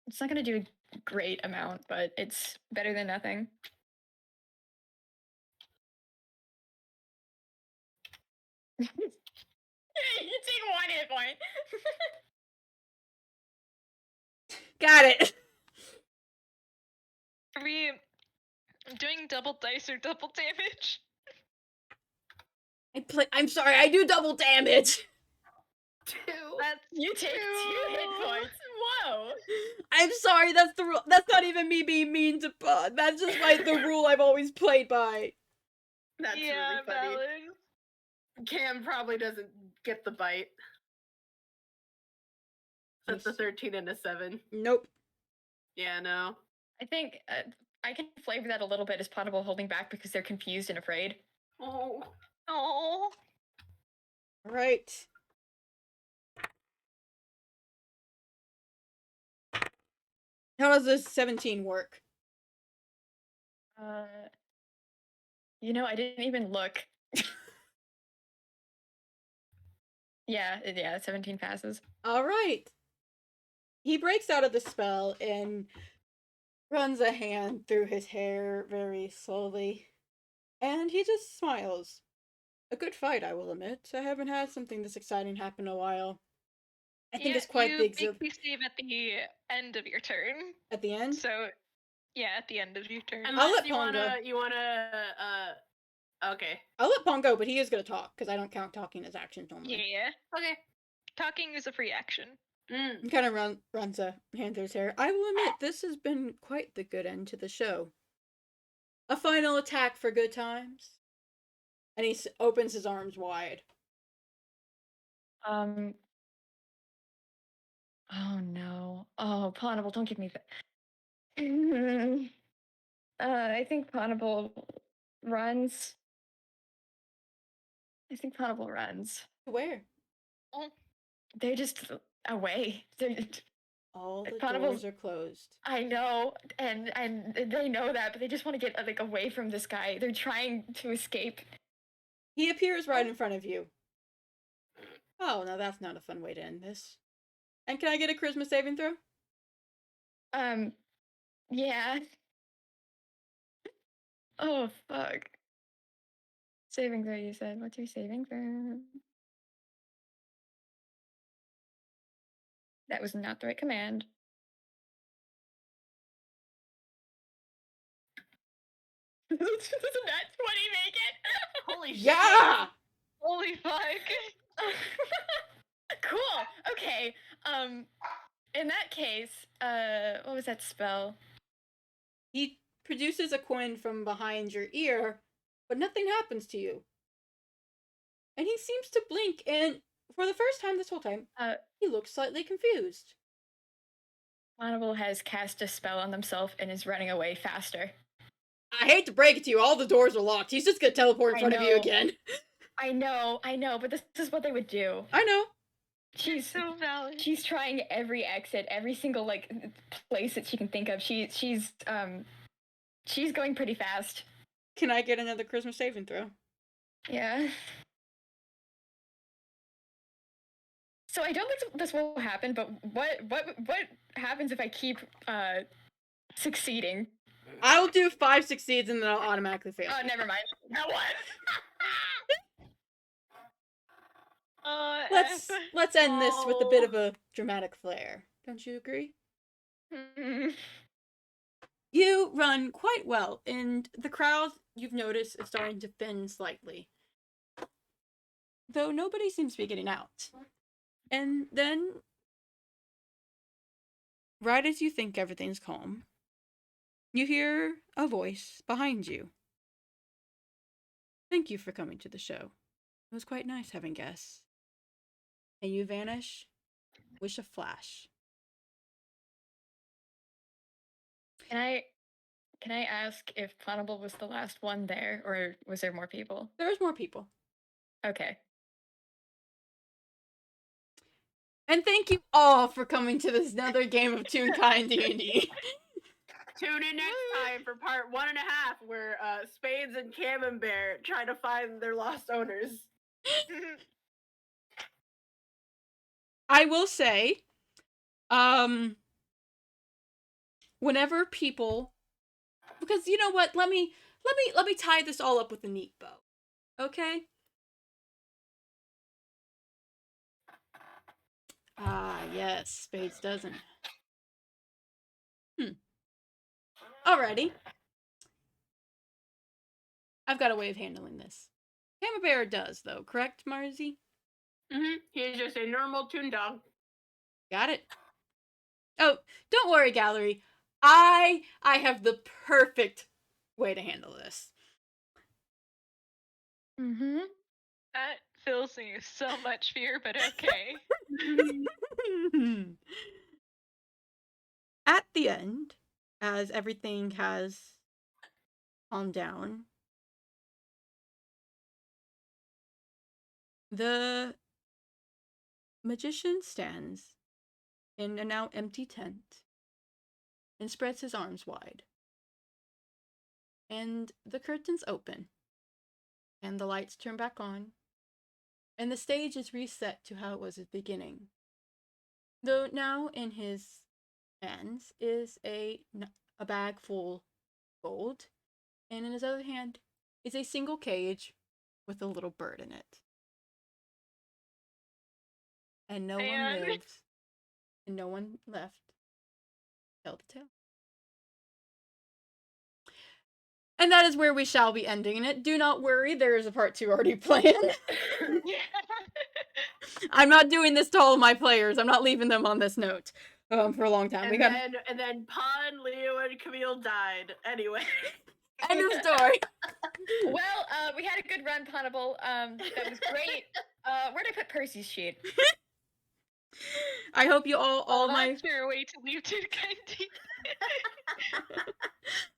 It's not gonna do a great amount, but it's better than nothing. You take 1 hit point. Got it. Are we doing double dice or double damage? I'm sorry, I do double damage. That's You take 2 hit points. Whoa. I'm sorry, that's the rule. That's not even me being mean to Pod. That's just like the rule I've always played by. That's yeah, really funny. valid. Cam probably doesn't get the bite. That's a 13 and a 7. Nope. Yeah, no. I think I can flavor that a little bit as Ponable holding back because they're confused and afraid. Oh. Oh, All right. How does this 17 work? You know, I didn't even look. Yeah, 17 passes. All right. He breaks out of the spell and runs a hand through his hair very slowly. And he just smiles. A good fight, I will admit. I haven't had something this exciting happen in a while. I think it's quite you the make me save at the end of your turn. at the end. So, yeah, at the end of your turn. Unless let you Pawn go. wanna okay. I'll let Pong go, but he is gonna talk because I don't count talking as actions normally. Yeah, Okay. talking is a free action. Mm. He kind of runs a hand through his hair. I will admit, this has been quite the good end to the show. A final attack for good times. And he opens his arms wide. Oh no. Oh, Ponable, don't give me that. I think Ponable runs. Where? They're just away. All the Ponable- doors are closed. I know, and they know that, but they just want to get like away from this guy. They're trying to escape. He appears right in front of you. Oh, now that's not a fun way to end this. And can I get a charisma saving throw? Yeah. Oh fuck. Saving throw, you said. What's your saving throw? That was not the right command. Doesn't that 20 make it? Holy shit. Yeah! Holy fuck! Cool. Okay. In that case, what was that spell? He produces a coin from behind your ear, but nothing happens to you. And he seems to blink, and for the first time this whole time, he looks slightly confused. Ponable has cast a spell on themselves and is running away faster. I hate to break it to you, all the doors are locked. He's just gonna teleport in I front of you know. again. I know, but this is what they would do. I know. She's So valid. she's trying every exit, every single like place that she can think of. She's going pretty fast. Can I get another Christmas saving throw? Yeah. So I don't think this will happen, but what happens if I keep succeeding? I'll do 5 succeeds and then I'll automatically fail. Oh, never mind. Now what? Let's end this with a bit of a dramatic flair. Don't you agree? You run quite well, and the crowd, you've noticed, is starting to thin slightly. Though nobody seems to be getting out. And then, right as you think everything's calm, you hear a voice behind you. Thank you for coming to the show. It was quite nice having guests. And you vanish with a flash. Can I ask if Ponable was the last one there, or was there more people? There's more people. Okay. And thank you all for coming to this another game of Toonkind D&D. Tune in next time for part 1.5, where Spades and Camembert try to find their lost owners. I will say, whenever people, because you know what, let me tie this all up with a neat bow, okay? Ah, yes, Spades doesn't. Alrighty. I've got a way of handling this. Camembert does, though, correct, Marzi? He's just a normal toon dog. Got it. Oh, don't worry, gallery. I have the perfect way to handle this. That fills me with so much fear, but okay. At the end, as everything has calmed down, the magician stands in a now empty tent and spreads his arms wide. And the curtains open, and the lights turn back on, and the stage is reset to how it was at the beginning. Though now in his hands is a bag full of gold, and in his other hand is a single cage with a little bird in it. And no one lives, and no one left to tell the tale. And that is where we shall be ending it. Do not worry, there is a part 2 already planned. I'm not doing this to all of my players. I'm not leaving them on this note for a long time. And then Pon, Leo, and Camille died. Anyway. End of story. Well, we had a good run, Ponable. That was great. Where'd I put Percy's sheet? I hope you all That's your way to leave Toonkind.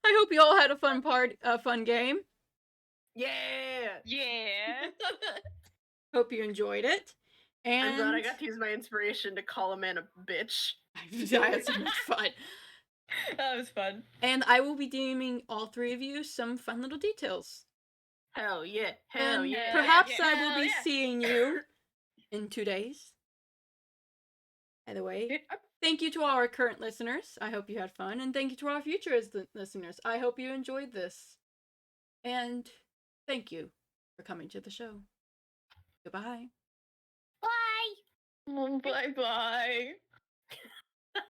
I hope you all had a fun game. Yeah. Yeah. Hope you enjoyed it. And I'm glad I got to use my inspiration to call a man a bitch. I had so much fun. That was fun. And I will be DMing all 3 of you some fun little details. Hell yeah. And yeah. perhaps yeah, I will hell be yeah. seeing you in 2 days. By the way, thank you to all our current listeners. I hope you had fun. And thank you to our future listeners. I hope you enjoyed this. And thank you for coming to the show. Goodbye. Bye. Bye-bye.